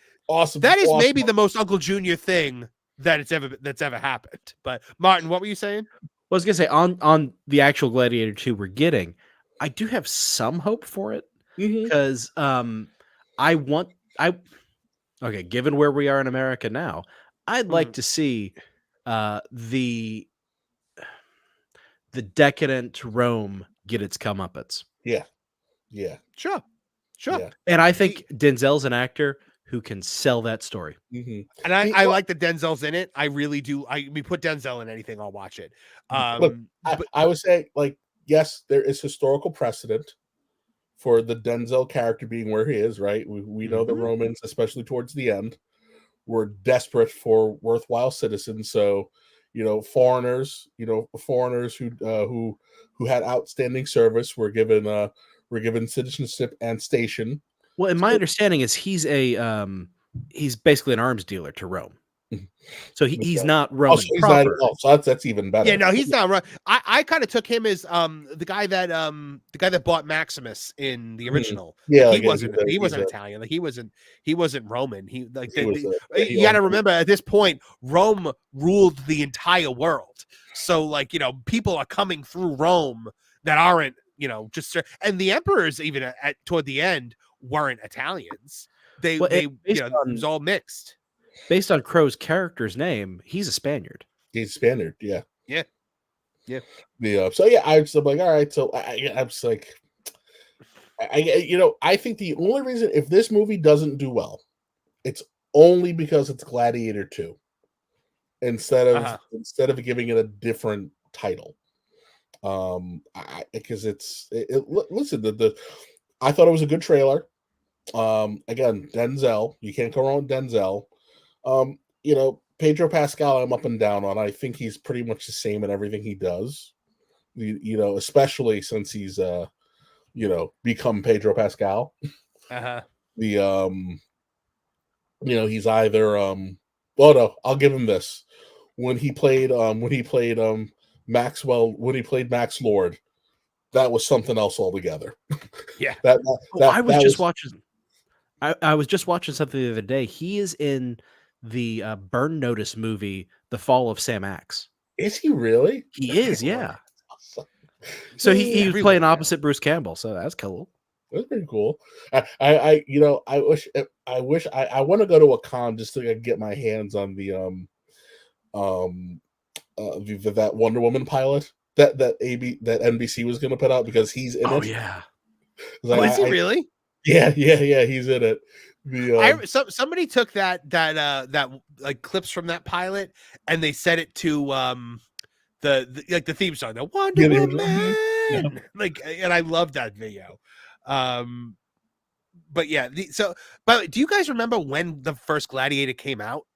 That is maybe the most Uncle Junior thing that's ever happened. But Martin, what were you saying? I was gonna say on the actual Gladiator 2 we're getting, I do have some hope for it because given where we are in America now, I'd like to see the decadent Rome get its comeuppance. Yeah. Sure. Yeah. And I think Denzel's an actor who can sell that story. And I like that Denzel's in it. I really do. We put Denzel in anything, I'll watch it. Look, I would say, like, yes, there is historical precedent for the Denzel character being where he is, right? We know the Romans, especially towards the end, were desperate for worthwhile citizens. So, you know, foreigners who had outstanding service were given citizenship and station. Well, and my understanding is he's basically an arms dealer to Rome. So he's not Roman proper. So that's even better. Yeah, no, he's not right. I kind of took him as the guy that bought Maximus in the original. Yeah, he wasn't Italian. Like he wasn't Roman. You got to remember at this point, Rome ruled the entire world. So like, you know, people are coming through Rome that aren't, you know, just, and the emperors even toward the end weren't Italians. It was all mixed. Based on Crow's character's name, he's a Spaniard. He's a Spaniard, yeah. Yeah. So yeah, I'm like, all right. So I'm just like, I think the only reason if this movie doesn't do well, it's only because it's Gladiator 2 instead of giving it a different title. Because listen, I thought it was a good trailer. Again, Denzel, you can't go wrong with Denzel. You know, Pedro Pascal, I'm up and down on. I think he's pretty much the same in everything he does. You know, especially since he's become Pedro Pascal. He's either I'll give him this. When he played Max Lord, that was something else altogether. Yeah. I was just watching something the other day. He is in the Burn Notice movie, The Fall of Sam Axe. Is he really? He is, yeah. So he was playing opposite Bruce Campbell, so that's cool. That's pretty cool. I wish I want to go to a con just to get my hands on the that Wonder Woman pilot that NBC was going to put out because he's in it. Oh yeah. Is he really? Yeah, he's in it. Somebody took that like clips from that pilot and they set it to the theme song, the Wonder Woman. Yeah. Like, and I love that video. But yeah, but do you guys remember when the first Gladiator came out?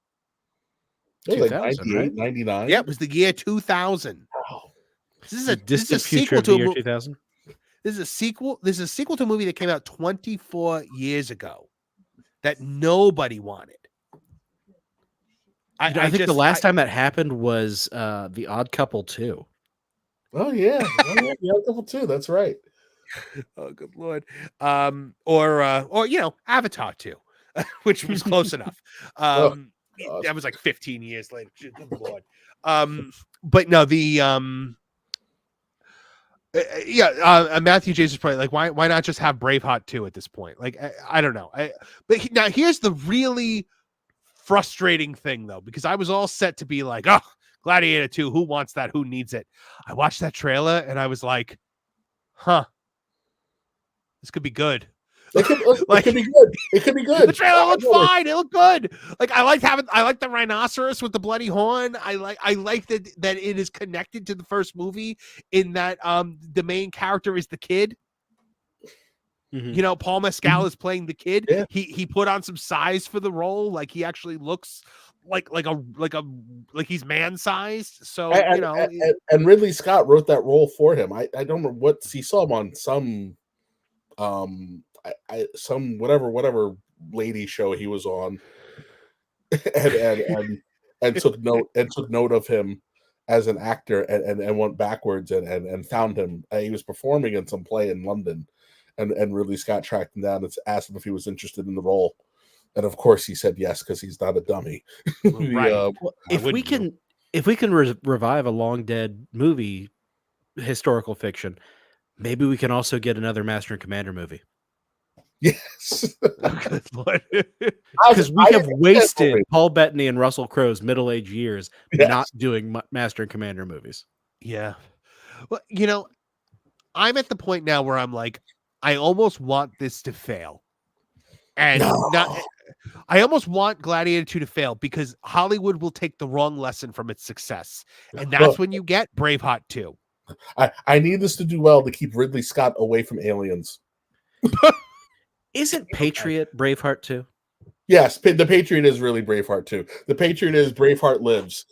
It was like 2000, 98, right? 99. Yeah, it was the year 2000. Wow. This is The a distant future sequel of the to year 2000. This is a sequel. This is a sequel to a movie that came out 24 years ago that nobody wanted. I think the last time that happened was The Odd Couple 2. Oh yeah, yeah, couple too. That's right. Oh, good lord. Or Avatar 2, which was close enough. God. That was like 15 years later. Good lord. But no, the Matthew James is probably like, why not just have Braveheart 2 at this point? Like, I don't know. Now here's the really frustrating thing though, because I was all set to be like, oh, Gladiator 2, who wants that? Who needs it? I watched that trailer and I was like, huh, this could be good. It could be good. It could be good. The trailer looked fine. It looked good. Like I like the rhinoceros with the bloody horn. I like that it is connected to the first movie in that the main character is the kid. Mhm. You know, Paul Mescal is playing the kid. Yeah. He put on some size for the role. Like he actually looks like he's man sized. So and Ridley Scott wrote that role for him. I don't remember what he saw him on some some whatever lady show he was on, and took note of him as an actor and went backwards and found him. He was performing in some play in London, and Ridley Scott tracked him down and asked him if he was interested in the role, and of course he said yes because he's not a dummy. Right. Well, if we can revive a long dead movie, historical fiction, maybe we can also get another Master and Commander movie. Yes, Good lord. Because we have wasted Paul Bettany and Russell Crowe's middle-aged years not doing Master and Commander movies. Yeah. Well, you know, I'm at the point now where I'm like, I almost want this to fail. And I almost want Gladiator 2 to fail because Hollywood will take the wrong lesson from its success. And that's when you get Braveheart 2. I need this to do well to keep Ridley Scott away from aliens. Isn't Patriot Braveheart 2? Yes, the Patriot is really Braveheart too. The Patriot is Braveheart lives.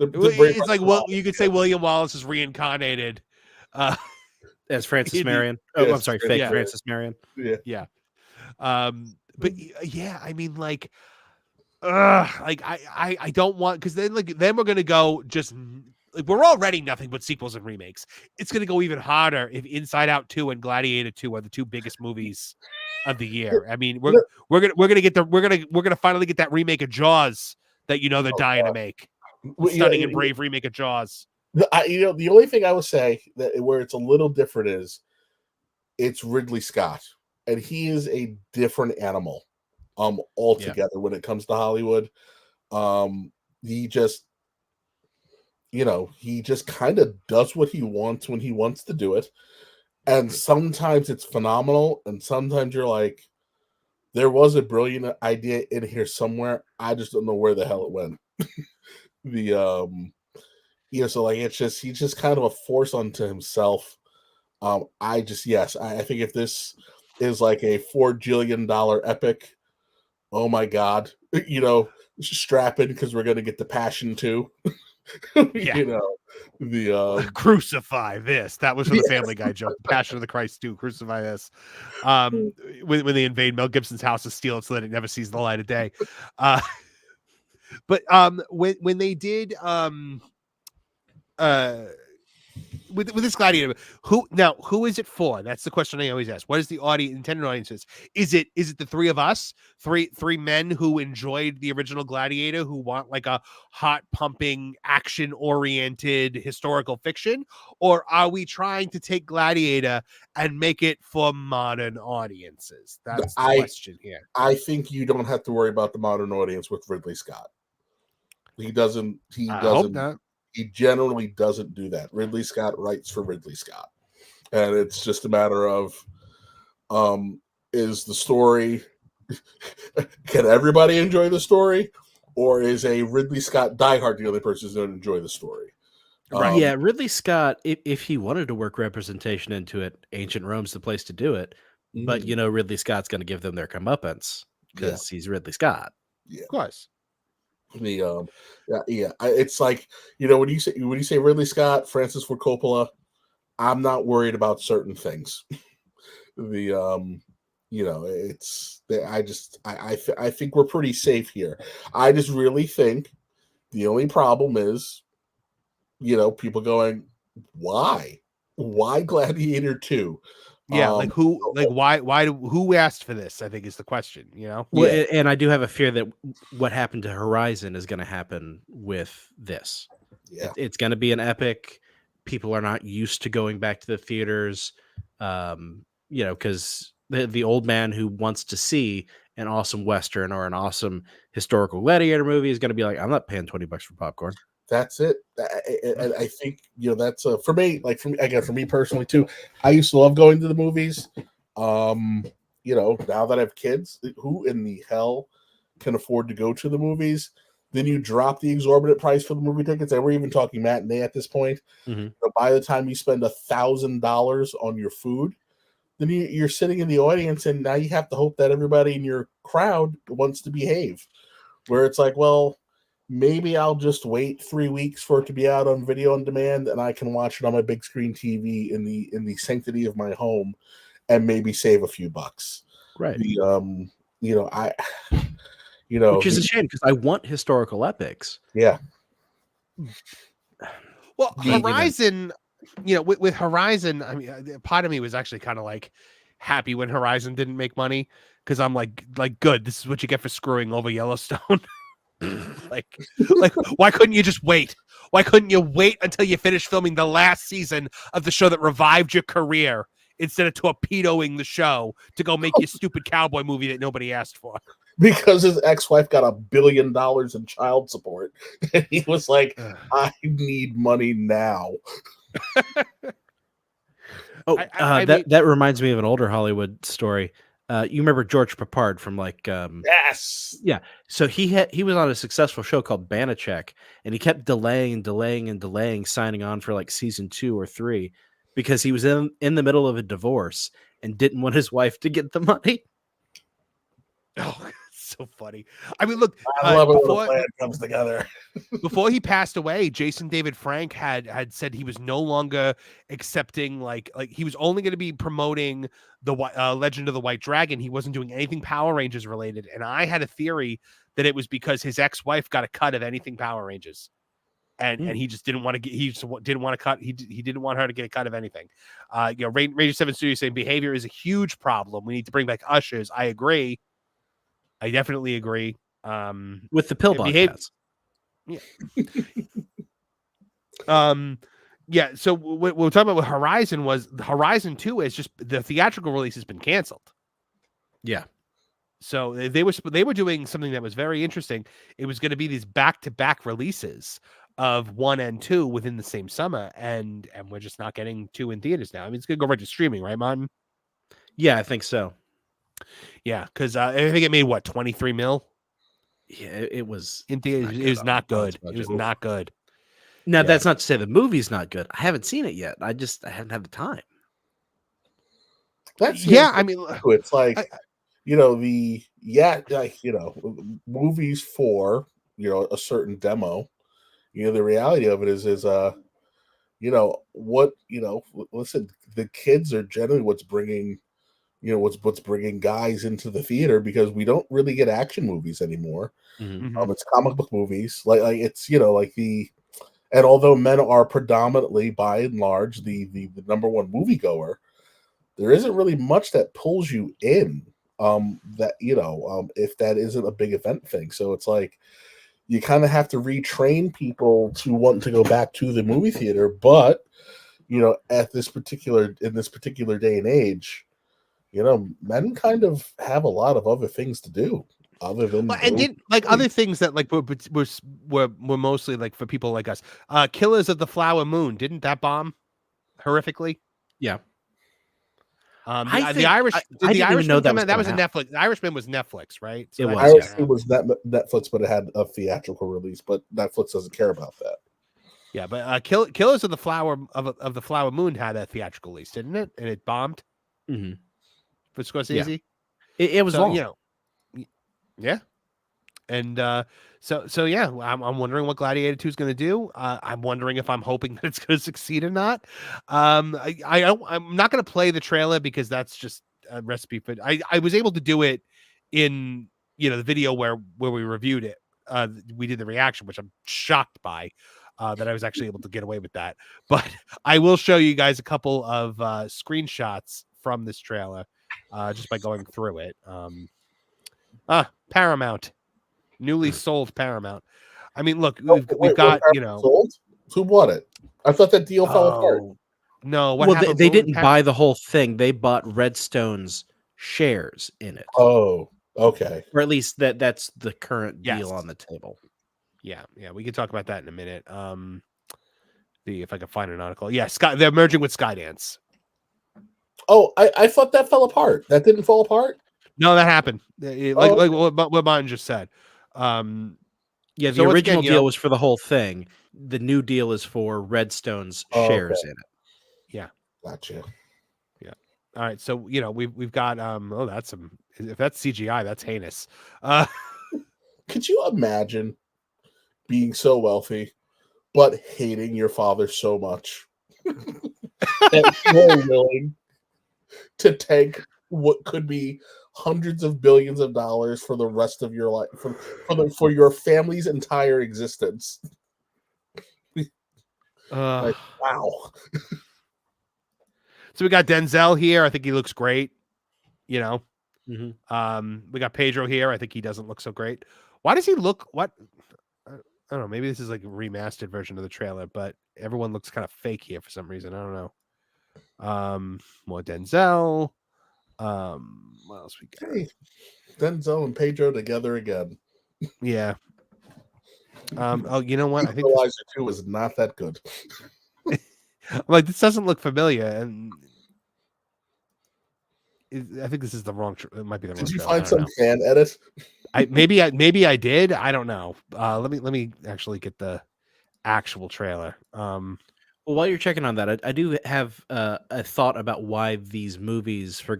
It's like, well, you could say William Wallace is reincarnated as Francis Marion. I'm sorry, fake Francis Marion. Yeah. But yeah, I mean, like I don't want, because then we're gonna go just like we're already nothing but sequels and remakes. It's gonna go even harder if Inside Out 2 and Gladiator 2 are the two biggest movies of the year. I mean, we're gonna finally get that remake of Jaws that they're dying to make. Stunning and brave remake of Jaws. The only thing I would say that where it's a little different is it's Ridley Scott, and he is a different animal altogether when it comes to Hollywood. He just kind of does what he wants when he wants to do it. And sometimes it's phenomenal. And sometimes you're like, there was a brilliant idea in here somewhere. I just don't know where the hell it went. So like, he's just kind of a force unto himself. I think if this is like a $4 jillion epic, oh my God, strap in because we're going to get the Passion too. Crucify this. That was from the Family Guy joke. Passion of the Christ 2. Crucify this. When they invade Mel Gibson's house to steal it so that it never sees the light of day. But when they did with this Gladiator, who is it for? That's the question I always ask. What is the intended audiences? Is it the three of us, three men who enjoyed the original Gladiator, who want like a hot pumping, action oriented historical fiction, or are we trying to take Gladiator and make it for modern audiences? That's the question here. I think you don't have to worry about the modern audience with Ridley Scott. He doesn't. I hope not. He generally doesn't do that. Ridley Scott writes for Ridley Scott. And it's just a matter of, is the story, can everybody enjoy the story? Or is a Ridley Scott diehard the only person who's going to enjoy the story? Right. Ridley Scott, if he wanted to work representation into it, Ancient Rome's the place to do it. But, Ridley Scott's going to give them their comeuppance because he's Ridley Scott. Yeah. Of course. The it's like, when you say Ridley Scott, Francis Ford Coppola, I'm not worried about certain things. I think we're pretty safe here. I just really think the only problem is, people going, why Gladiator 2? Yeah, who asked for this, I think is the question, Well, Yeah. and I do have a fear that what happened to Horizon is going to happen with this. Yeah. It's going to be an epic. People are not used to going back to the theaters, because the old man who wants to see an awesome Western or an awesome historical Gladiator movie is going to be like, I'm not paying $20 for popcorn. That's it. And I think, that's for me, for me personally too, I used to love going to the movies. Now that I have kids, who in the hell can afford to go to the movies? Then you drop the exorbitant price for the movie tickets, and we're even talking matinee at this point. Mm-hmm. By the time you spend $1,000 on your food, then you're sitting in the audience, and now you have to hope that everybody in your crowd wants to behave. Where it's like, well, maybe I'll just wait 3 weeks for it to be out on video on demand, and I can watch it on my big screen TV in the sanctity of my home, and maybe save a few bucks. Right. Which is a shame because I want historical epics. Yeah. Well, Horizon, with Horizon, I mean, part of me was actually kind of like happy when Horizon didn't make money because I'm like, good. This is what you get for screwing over Yellowstone. like, why couldn't you just wait? Why couldn't you wait until you finish filming the last season of the show that revived your career instead of torpedoing the show to go make your stupid cowboy movie that nobody asked for? Because his ex-wife got $1 billion in child support, and he was like, "I need money now." That reminds me of an older Hollywood story. You remember George Papard from Yes. Yeah. So he was on a successful show called Banachek, and he kept delaying signing on for like season 2 or 3 because he was in the middle of a divorce and didn't want his wife to get the money. Oh, so funny. I mean, look, I love it when the plan comes together. Before he passed away, Jason David Frank had said he was no longer accepting like he was only going to be promoting the Legend of the White Dragon. He wasn't doing anything Power Rangers related, and I had a theory that it was because his ex-wife got a cut of anything Power Rangers, and he just didn't want to get. He just didn't want to cut. He didn't want her to get a cut of anything. Ranger 7 Studios saying behavior is a huge problem. We need to bring back ushers. I agree. I definitely agree. With the pillbox cats. Yeah. Yeah. So what we're talking about with Horizon was the Horizon 2 is just the theatrical release has been canceled. Yeah. So they were doing something that was very interesting. It was going to be these back-to-back releases of 1 and 2 within the same summer, and we're just not getting 2 in theaters now. I mean, it's going to go right to streaming, right, Martin? Yeah, I think so. Yeah, because I think it made what, 23 mil? Yeah, it was in theaters. It was not good. It was not good. Now that's not to say the movie's not good. I haven't seen it yet. I haven't had the time. That's I mean, it's like movies for a certain demo. The reality of it is listen, the kids are generally what's bringing what's bringing guys into the theater, because we don't really get action movies anymore. Mm-hmm. It's comic book movies, like it's and although men are predominantly by and large the number one moviegoer, there isn't really much that pulls you in if that isn't a big event thing. So it's like you kind of have to retrain people to want to go back to the movie theater. But in this particular day and age, men kind of have a lot of other things to do other than other things that were mostly like for people like us. Killers of the Flower Moon, didn't that bomb horrifically? Yeah. The Irishman come out, that was a Netflix. The Irishman was Netflix, right? So it was Netflix, but it had a theatrical release. But Netflix doesn't care about that. Yeah, but Killers of the Flower Moon had a theatrical release, didn't it? And it bombed. Mm-hmm. For Scorsese. Yeah. It was long. Yeah. And so yeah, I'm wondering what Gladiator 2 is going to do. I'm wondering if I'm hoping that it's going to succeed or not. I'm not going to play the trailer because that's just a recipe for. I was able to do it in the video where we reviewed it. We did the reaction, which I'm shocked by. That I was actually able to get away with that. But I will show you guys a couple of screenshots from this trailer just by going through it. Paramount. Newly sold Paramount. I mean, look, we've got, sold? Who bought it? I thought that deal fell apart. No, Well, they didn't buy the whole thing. They bought Redstone's shares in it. Oh, okay. Or at least that's the current deal Yes. on the table. Yeah, we can talk about that in a minute. If I can find an article. Yeah, they're merging with Skydance. Oh, I thought that fell apart. That didn't fall apart? No, that happened. Like what Martin just said. Yeah, the So once original again, deal was for the whole thing. The new deal is for Redstone's shares in it. Yeah. Gotcha. Yeah. All right. So we've got that's if that's CGI, that's heinous. Could you imagine being so wealthy but hating your father so much that you're willing to take what could be hundreds of billions of dollars for the rest of your life, for your family's entire existence? Like, wow. So we got Denzel here. I think he looks great. Mm-hmm. We got Pedro here. I think he doesn't look so great. Why does he look? What? I don't know. Maybe this is like a remastered version of the trailer, but everyone looks kind of fake here for some reason. I don't know. More Denzel. What else we got? Hey, Denzel and Pedro together again. Yeah. Oh, you know what? I think Equalizer 2 is not that good. I'm like, this doesn't look familiar, and I think this is the wrong. It might be the wrong. Did you trailer. find some fan edit? Maybe I did. I don't know. Let me actually get the actual trailer. Well, while you're checking on that, I do have a thought about why these movies for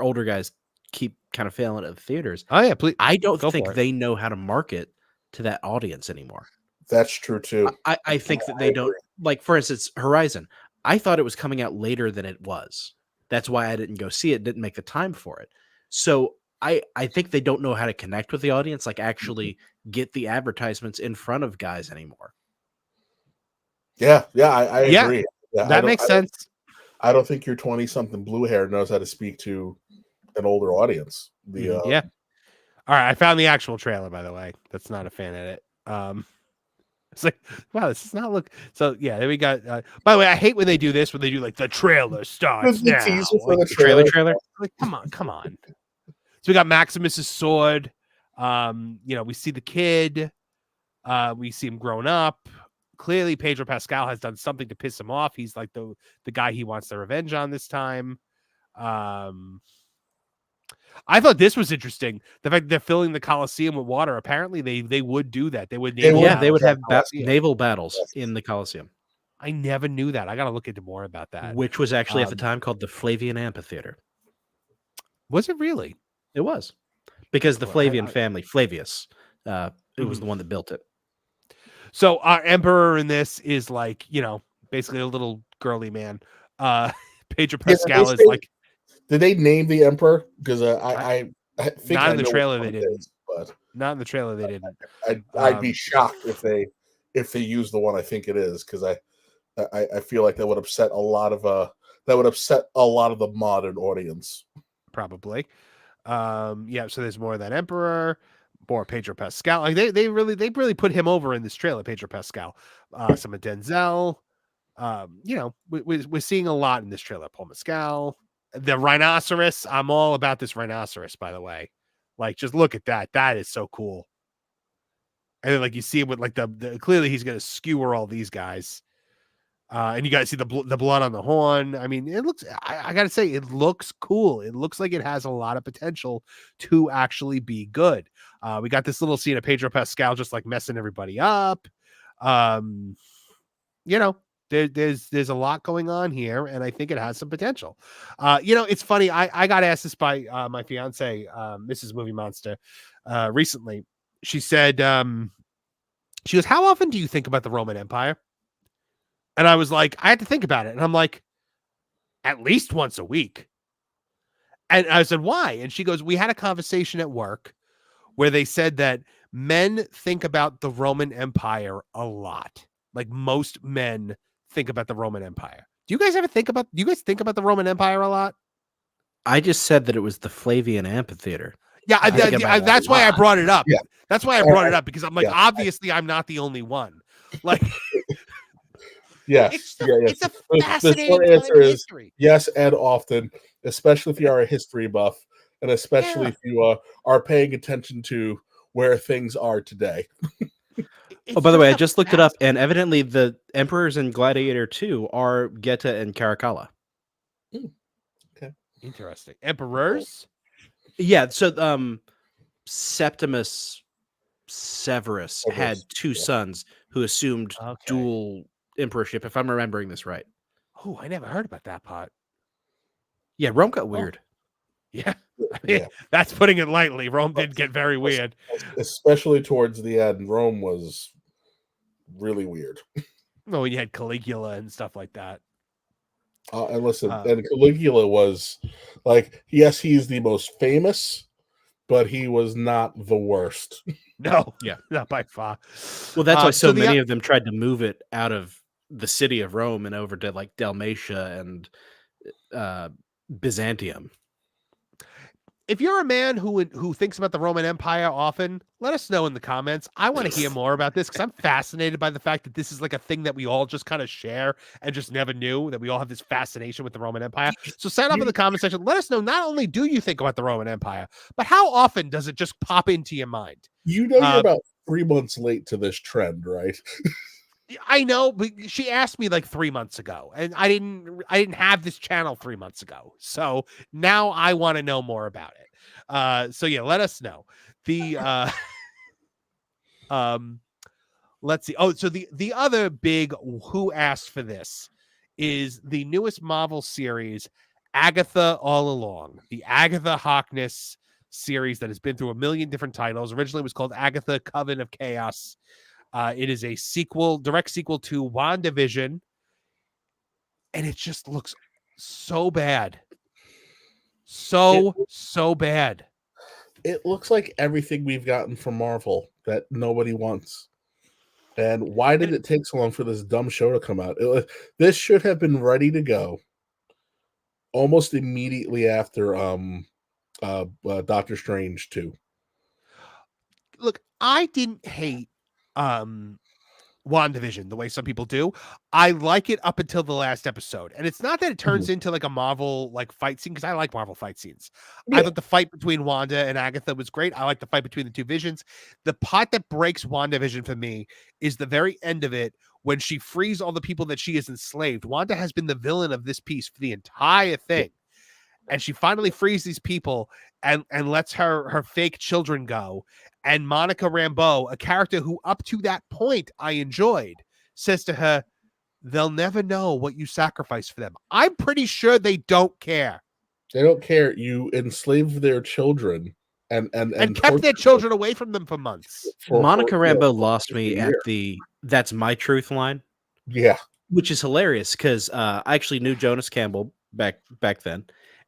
older guys keep kind of failing at the theaters. Oh yeah, please. I don't Go think for it. they know how to market to that audience anymore. That's true too. I think that they don't. Like, for instance, Horizon. I thought it was coming out later than it was. That's why I didn't go see it. Didn't make the time for it. So I think they don't know how to connect with the audience, like actually get the advertisements in front of guys anymore. Yeah, I agree. Yeah, that makes sense. I don't think your 20-something blue hair knows how to speak to an older audience. Yeah. All right, I found the actual trailer, by the way. That's not a fan edit. It's like, wow, this does not look. So yeah, there we got. By the way, I hate when they do this, when they do like the trailer starts The now. teaser for Like, the trailer. like, come on. So we got Maximus's sword. We see the kid. We see him grown up. Clearly, Pedro Pascal has done something to piss him off. He's like the guy he wants the revenge on this time. I thought this was interesting. The fact that they're filling the Coliseum with water. Apparently, they would do that. They would. They would have Coliseum. naval battles in the Coliseum. I never knew that. I got to look into more about that. Which was actually at the time called the Flavian Amphitheater. Was it really? It was. Because the Flavian family, Flavius, it was the one that built it. So our emperor in this is like, basically a little girly man. Pedro Pascal is like. Did they name the emperor? Because I think not in the know trailer what they didn't. is, but not in the trailer they didn't. I'd be shocked if they use the one I think it is, because I feel like that would upset a lot of the modern audience. Probably. Yeah, so there's more of that emperor, more Pedro Pascal. Like they really put him over in this trailer, Pedro Pascal. Some of Denzel. We're seeing a lot in this trailer. Paul Mescal. The rhinoceros. I'm all about this rhinoceros, by the way. Like, just look at that. That is so cool. And then, like, you see him with like the clearly he's gonna skewer all these guys. And you guys see the blood on the horn. I mean, it looks. I gotta say, it looks cool. It looks like it has a lot of potential to actually be good. We got this little scene of Pedro Pascal just like messing everybody up. There's a lot going on here, and I think it has some potential. It's funny. I got asked this by my fiance, Mrs. Movie Monster, recently. she said, she goes, how often do you think about the Roman Empire? And I was like, I had to think about it. And I'm like, at least once a week. And I said, why? And she goes, we had a conversation at work where they said that men think about the Roman Empire a lot. Like most men think about the Roman Empire. Do you guys think about the Roman Empire a lot? I just said that it was the Flavian amphitheater. Yeah, that's why I brought it up. Yeah. That's why I brought it up, because I'm like, Yeah. obviously I'm not the only one. Like, Yes. it's a The fascinating short time answer in is history. yes, and often, especially if you are a history buff, and especially if you are paying attention to where things are today. Oh, by the way, I just looked it up, and evidently the emperors in Gladiator 2 are Geta and Caracalla. Okay. Interesting. Emperors? Yeah, so Septimus Severus had two sons who assumed dual emperorship, if I'm remembering this right. Oh, I never heard about that part. Yeah, Rome got weird. Yeah. I mean, that's putting it lightly. Rome did get very weird. Especially towards the end, Rome was really weird. Well, when you had Caligula and stuff like that. And listen, and Caligula was like, yes, he's the most famous, but he was not the worst. No, yeah, not by far. Well, that's why so many of them tried to move it out of the city of Rome and over to like Dalmatia and Byzantium. If you're a man who thinks about the Roman Empire often, let us know in the comments. I want to hear more about this because I'm fascinated by the fact that this is like a thing that we all just kind of share and just never knew, that we all have this fascination with the Roman Empire. So sign up in the comment section. Let us know, not only do you think about the Roman Empire, but how often does it just pop into your mind? You know, you're about 3 months late to this trend, right? I know, but she asked me like 3 months ago, and I didn't have this channel 3 months ago. So now I want to know more about it. So yeah, let us know. The let's see. Oh, so the other big who asked for this is the newest Marvel series, Agatha All Along, the Agatha Harkness series that has been through a million different titles. Originally it was called Agatha Coven of Chaos. It is a direct sequel to WandaVision, and it just looks so bad. So bad. It looks like everything we've gotten from Marvel that nobody wants. And why did it take so long for this dumb show to come out? This should have been ready to go almost immediately after Doctor Strange 2. Look, I didn't hate WandaVision the way some people do. I like it up until the last episode, and it's not that it turns into like a Marvel like fight scene, because I like Marvel fight scenes. I thought the fight between Wanda and Agatha was great. I like the fight between the two Visions. The part that breaks WandaVision for me is the very end of it, when she frees all the people that she has enslaved. Wanda has been the villain of this piece for the entire thing, and she finally frees these people and lets her fake children go. And Monica Rambeau, a character who up to that point I enjoyed, says to her, they'll never know what you sacrificed for them. I'm pretty sure they don't care. They don't care. You enslaved their children and kept their children away from them for months. Monica Rambeau lost me at the "That's my truth" line. Yeah, which is hilarious because I actually knew Jonas Campbell back then.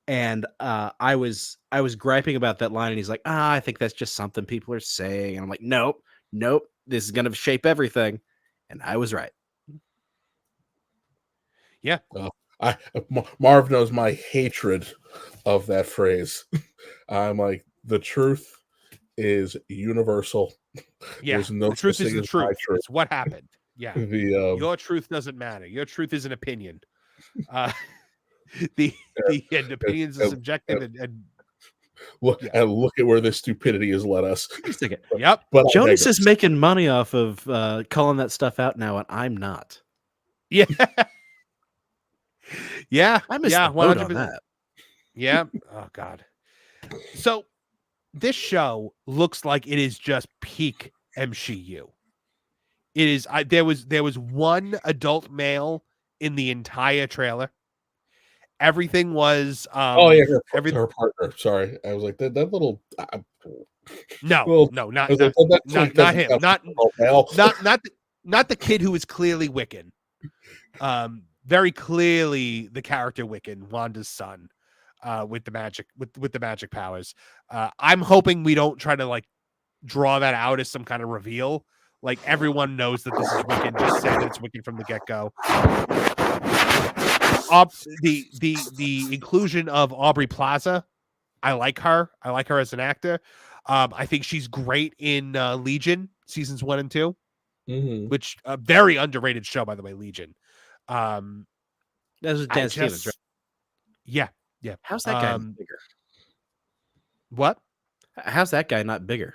And I was griping about that line, and he's like, I think that's just something people are saying. And I'm like, nope, this is going to shape everything. And I was right. Yeah. Marv knows my hatred of that phrase. I'm like, the truth is universal. Yeah, no the truth is the truth. Truth. It's what happened. Yeah. Your truth doesn't matter. Your truth is an opinion. The opinions are subjective and look at where this stupidity has led us. Yep. But Jonas is making money off of calling that stuff out now, and I'm not. Yeah. Yeah. I missed the boat on that. Yeah. Oh God. So this show looks like it is just peak MCU. It is. There was one adult male in the entire trailer. Everything was Oh yeah, every her partner. Sorry, I was like that little. no, Well, no, I not was like, that's not, like not that's him, not male. not the kid who is clearly Wiccan. Very clearly the character Wiccan, Wanda's son, with the magic powers. I'm hoping we don't try to like draw that out as some kind of reveal. Like everyone knows that this is Wiccan. Just say that it's Wiccan from the get-go. The inclusion of Aubrey Plaza, I like her. I like her as an actor. I think she's great in Legion seasons 1 and 2, which a very underrated show, by the way. Legion. That was Dan Stevens, right? Yeah. How's that guy not bigger? What? How's that guy not bigger?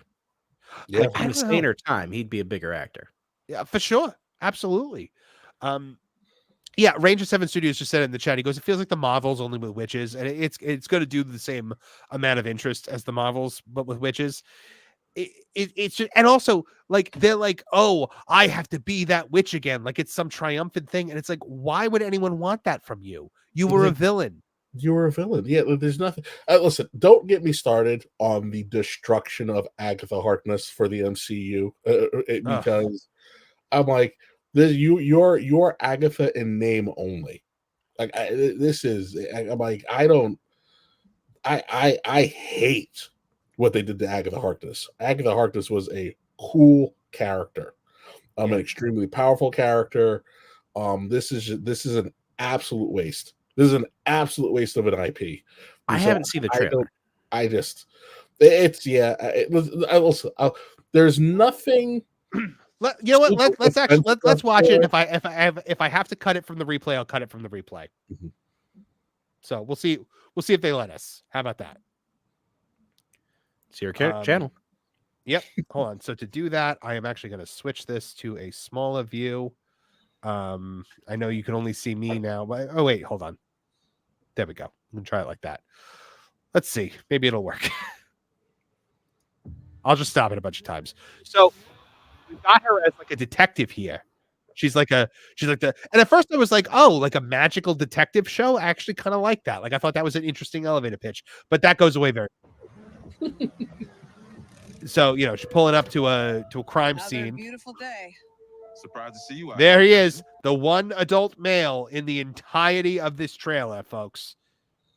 Yeah, Like in a saner time, he'd be a bigger actor. Yeah, for sure. Absolutely. Yeah, Ranger 7 Studios just said in the chat, he goes, it feels like the Marvels only with witches, and it's going to do the same amount of interest as the Marvels, but with witches. It's just, and also like they're like, oh, I have to be that witch again, like it's some triumphant thing, and it's like, why would anyone want that from you? You were a villain. You were a villain. Yeah, there's nothing. Listen, don't get me started on the destruction of Agatha Harkness for the MCU because I'm like, you're Agatha in name only. Like I'm like, I hate what they did to Agatha Harkness. Agatha Harkness was a cool character, an extremely powerful character. This is an absolute waste. This is an absolute waste of an IP. I haven't seen the trailer. There's nothing. You know what? Let's watch it. And if I have to cut it from the replay, I'll cut it from the replay. Mm-hmm. So we'll see if they let us. How about that? It's your channel. Yep. Hold on. So to do that, I am actually going to switch this to a smaller view. I know you can only see me now, but oh wait, hold on. There we go. I'm gonna try it like that. Let's see. Maybe it'll work. I'll just stop it a bunch of times. So we got her as like a detective here. She's like and at first I was like, oh, like a magical detective show. I actually kind of like that. Like I thought that was an interesting elevator pitch, but that goes away very so she's pulling up to a crime scene. Beautiful day. Surprised to see you out. There he is, the one adult male in the entirety of this trailer, folks.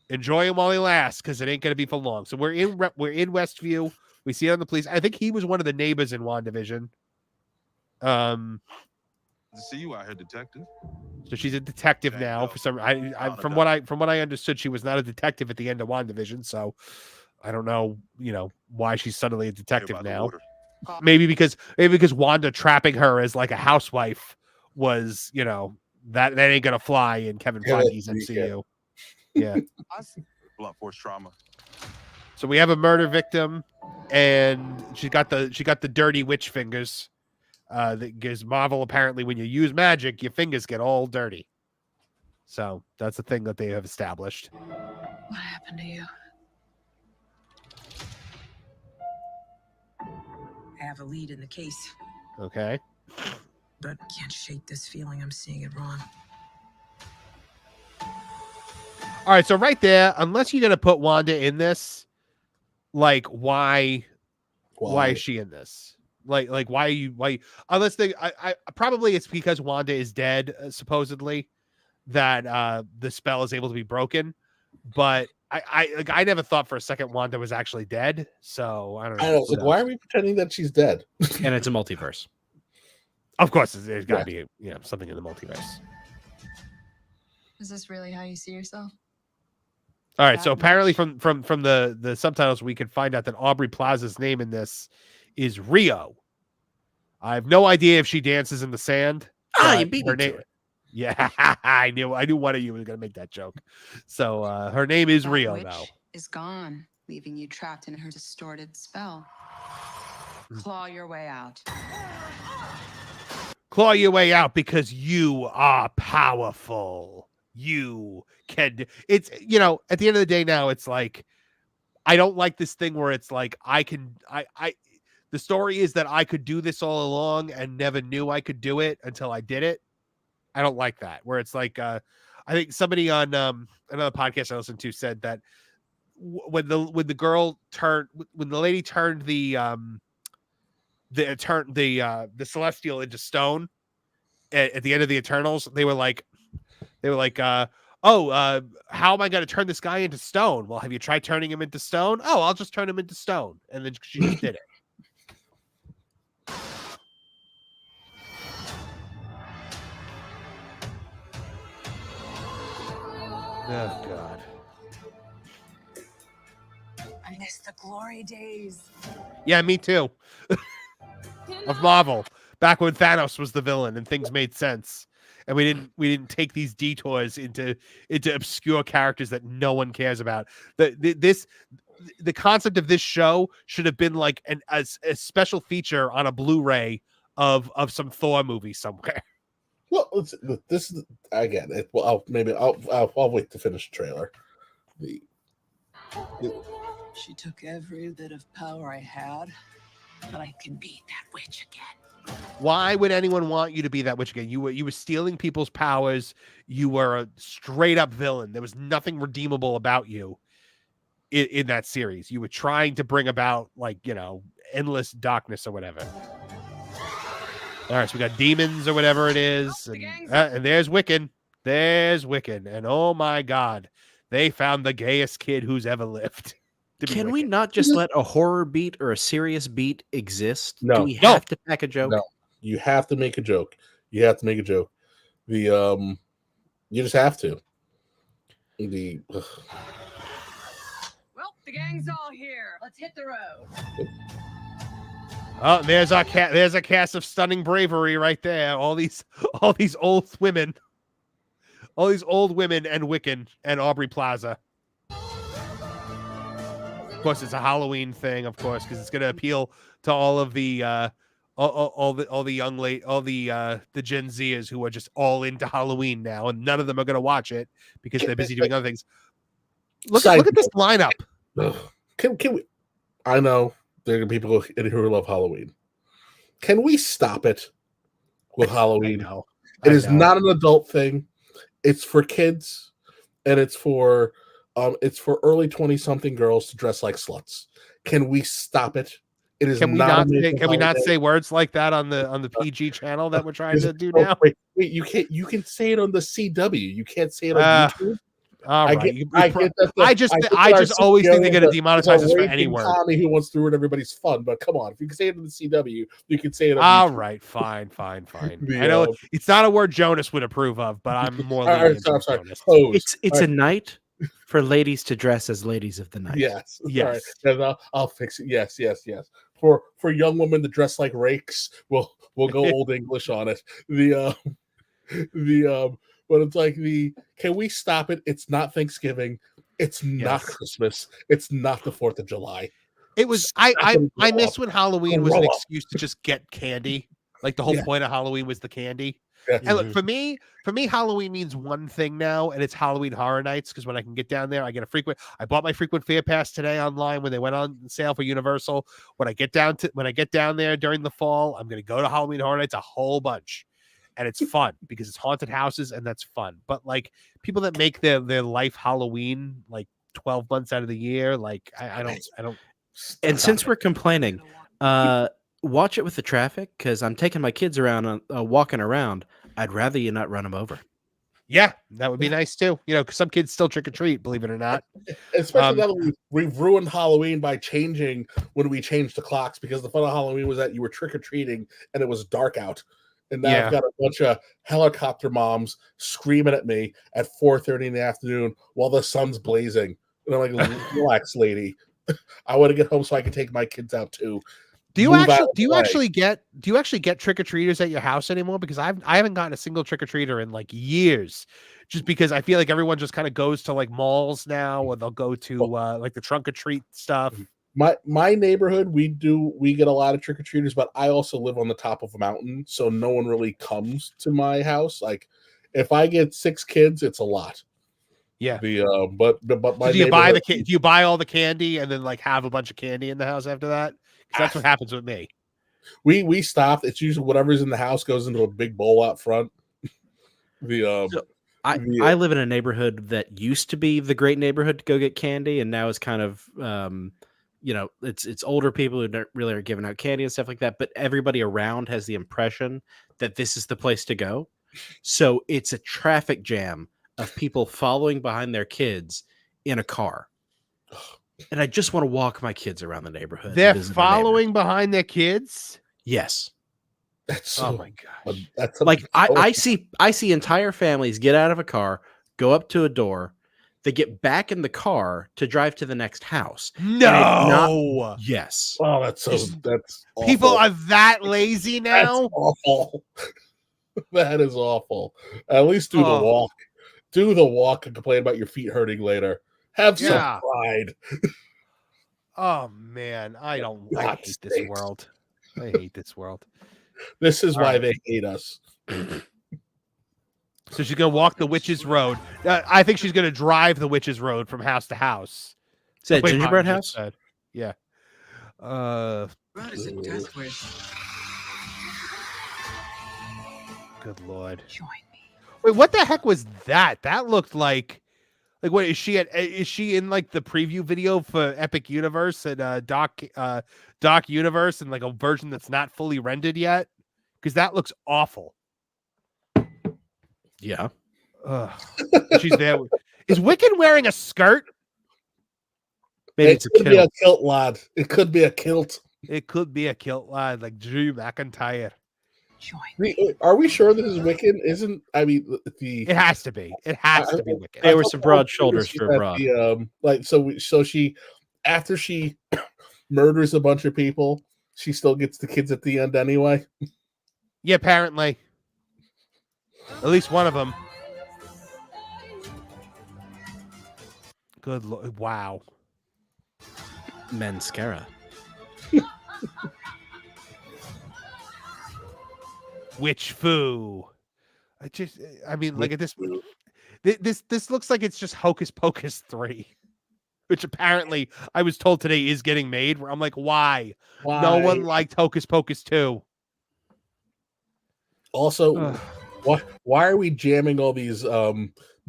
Enjoy him while he lasts, because it ain't going to be for long. So we're in Westview. We see it on the police. I think he was one of the neighbors in WandaVision. To see you out here, detective. So she's a detective now. For some, from what I understood, she was not a detective at the end of WandaVision. So I don't know, why she's suddenly a detective now. Maybe because Wanda trapping her as like a housewife was, that ain't gonna fly in Kevin Feige's MCU. Yeah. Blunt force trauma. So we have a murder victim, and she got the dirty witch fingers. That gives Marvel, apparently when you use magic, your fingers get all dirty. So that's the thing that they have established. What happened to you? I have a lead in the case. Okay. But I can't shake this feeling I'm seeing it wrong. All right, so right there, unless you're gonna put Wanda in this, like why is she in this? Like why unless I probably it's because Wanda is dead, supposedly, that the spell is able to be broken. But I never thought for a second Wanda was actually dead. So I don't know. I was like, why are we pretending that she's dead? And it's a multiverse. Of course, there's got to be something in the multiverse. Is this really how you see yourself? All right, so apparently from the subtitles, we can find out that Aubrey Plaza's name in this is Rio. I have no idea if she dances in the sand. You beat me to it. Yeah, I knew one of you was gonna make that joke. So her name is Rio now. Is gone, leaving you trapped in her distorted spell. Claw your way out. Claw your way out because you are powerful. You can. It's at the end of the day now. It's like I don't like this thing where it's like the story is that I could do this all along and never knew I could do it until I did it. I don't like that. Where it's like, I think somebody on another podcast I listened to said that when the lady turned the Celestial into stone at the end of the Eternals, they were like, how am I going to turn this guy into stone? Well, have you tried turning him into stone? Oh, I'll just turn him into stone. And then she just did it. Oh, God. I miss the glory days. Yeah, me too. Of Marvel. Back when Thanos was the villain and things made sense. And we didn't take these detours into obscure characters that no one cares about. The concept of this show should have been like a special feature on a Blu-ray of some Thor movie somewhere. Well, this is again. I'll wait to finish the trailer. She took every bit of power I had, but I can be that witch again. Why would anyone want you to be that witch again? You were stealing people's powers. You were a straight up villain. There was nothing redeemable about you in that series. You were trying to bring about, like, endless darkness or whatever. All right, so we got demons or whatever it is, and there's Wiccan. There's Wiccan, and oh my God, they found the gayest kid who's ever lived. Can we not just let a horror beat or a serious beat exist? No. Do we have to pack a joke? No, you have to make a joke. You have to make a joke. You just have to. Well, the gang's all here. Let's hit the road. Oh, there's a cast of stunning bravery right there. All these old women. All these old women and Wiccan and Aubrey Plaza. Of course, it's a Halloween thing, of course, because it's going to appeal to all of the all the young the Gen Zers who are just all into Halloween now, and none of them are going to watch it because they're busy doing other things. Look at this lineup. Can we? I know there are people who love Halloween. Can we stop it with Halloween? It is not an adult thing. It's for kids, and it's for early 20-something girls to dress like sluts. Can we stop it? It is. Can we not say words like that on the PG channel that we're trying to do now? Wait, you can't. You can say it on the CW. You can't say it on YouTube. All right. I just always think they're going to demonetize us for any word. Tommy who wants to ruin everybody's fun, but come on, if you can say it on the CW, you can say it on all YouTube. Right, fine. I know it's not a word Jonas would approve of, but I'm more lenient to Jonas. It's a night for ladies to dress as ladies of the night. Yes. Yes. Right. I'll fix it. Yes. For young women to dress like rakes, we'll go Old English on it. But it's like can we stop it? It's not Thanksgiving. It's not Christmas. It's not the 4th of July. It was I miss when Halloween was an excuse to just get candy. Like the whole point of Halloween was the candy. Yeah. And look, for me, Halloween means one thing now, and it's Halloween Horror Nights, because when I can get down there, I bought my frequent fair pass today online when they went on sale for Universal. When I get down there during the fall, I'm gonna go to Halloween Horror Nights a whole bunch. And it's fun because it's haunted houses and that's fun. But like people that make their life Halloween like 12 months out of the year, like I don't. And since we're complaining, watch it with the traffic, because I'm taking my kids around walking around. I'd rather you not run them over. Yeah, that would be nice too. Because some kids still trick or treat, believe it or not. Especially now that we've ruined Halloween by changing when we changed the clocks, because the fun of Halloween was that you were trick or treating and it was dark out. And now I've got a bunch of helicopter moms screaming at me at 4:30 in the afternoon while the sun's blazing. And I'm like, relax, lady. I want to get home so I can take my kids out too. Do you actually get trick or treaters at your house anymore? Because I haven't gotten a single trick or treater in like years, just because I feel like everyone just kind of goes to like malls now, or they'll go to like the trunk or treat stuff. My neighborhood, we get a lot of trick or treaters, but I also live on the top of a mountain, so no one really comes to my house. Like, if I get 6 kids, it's a lot. Yeah. But my do you buy all the candy and then like have a bunch of candy in the house after that? Because that's what happens with me. We stopped. It's usually whatever's in the house goes into a big bowl out front. The So, I live in a neighborhood that used to be the great neighborhood to go get candy, and now is kind of it's older people who don't really are giving out candy and stuff like that. But everybody around has the impression that this is the place to go. So it's a traffic jam of people following behind their kids in a car. And I just want to walk my kids around the neighborhood. and They're visit the following behind their kids. Yes. that's so, Oh my gosh. that's Like I see entire families get out of a car, go up to a door, they get back in the car to drive to the next house. And it's No. yes. Oh, that's awful. People are that lazy That's now. awful. That is awful. At least do the Oh. walk. Do the walk and complain about your feet hurting later. Have some Yeah. pride. Oh man, I hate this sakes. world. I hate this world. This is All why right. they hate us. So she's gonna walk the witch's road. I think she's gonna drive the witch's road from house to house. Is that Wait, gingerbread Martin just house? said. Yeah. Road is a death wish. Good lord. Join me. Wait, what the heck was that? That looked like what is she at? Is she in like the preview video for Epic Universe and Doc Universe and like a version that's not fully rendered yet? Because that looks awful. Yeah. Ugh. She's there. Is Wiccan wearing a skirt? Maybe It it's a could be a kilt. kilt, lad. It could be a kilt. It could be a kilt lad like Drew McIntyre. Join. Are we sure this is Wiccan? Isn't It has to be. It has to be Wiccan. There were some broad shoulders for a broad. So she after she murders a bunch of people, she still gets the kids at the end anyway. Yeah, apparently. At least one of them. Good lord. Wow. Mascara. Witch foo. I mean, like at this looks like it's just Hocus Pocus 3, which apparently I was told today is getting made. Where I'm like, why? No one liked Hocus Pocus 2. Also, why are we jamming all these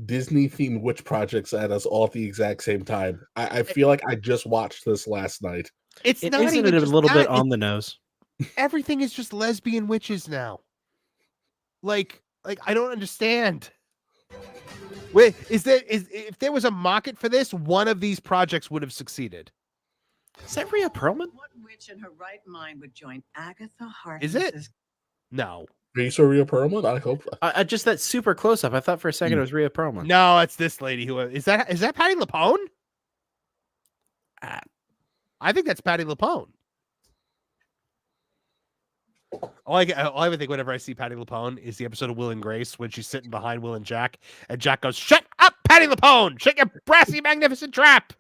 Disney themed witch projects at us all at the exact same time? I feel like I just watched this last night. It's not Isn't even it a just little bit that. on the nose? Everything is just lesbian witches now. Like I don't understand. Wait, if there was a market for this, one of these projects would have succeeded. Is that Rhea Perlman? What witch in her right mind would join Agatha Harkness? Is it? No. Are you sure Rhea Perlman? I hope. I just that super close up. I thought for a second it was Rhea Perlman. No, it's this lady who is that Patti LuPone? I think that's Patti LuPone. All I ever think whenever I see Patti LuPone is the episode of Will and Grace when she's sitting behind Will and Jack goes, "Shut up, Patti LuPone! Shut your brassy, magnificent trap!"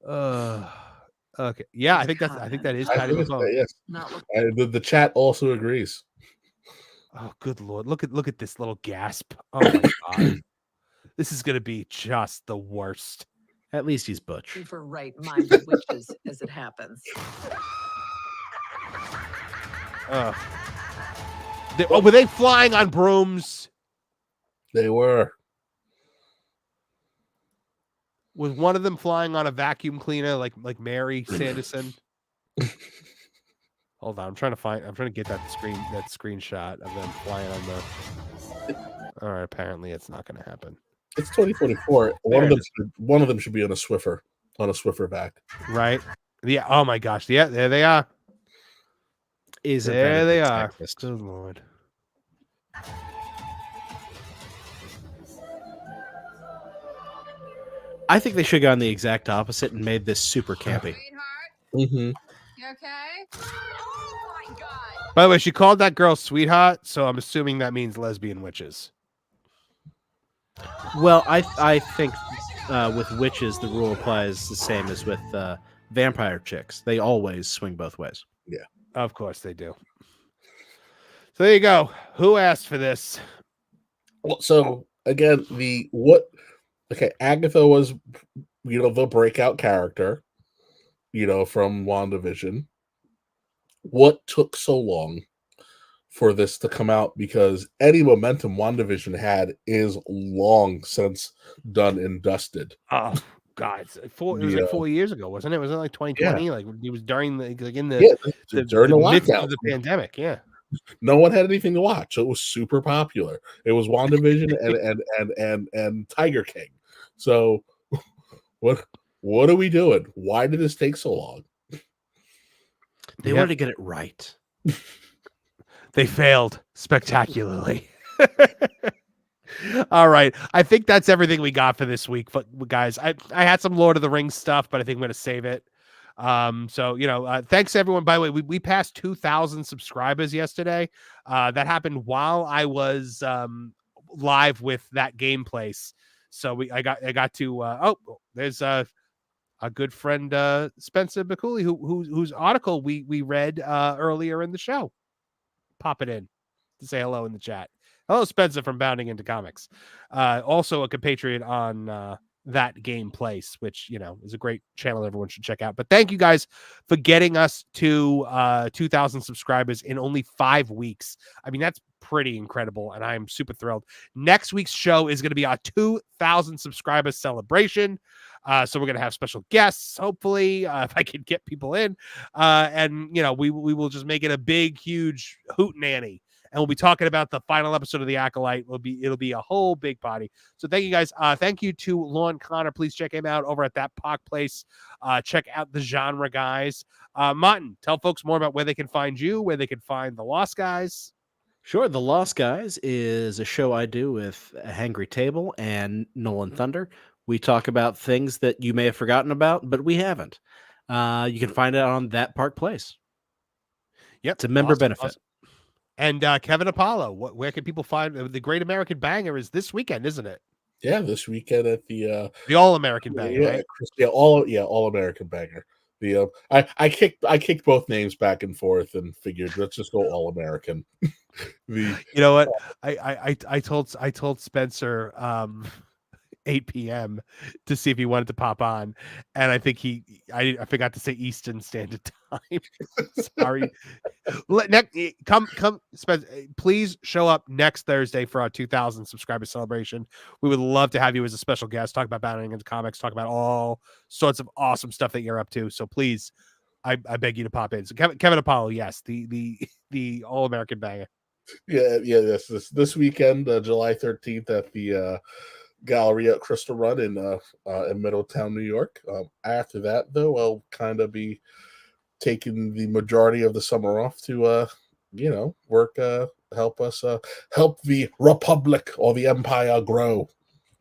Okay, yeah, I think that is Patti LuPone. Yes, the chat also agrees. Oh, good lord! Look at this little gasp! Oh my god, this is gonna be just the worst. At least he's butch. For right-minded witches, as it happens. Were they flying on brooms? They were. Was one of them flying on a vacuum cleaner like Mary Sanderson? Hold on, I'm trying to get that screenshot of them flying on the. All right, apparently it's not going to happen. It's 2024. One of them should be on a Swiffer back. Right? Yeah. Oh my gosh. Yeah, there they are. There they are. Good lord. I think they should have gone the exact opposite and made this super campy. Mm-hmm. You okay? Oh my god! By the way, she called that girl sweetheart, so I'm assuming that means lesbian witches. Well, I think with witches the rule applies the same as with vampire chicks. They always swing both ways. Yeah, of course they do. So there you go. Who asked for this? Well, so again, Agatha was, the breakout character, from WandaVision. What took so long for this to come out, because any momentum WandaVision had is long since done and dusted. Oh God, it was like 4 years ago, wasn't it? Was it like 2020? Yeah. Like it was during the during during the midst lockdown of the pandemic. Yeah. No one had anything to watch. So it was super popular. It was WandaVision and Tiger King. So what are we doing? Why did this take so long? They wanted to get it right. They failed spectacularly. All right. I think that's everything we got for this week. But guys, I had some Lord of the Rings stuff, but I think I'm going to save it. So, thanks everyone. By the way, we passed 2,000 subscribers yesterday. That happened while I was live with that game place. So I got to there's a good friend Spencer McCooley whose article we read earlier in the show. Pop it in to say hello in the chat. Hello, Spencer from Bounding Into Comics. Also a compatriot on that game place, which is a great channel everyone should check out. But thank you guys for getting us to 2,000 subscribers in only 5 weeks. I mean, that's pretty incredible, and I'm super thrilled. Next week's show is going to be our 2,000 subscribers celebration. So we're going to have special guests, hopefully, if I can get people in. And we will just make it a big, huge hootenanny. And we'll be talking about the final episode of The Acolyte. It'll be a whole big party. So thank you guys. Thank you to Lon Connor. Please check him out over at That Park Place. Check out the Genre Guys. Martin, tell folks more about where they can find you, where they can find the Lost Guys. Sure. The Lost Guys is a show I do with Hangry Table and Nolan Thunder. We talk about things that you may have forgotten about, but we haven't. You can find it on That Park Place. Yep. It's a member benefit. Awesome. And Kevin Apollo, where can people find the Great American Banger? Is this weekend, isn't it? Yeah, this weekend at the All American Banger, right? All American Banger. I kicked both names back and forth and figured let's just go All American. You know what? I told Spencer 8 p.m. to see if he wanted to pop on, and I think I forgot to say Eastern Standard Time. Sorry. Come, Spencer, please show up next Thursday for our 2,000 subscriber celebration. We would love to have you as a special guest. Talk about Bounding Into Comics. Talk about all sorts of awesome stuff that you're up to. So please, I beg you to pop in. So Kevin Apollo, yes, the All American Banger. Yeah. This weekend, July 13th at the Gallery at Crystal Run in Middletown, New York. After that, though, I'll kind of be taking the majority of the summer off to work, help the Republic or the Empire grow.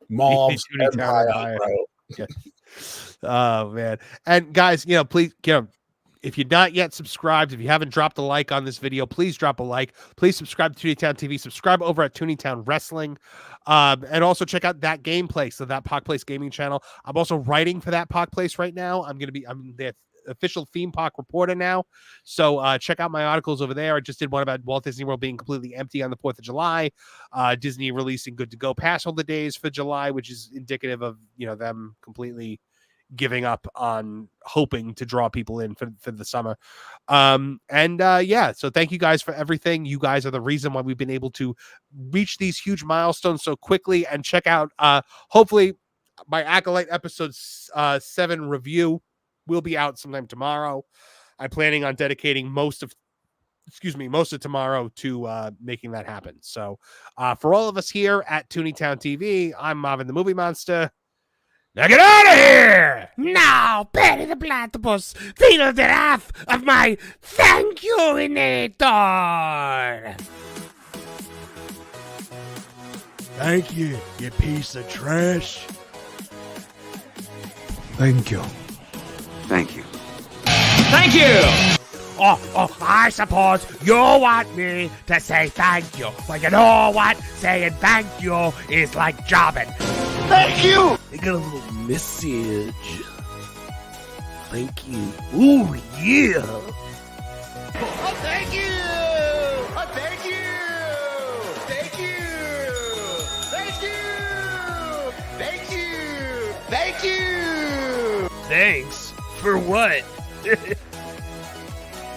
Mob's Empire grow. Yeah. Oh man. And guys, please, if you're not yet subscribed, if you haven't dropped a like on this video, please drop a like. Please subscribe to Tooney Town TV. Subscribe over at Tooney Town Wrestling. And also check out That Game Place, so That Park Place gaming channel. I'm also writing for That Park Place right now. I'm the official theme park reporter now. So check out my articles over there. I just did one about Walt Disney World being completely empty on the 4th of July. Disney releasing good to go pass holder days for July, which is indicative of, them completely giving up on hoping to draw people in for the summer. So thank you guys for everything. You guys are the reason why we've been able to reach these huge milestones so quickly. And check out hopefully my Acolyte episode 7 review will be out sometime tomorrow. I'm planning on dedicating most of tomorrow to making that happen. So for all of us here at Tooney Town TV, I'm Marvin the Movie Monster. Now get out of here! Now, Betty the Platypus, feel the wrath of my thank you-inator! Thank you, you piece of trash. Thank you. Thank you. Thank you! Oh, I suppose you want me to say thank you. Well, you know what? Saying thank you is like jobbing. Thank you! I got a little message. Thank you. Ooh, yeah! Oh, thank you! Oh, thank you! Thank you! Thank you! Thank you! Thank you! Thanks? For what?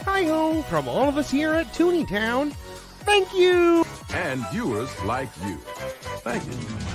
Hi-ho from all of us here at Tooney Town. Thank you. And viewers like you. Thank you.